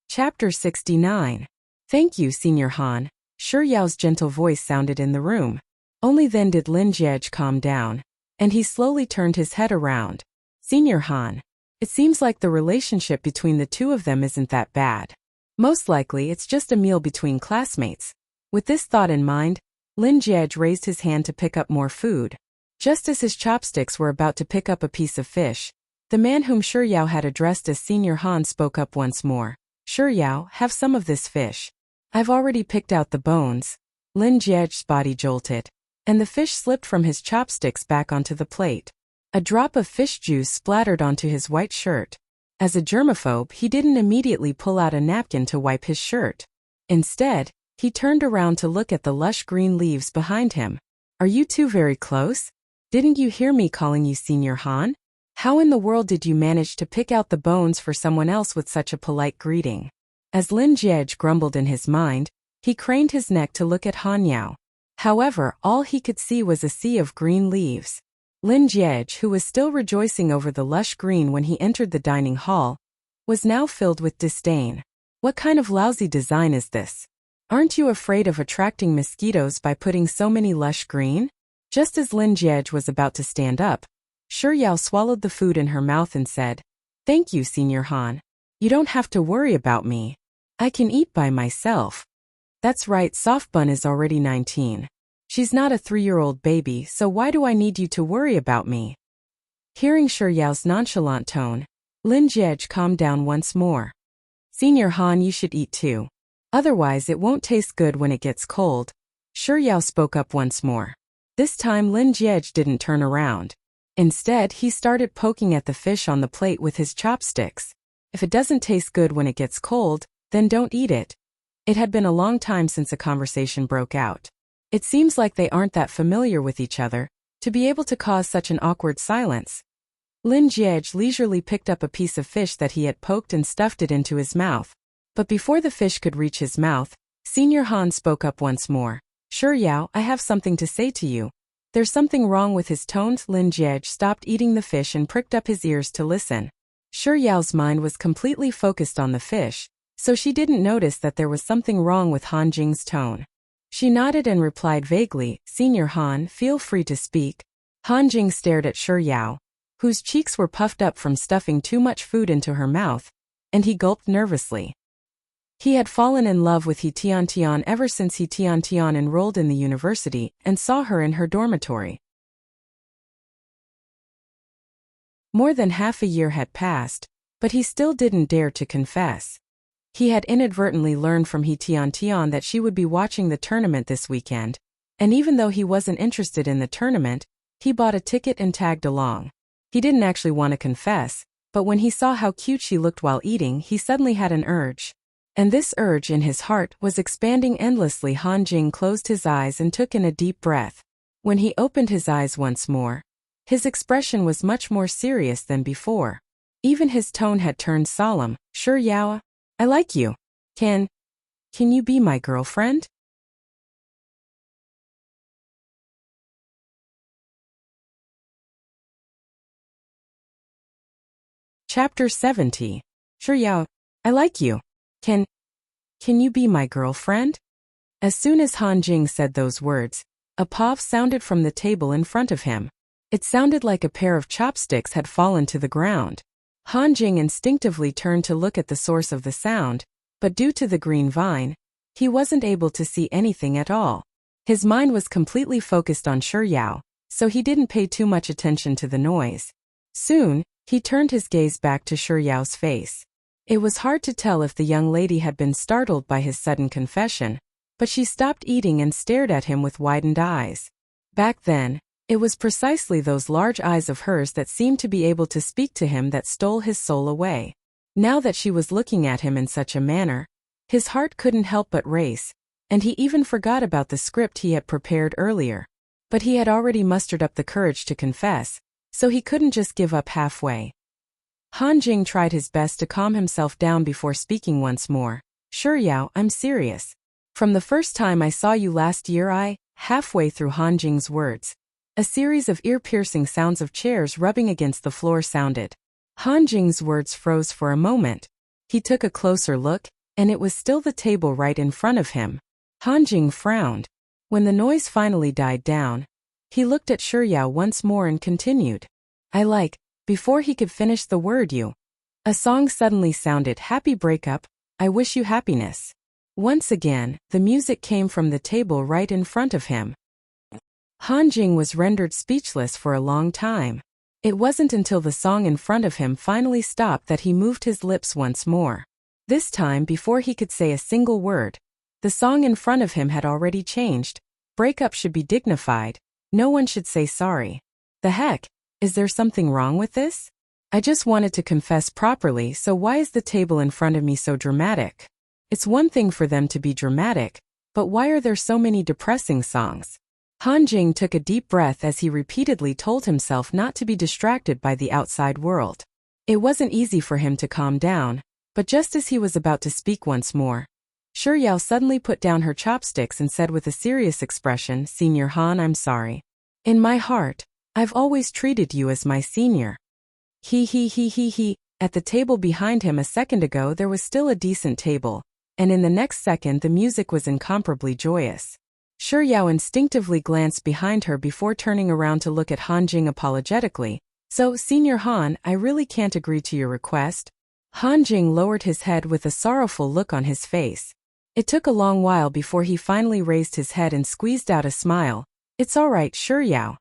Chapter 69. Thank you, Senior Han. Yao's gentle voice sounded in the room. Only then did Lin Jiej calm down, and he slowly turned his head around. Senior Han, it seems like the relationship between the two of them isn't that bad. Most likely it's just a meal between classmates. With this thought in mind, Lin Jiej raised his hand to pick up more food. Just as his chopsticks were about to pick up a piece of fish, the man whom Yao had addressed as Senior Han spoke up once more. Yao, have some of this fish. I've already picked out the bones. Lin Jiej's body jolted, and the fish slipped from his chopsticks back onto the plate. A drop of fish juice splattered onto his white shirt. As a germaphobe, he didn't immediately pull out a napkin to wipe his shirt. Instead, he turned around to look at the lush green leaves behind him. Are you two very close? Didn't you hear me calling you Senior Han? How in the world did you manage to pick out the bones for someone else with such a polite greeting? As Lin Jiej grumbled in his mind, he craned his neck to look at Han Yao. However, all he could see was a sea of green leaves. Lin Jiej, who was still rejoicing over the lush green when he entered the dining hall, was now filled with disdain. What kind of lousy design is this? Aren't you afraid of attracting mosquitoes by putting so many lush green? Just as Lin Jiej was about to stand up, Yao swallowed the food in her mouth and said, Thank you, Senior Han. You don't have to worry about me. I can eat by myself. That's right, Soft Bun is already 19. She's not a 3-year-old baby, so why do I need you to worry about me? Hearing Yao's nonchalant tone, Lin Jiej calmed down once more. Senior Han, you should eat too. Otherwise it won't taste good when it gets cold. Yao spoke up once more. This time Lin Jiej didn't turn around. Instead, he started poking at the fish on the plate with his chopsticks. If it doesn't taste good when it gets cold, then don't eat it. It had been a long time since a conversation broke out. It seems like they aren't that familiar with each other, to be able to cause such an awkward silence. Lin Jiej leisurely picked up a piece of fish that he had poked and stuffed it into his mouth. But before the fish could reach his mouth, Senior Han spoke up once more. Yao, I have something to say to you. There's something wrong with his tones. Lin Jiej stopped eating the fish and pricked up his ears to listen. Yao's mind was completely focused on the fish, so she didn't notice that there was something wrong with Han Jing's tone. She nodded and replied vaguely, Senior Han, feel free to speak. Han Jing stared at Yao, whose cheeks were puffed up from stuffing too much food into her mouth, and he gulped nervously. He had fallen in love with He Tian ever since He Tian enrolled in the university and saw her in her dormitory. More than half a year had passed, but he still didn't dare to confess. He had inadvertently learned from He Tian that she would be watching the tournament this weekend, and even though he wasn't interested in the tournament, he bought a ticket and tagged along. He didn't actually want to confess, but when he saw how cute she looked while eating, he suddenly had an urge. And this urge in his heart was expanding endlessly. Han Jing closed his eyes and took in a deep breath. When he opened his eyes once more, his expression was much more serious than before. Even his tone had turned solemn. Yao, I like you. Can you be my girlfriend? Chapter 70. Yao, I like you. Can you be my girlfriend? As soon as Han Jing said those words, a pop sounded from the table in front of him. It sounded like a pair of chopsticks had fallen to the ground. Han Jing instinctively turned to look at the source of the sound, but due to the green vine, he wasn't able to see anything at all. His mind was completely focused on Yao, so he didn't pay too much attention to the noise. Soon, he turned his gaze back to Yao's face. It was hard to tell if the young lady had been startled by his sudden confession, but she stopped eating and stared at him with widened eyes. Back then, it was precisely those large eyes of hers that seemed to be able to speak to him that stole his soul away. Now that she was looking at him in such a manner, his heart couldn't help but race, and he even forgot about the script he had prepared earlier. But he had already mustered up the courage to confess, so he couldn't just give up halfway. Han Jing tried his best to calm himself down before speaking once more. Sure Yao, I'm serious. From the first time I saw you last year halfway through Han Jing's words, a series of ear-piercing sounds of chairs rubbing against the floor sounded. Han Jing's words froze for a moment. He took a closer look, and it was still the table right in front of him. Han Jing frowned. When the noise finally died down, he looked at Sure Yao once more and continued. Before he could finish the word a song suddenly sounded. Happy breakup, I wish you happiness. Once again, the music came from the table right in front of him. Han Jing was rendered speechless for a long time. It wasn't until the song in front of him finally stopped that he moved his lips once more. This time, before he could say a single word, the song in front of him had already changed. Breakup should be dignified. No one should say sorry. The heck? Is there something wrong with this? I just wanted to confess properly, so why is the table in front of me so dramatic? It's one thing for them to be dramatic, but why are there so many depressing songs? Han Jing took a deep breath as he repeatedly told himself not to be distracted by the outside world. It wasn't easy for him to calm down, but just as he was about to speak once more, Sure Yao suddenly put down her chopsticks and said with a serious expression, Senior Han, I'm sorry. In my heart, I've always treated you as my senior. He. At the table behind him a second ago there was still a decent table, and in the next second the music was incomparably joyous. Sure Yao instinctively glanced behind her before turning around to look at Han Jing apologetically. So, Senior Han, I really can't agree to your request. Han Jing lowered his head with a sorrowful look on his face. It took a long while before he finally raised his head and squeezed out a smile. It's all right, Sure Yao.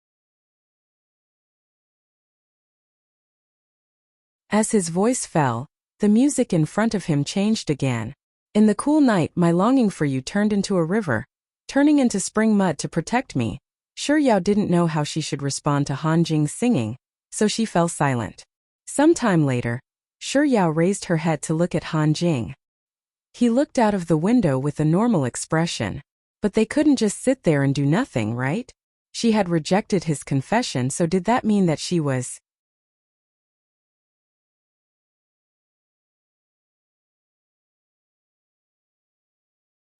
As his voice fell, the music in front of him changed again. In the cool night, my longing for you turned into a river, turning into spring mud to protect me. Sure Yao didn't know how she should respond to Han Jing's singing, so she fell silent. Some time later, Sure Yao raised her head to look at Han Jing. He looked out of the window with a normal expression. But they couldn't just sit there and do nothing, right? She had rejected his confession, so did that mean that she was...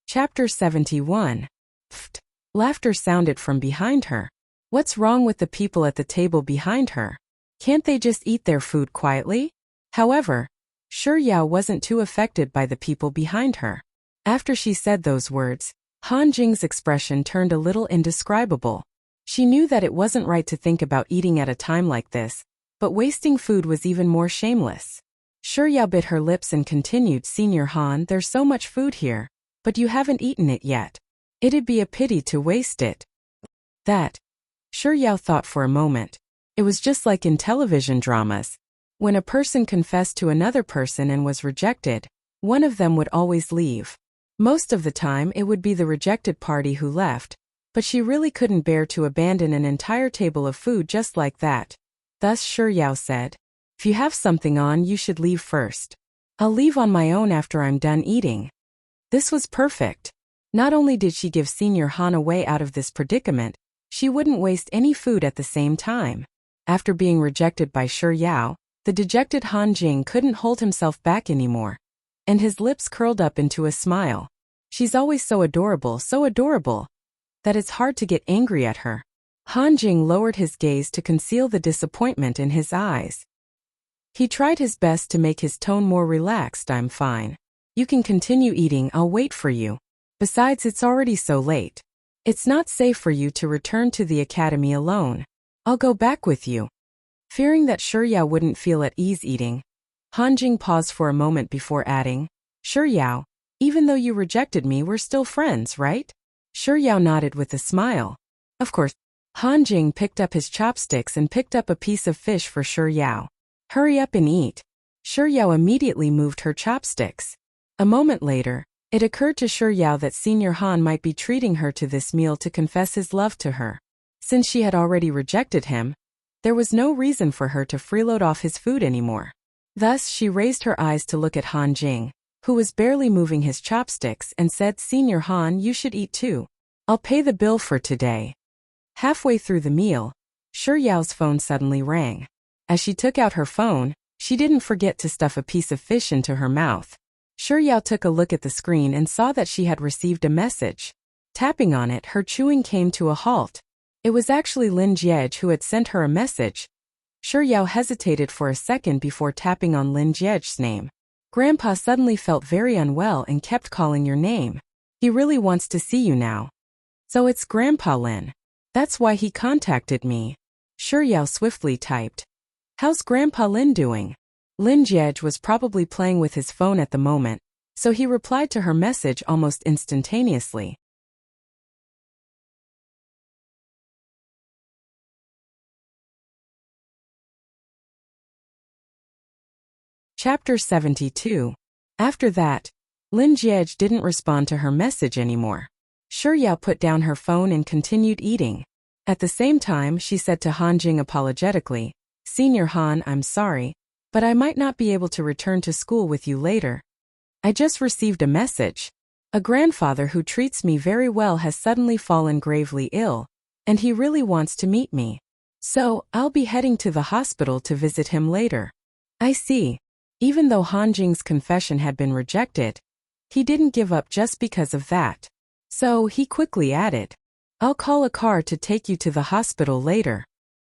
Chapter 71. Pfft. Laughter sounded from behind her. What's wrong with the people at the table behind her? Can't they just eat their food quietly? However, Sure Yao wasn't too affected by the people behind her. After she said those words, Han Jing's expression turned a little indescribable. She knew that it wasn't right to think about eating at a time like this, but wasting food was even more shameless. Sure Yao bit her lips and continued, Senior Han, there's so much food here, but you haven't eaten it yet. It'd be a pity to waste it. That. Sure Yao thought for a moment. It was just like in television dramas. When a person confessed to another person and was rejected, one of them would always leave. Most of the time it would be the rejected party who left, but she really couldn't bear to abandon an entire table of food just like that. Thus Sure Yao said, if you have something on, you should leave first. I'll leave on my own after I'm done eating. This was perfect. Not only did she give Senior Han a way out of this predicament, she wouldn't waste any food at the same time. After being rejected by Sure Yao, the dejected Han Jing couldn't hold himself back anymore, and his lips curled up into a smile. She's always so adorable, that it's hard to get angry at her. Han Jing lowered his gaze to conceal the disappointment in his eyes. He tried his best to make his tone more relaxed. I'm fine. You can continue eating, I'll wait for you. Besides, it's already so late. It's not safe for you to return to the academy alone. I'll go back with you. Fearing that Sure Yao wouldn't feel at ease eating, Han Jing paused for a moment before adding, Sure Yao, even though you rejected me, we're still friends, right? Sure Yao nodded with a smile. Of course. Han Jing picked up his chopsticks and picked up a piece of fish for Sure Yao. Hurry up and eat. Shi Yao immediately moved her chopsticks. A moment later, it occurred to Shi Yao that Senior Han might be treating her to this meal to confess his love to her. Since she had already rejected him, there was no reason for her to freeload off his food anymore. Thus, she raised her eyes to look at Han Jing, who was barely moving his chopsticks, and said, "Senior Han, you should eat too. I'll pay the bill for today." Halfway through the meal, Shi Yao's phone suddenly rang. As she took out her phone, she didn't forget to stuff a piece of fish into her mouth. Shi Yao took a look at the screen and saw that she had received a message. Tapping on it, her chewing came to a halt. It was actually Lin Jiej who had sent her a message. Shi Yao hesitated for a second before tapping on Lin Jiej's name. Grandpa suddenly felt very unwell and kept calling your name. He really wants to see you now. So it's Grandpa Lin. That's why he contacted me. Shi Yao swiftly typed. How's Grandpa Lin doing? Lin Jiej was probably playing with his phone at the moment, so he replied to her message almost instantaneously. Chapter 72. After that, Lin Jiej didn't respond to her message anymore. Shi Yao put down her phone and continued eating. At the same time, she said to Han Jing apologetically, "Senior Han, I'm sorry, but I might not be able to return to school with you later. I just received a message. A grandfather who treats me very well has suddenly fallen gravely ill, and he really wants to meet me. So, I'll be heading to the hospital to visit him later." I see. Even though Han Jing's confession had been rejected, he didn't give up just because of that. So, he quickly added, "I'll call a car to take you to the hospital later."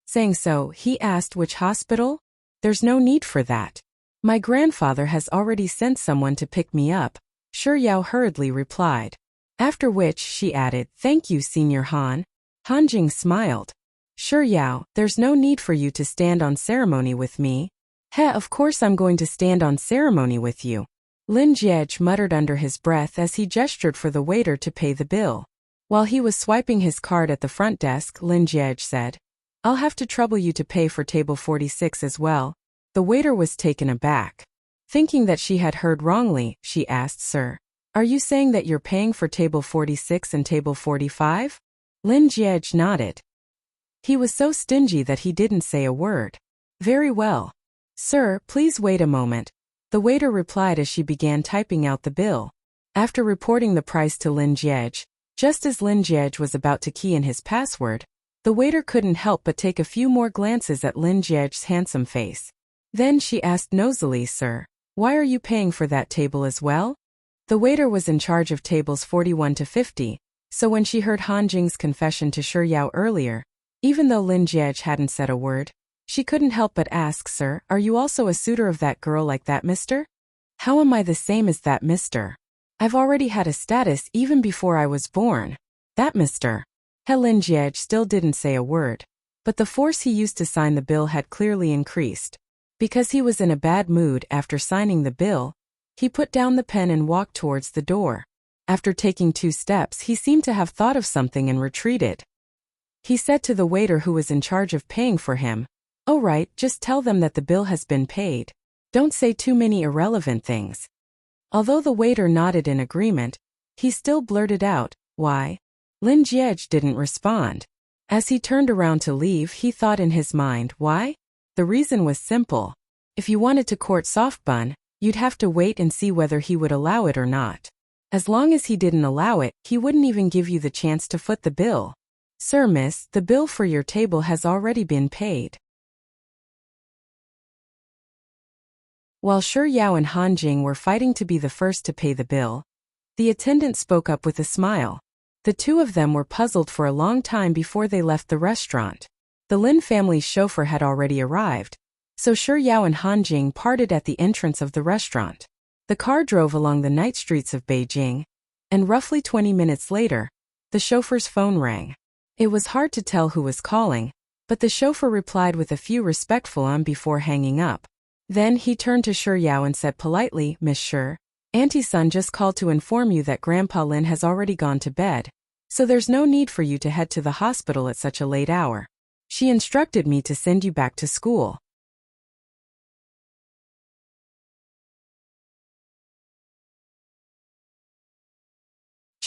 Saying so, he asked which hospital? "There's no need for that. My grandfather has already sent someone to pick me up," Shi Yao hurriedly replied. After which, she added, "Thank you, Senior Han." Han Jing smiled. "Shi Yao, there's no need for you to stand on ceremony with me." Of course I'm going to stand on ceremony with you," Lin Jiej muttered under his breath as he gestured for the waiter to pay the bill. While he was swiping his card at the front desk, Lin Jiej said, "I'll have to trouble you to pay for table 46 as well." The waiter was taken aback. Thinking that she had heard wrongly, she asked, "Sir, are you saying that you're paying for table 46 and table 45? Lin Jiej nodded. He was so stingy that he didn't say a word. "Very well. Sir, please wait a moment," the waiter replied as she began typing out the bill. After reporting the price to Lin Jiej, just as Lin Jiej was about to key in his password, the waiter couldn't help but take a few more glances at Lin Jiej's handsome face. Then she asked nosily, "Sir, why are you paying for that table as well?" The waiter was in charge of tables 41 to 50, so when she heard Han Jing's confession to Shi Yao earlier, even though Lin Jiej hadn't said a word, she couldn't help but ask, "Sir, are you also a suitor of that girl like that mister?" "How am I the same as that mister? I've already had a status even before I was born." "That mister." Lin Jiej still didn't say a word, but the force he used to sign the bill had clearly increased. Because he was in a bad mood after signing the bill, he put down the pen and walked towards the door. After taking 2 steps, he seemed to have thought of something and retreated. He said to the waiter who was in charge of paying for him, "All right, just tell them that the bill has been paid. Don't say too many irrelevant things." Although the waiter nodded in agreement, he still blurted out, "Why?" Lin Jiej didn't respond. As he turned around to leave, he thought in his mind, "Why?" The reason was simple. If you wanted to court Soft Bun, you'd have to wait and see whether he would allow it or not. As long as he didn't allow it, he wouldn't even give you the chance to foot the bill. "Sir, miss, the bill for your table has already been paid." While Shi Yao and Han Jing were fighting to be the first to pay the bill, the attendant spoke up with a smile. The two of them were puzzled for a long time before they left the restaurant. The Lin family's chauffeur had already arrived, so Shi Yao and Han Jing parted at the entrance of the restaurant. The car drove along the night streets of Beijing, and roughly 20 minutes later, the chauffeur's phone rang. It was hard to tell who was calling, but the chauffeur replied with a few respectful before hanging up. Then he turned to Shi Yao and said politely, "Miss Shi, Auntie Sun just called to inform you that Grandpa Lin has already gone to bed, so there's no need for you to head to the hospital at such a late hour. She instructed me to send you back to school."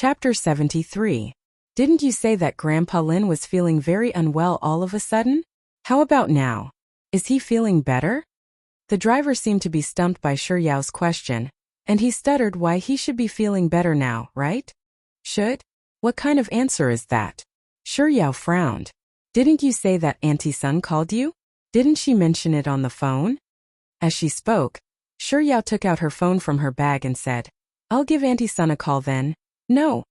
Chapter 73. Didn't you say that Grandpa Lin was feeling very unwell all of a sudden? How about now? Is he feeling better? The driver seemed to be stumped by Shi Yao's question, and he stuttered why he should be feeling better now, right? Should? What kind of answer is that? Shi Yao frowned. Didn't you say that Auntie Sun called you? Didn't she mention it on the phone? As she spoke, Shi Yao took out her phone from her bag and said, I'll give Auntie Sun a call then. No.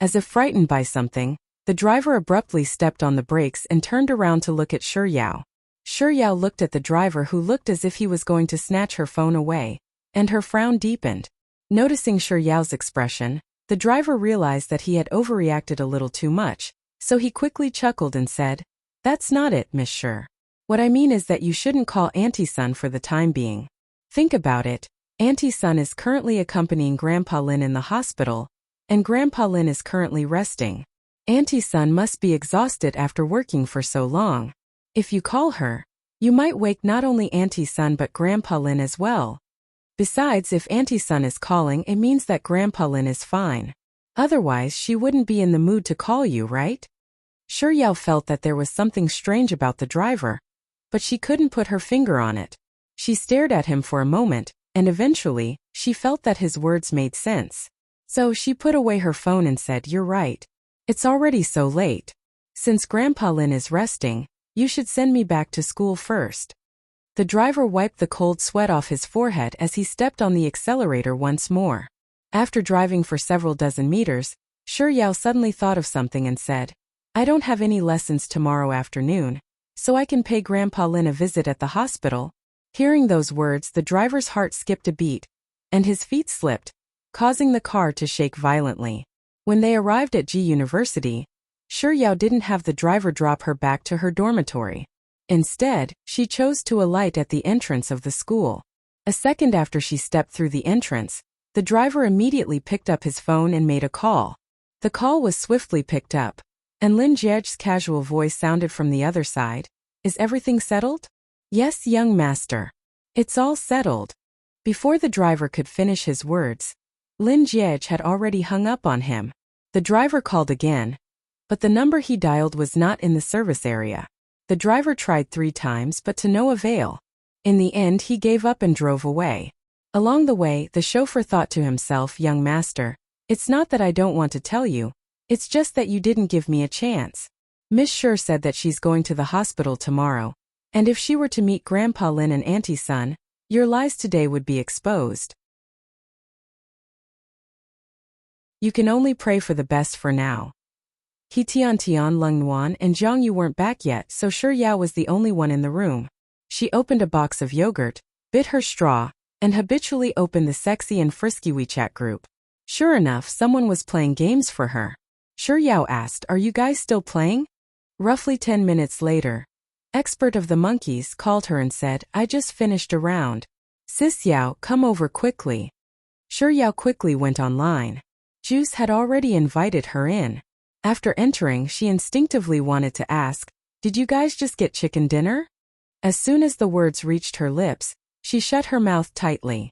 As if frightened by something, the driver abruptly stepped on the brakes and turned around to look at Shi Yao. Shi Yao looked at the driver, who looked as if he was going to snatch her phone away, and her frown deepened. Noticing Shi Yao's expression, the driver realized that he had overreacted a little too much, so he quickly chuckled and said, That's not it, Miss Shi. What I mean is that you shouldn't call Auntie Sun for the time being. Think about it. Auntie Sun is currently accompanying Grandpa Lin in the hospital, and Grandpa Lin is currently resting. Auntie Sun must be exhausted after working for so long. If you call her, you might wake not only Auntie Sun but Grandpa Lin as well. Besides, if Auntie Sun is calling, it means that Grandpa Lin is fine. Otherwise, she wouldn't be in the mood to call you, right? Shi Yao felt that there was something strange about the driver, but she couldn't put her finger on it. She stared at him for a moment, and eventually, she felt that his words made sense. So she put away her phone and said, You're right. It's already so late. Since Grandpa Lin is resting, you should send me back to school first. The driver wiped the cold sweat off his forehead as he stepped on the accelerator once more. After driving for several dozen meters, Shi Yao suddenly thought of something and said, I don't have any lessons tomorrow afternoon, so I can pay Grandpa Lin a visit at the hospital. Hearing those words, the driver's heart skipped a beat, and his feet slipped, causing the car to shake violently. When they arrived at Ji University, Shi Yao didn't have the driver drop her back to her dormitory. Instead, she chose to alight at the entrance of the school. A second after she stepped through the entrance, the driver immediately picked up his phone and made a call. The call was swiftly picked up, and Lin Jie's casual voice sounded from the other side. Is everything settled? Yes, young master. It's all settled. Before the driver could finish his words, Lin Jie had already hung up on him. The driver called again, but the number he dialed was not in the service area. The driver tried 3 times but to no avail. In the end, he gave up and drove away. Along the way, the chauffeur thought to himself, Young master, it's not that I don't want to tell you, it's just that you didn't give me a chance. Miss Shi said that she's going to the hospital tomorrow, and if she were to meet Grandpa Lin and Auntie Sun, your lies today would be exposed. You can only pray for the best for now. He Tian Lung Nuan and Zhang Yu weren't back yet, so Shi Yao was the only one in the room. She opened a box of yogurt, bit her straw, and habitually opened the sexy and frisky WeChat group. Sure enough, someone was playing games for her. Shi Yao asked, Are you guys still playing? Roughly 10 minutes later, Expert of the Monkeys called her and said, I just finished a round. Sis Yao, come over quickly. Shi Yao quickly went online. Juice had already invited her in. After entering, she instinctively wanted to ask, Did you guys just get chicken dinner? As soon as the words reached her lips, she shut her mouth tightly.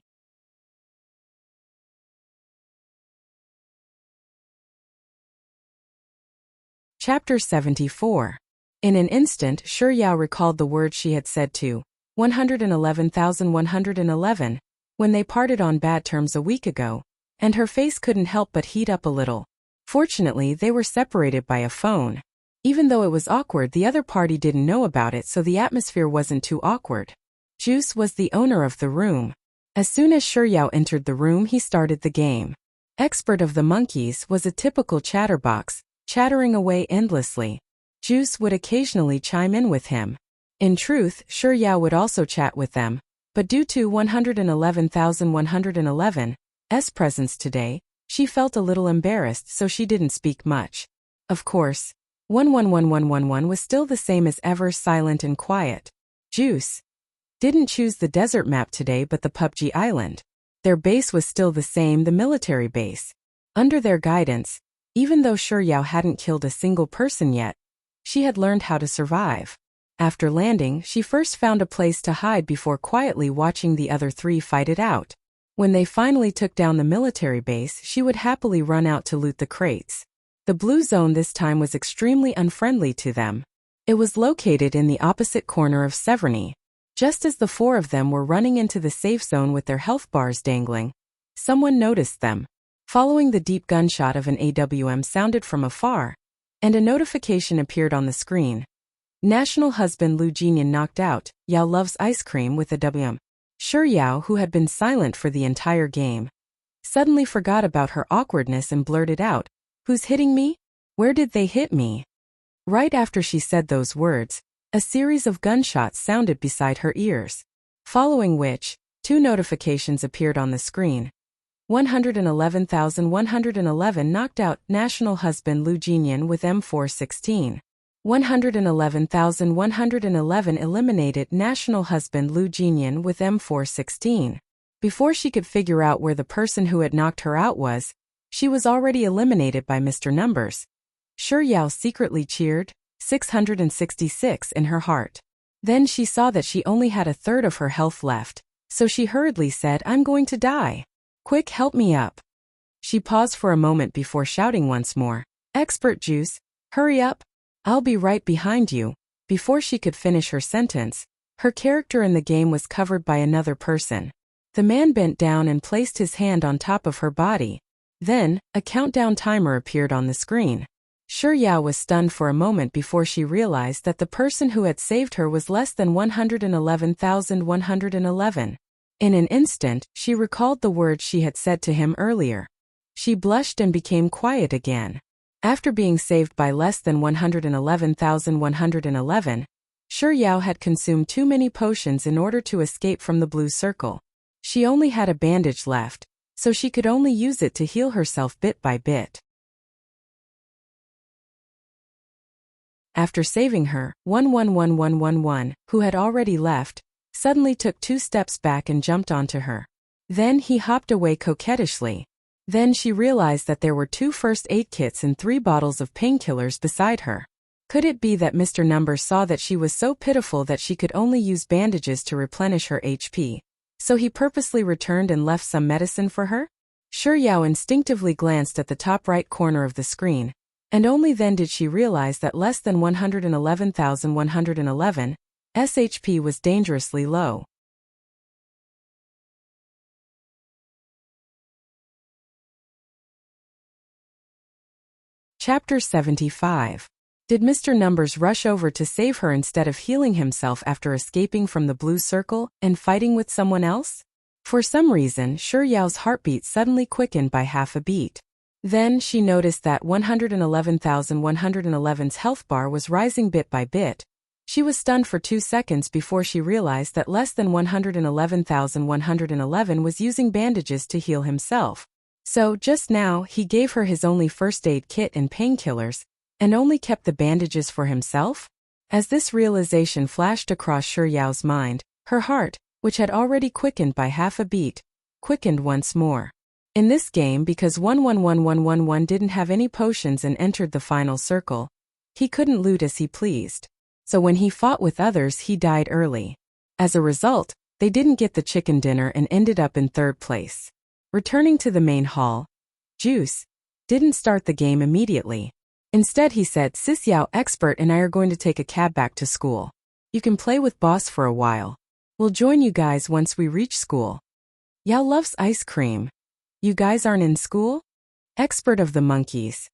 Chapter 74. In an instant, Shi Yao recalled the words she had said to 111,111 when they parted on bad terms a week ago, and her face couldn't help but heat up a little. Fortunately, they were separated by a phone. Even though it was awkward, the other party didn't know about it, so the atmosphere wasn't too awkward. Juice was the owner of the room. As soon as Shi Yao entered the room, he started the game. Expert of the Monkeys was a typical chatterbox, chattering away endlessly. Juice would occasionally chime in with him. In truth, Shi Yao would also chat with them, but due to 111,111's presence today, she felt a little embarrassed, so she didn't speak much. Of course, 11111 was still the same as ever, silent and quiet. Juice didn't choose the desert map today but the PUBG island. Their base was still the same, the military base. Under their guidance, even though Shi Yao hadn't killed a single person yet, she had learned how to survive. After landing, she first found a place to hide before quietly watching the other 3 fight it out. When they finally took down the military base, she would happily run out to loot the crates. The blue zone this time was extremely unfriendly to them. It was located in the opposite corner of Severny. Just as the four of them were running into the safe zone with their health bars dangling, someone noticed them. Following the deep gunshot of an AWM sounded from afar, and a notification appeared on the screen. National husband Lu Jinyan knocked out. Yao loves ice cream with a WM. Sure, Yao, who had been silent for the entire game, suddenly forgot about her awkwardness and blurted out, "Who's hitting me? Where did they hit me?" Right after she said those words, a series of gunshots sounded beside her ears, following which, two notifications appeared on the screen. 111,111 knocked out. National husband Lu Jinyan with M416. 111,111 eliminated. National husband Lu Jinyan with M416. Before she could figure out where the person who had knocked her out was, she was already eliminated by Mr. Numbers. Sure, Yao secretly cheered, 666 in her heart. Then she saw that she only had a third of her health left, so she hurriedly said, "I'm going to die. Quick, help me up." She paused for a moment before shouting once more, "Expert Juice, hurry up. I'll be right behind you." Before she could finish her sentence, her character in the game was covered by another person. The man bent down and placed his hand on top of her body. Then, a countdown timer appeared on the screen. Sure, Yao was stunned for a moment before she realized that the person who had saved her was less than 111,111. In an instant, she recalled the words she had said to him earlier. She blushed and became quiet again. After being saved by less than 111,111, Sure, Yao had consumed too many potions in order to escape from the blue circle. She only had a bandage left, so she could only use it to heal herself bit by bit. After saving her, 111,111, who had already left, suddenly took 2 steps back and jumped onto her. Then he hopped away coquettishly. Then she realized that there were 2 first aid kits and 3 bottles of painkillers beside her. Could it be that Mr. Number saw that she was so pitiful that she could only use bandages to replenish her HP, so he purposely returned and left some medicine for her? Sure, Yao instinctively glanced at the top right corner of the screen, and only then did she realize that less than 111,111 SHP was dangerously low. Chapter 75. Did Mr. Numbers rush over to save her instead of healing himself after escaping from the blue circle and fighting with someone else? For some reason, Sure Yao's heartbeat suddenly quickened by half a beat. Then she noticed that 111,111's health bar was rising bit by bit. She was stunned for 2 seconds before she realized that less than 111,111 was using bandages to heal himself. So, just now, he gave her his only first aid kit and painkillers, and only kept the bandages for himself? As this realization flashed across Sure Yao's mind, her heart, which had already quickened by half a beat, quickened once more. In this game, because 111,111 didn't have any potions and entered the final circle, he couldn't loot as he pleased. So when he fought with others, he died early. As a result, they didn't get the chicken dinner and ended up in 3rd place. Returning to the main hall, Juice didn't start the game immediately. Instead, he said, "Sis Yao, Expert, and I are going to take a cab back to school. You can play with Boss for a while. We'll join you guys once we reach school." Yao loves ice cream. "You guys aren't in school?" Expert of the monkeys.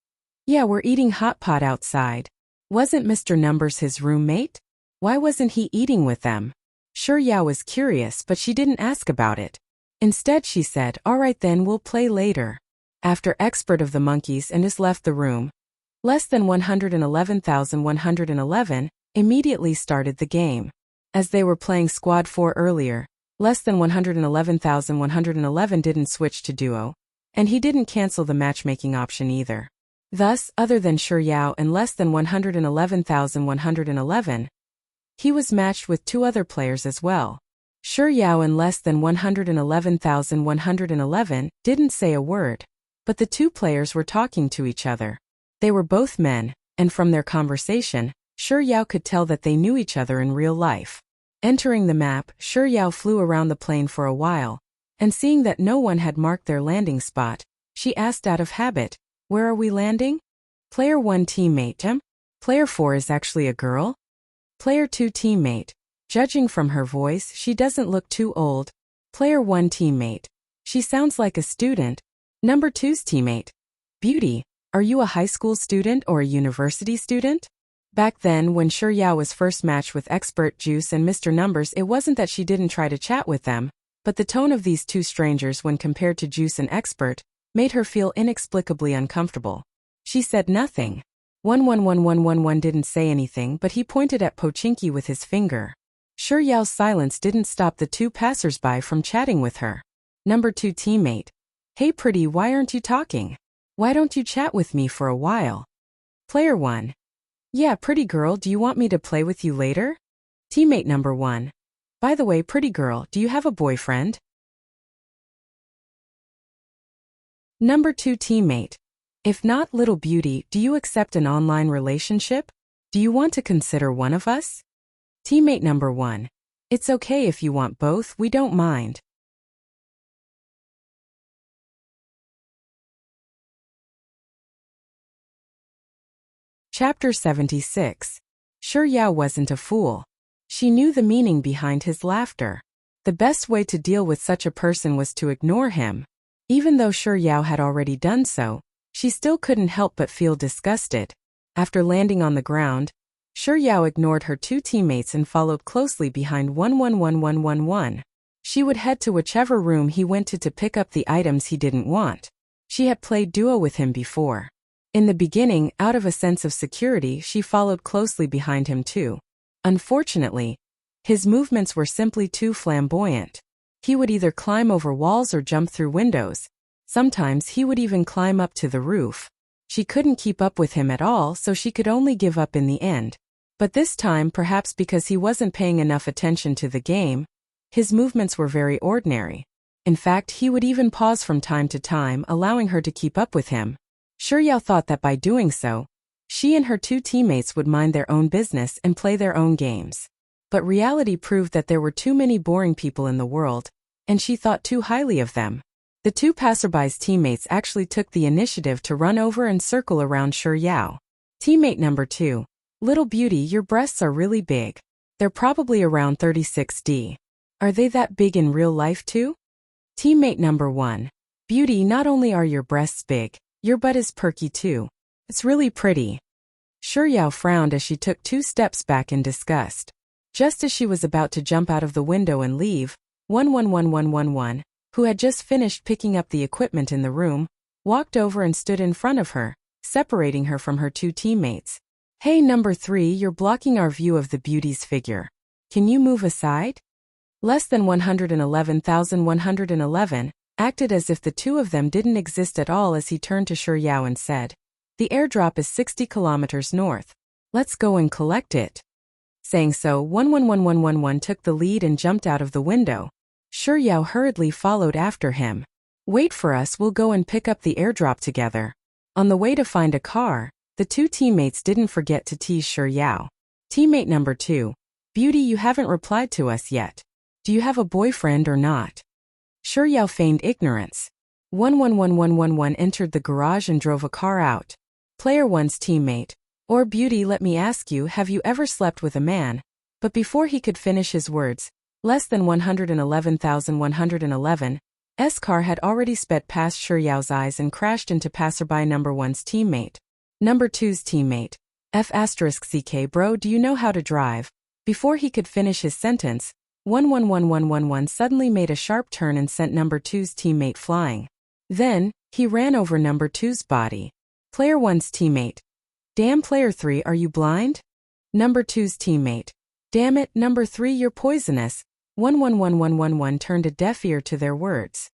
"Yeah, we're eating hot pot outside." Wasn't Mr. Numbers his roommate? Why wasn't he eating with them? Sure, Yao was curious, but she didn't ask about it. Instead, she said, "All right then, we'll play later." After Expert of the monkeys and just left the room, less than 111,111 immediately started the game. As they were playing Squad 4 earlier, less than 111,111 didn't switch to duo, and he didn't cancel the matchmaking option either. Thus, other than Sure Yao and less than 111,111, he was matched with 2 other players as well. Sure Yao and less than 111,111 didn't say a word, but the 2 players were talking to each other. They were both men, and from their conversation, Sure Yao could tell that they knew each other in real life. Entering the map, Sure Yao flew around the plane for a while, and seeing that no one had marked their landing spot, she asked out of habit, "Where are we landing?" Player 1 teammate, Player 4 is actually a girl? Player 2 teammate, judging from her voice, she doesn't look too old. Player 1 teammate, she sounds like a student. Number 2's teammate, Beauty, are you a high school student or a university student? Back then, when Yao was first matched with Expert Juice and Mr. Numbers, it wasn't that she didn't try to chat with them, but the tone of these two strangers when compared to Juice and Expert made her feel inexplicably uncomfortable. She said nothing. 11111 didn't say anything, but he pointed at Pochinki with his finger. Yao's silence didn't stop the two passersby from chatting with her. Number 2 teammate, hey pretty, why aren't you talking? Why don't you chat with me for a while? Player 1, yeah, pretty girl, do you want me to play with you later? Teammate number 1, by the way, pretty girl, do you have a boyfriend? Number 2 teammate, if not, little beauty, do you accept an online relationship? Do you want to consider one of us? Teammate number 1, it's okay if you want both, we don't mind. Chapter 76. Yao wasn't a fool. She knew the meaning behind his laughter. The best way to deal with such a person was to ignore him. Even though Yao had already done so, she still couldn't help but feel disgusted. After landing on the ground, Yao ignored her two teammates and followed closely behind 111111. She would head to whichever room he went to pick up the items he didn't want. She had played duo with him before. In the beginning, out of a sense of security, she followed closely behind him too. Unfortunately, his movements were simply too flamboyant. He would either climb over walls or jump through windows. Sometimes he would even climb up to the roof. She couldn't keep up with him at all, so she could only give up in the end. But this time, perhaps because he wasn't paying enough attention to the game, his movements were very ordinary. In fact, he would even pause from time to time, allowing her to keep up with him. Yao thought that by doing so, she and her two teammates would mind their own business and play their own games. But reality proved that there were too many boring people in the world, and she thought too highly of them. The two passerby's teammates actually took the initiative to run over and circle around Yao. Teammate number 2, little beauty, your breasts are really big. They're probably around 36D. Are they that big in real life too? Teammate number 1, beauty, not only are your breasts big, your butt is perky too. It's really pretty. Yao frowned as she took 2 steps back in disgust. Just as she was about to jump out of the window and leave, 111111, who had just finished picking up the equipment in the room, walked over and stood in front of her, separating her from her two teammates. Hey number 3, you're blocking our view of the beauty's figure. Can you move aside? Less than 111,111, acted as if the two of them didn't exist at all as he turned to Yao and said, the airdrop is 60 kilometers north. Let's go and collect it. Saying so, 111111 took the lead and jumped out of the window. Yao hurriedly followed after him. Wait for us, we'll go and pick up the airdrop together. On the way to find a car, the two teammates didn't forget to tease Yao. Teammate number 2, beauty, you haven't replied to us yet. Do you have a boyfriend or not? Yao feigned ignorance. 111111 entered the garage and drove a car out. Player 1's teammate, or beauty, let me ask you, have you ever slept with a man? But before he could finish his words, less than 111,111's car had already sped past Yao's eyes and crashed into passerby number 1's teammate. Number 2's teammate, F***CK, bro, do you know how to drive? Before he could finish his sentence, 111111 suddenly made a sharp turn and sent number 2's teammate flying. Then, he ran over number 2's body. Player 1's teammate, damn, player 3, are you blind? Number 2's teammate, damn it, number 3, you're poisonous. 111111 turned a deaf ear to their words.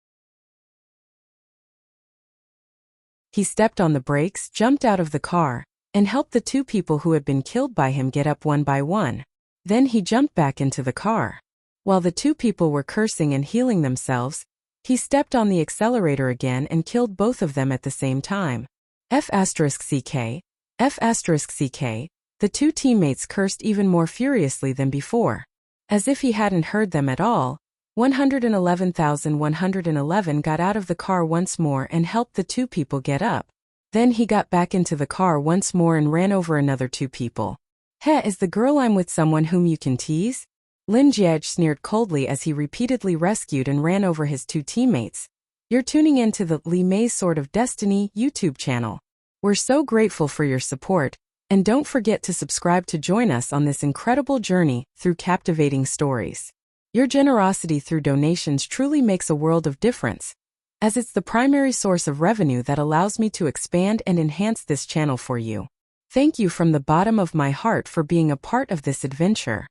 He stepped on the brakes, jumped out of the car, and helped the two people who had been killed by him get up one by one. Then he jumped back into the car. While the two people were cursing and healing themselves, he stepped on the accelerator again and killed both of them at the same time. F***CK, F***CK, the two teammates cursed even more furiously than before. As if he hadn't heard them at all, 111,111 got out of the car once more and helped the two people get up. Then he got back into the car once more and ran over another two people. Heh, is the girl I'm with someone whom you can tease? Lin Jiej sneered coldly as he repeatedly rescued and ran over his two teammates. You're tuning in to the Li Mei's Sword of Destiny YouTube channel. We're so grateful for your support, and don't forget to subscribe to join us on this incredible journey through captivating stories. Your generosity through donations truly makes a world of difference, as it's the primary source of revenue that allows me to expand and enhance this channel for you. Thank you from the bottom of my heart for being a part of this adventure.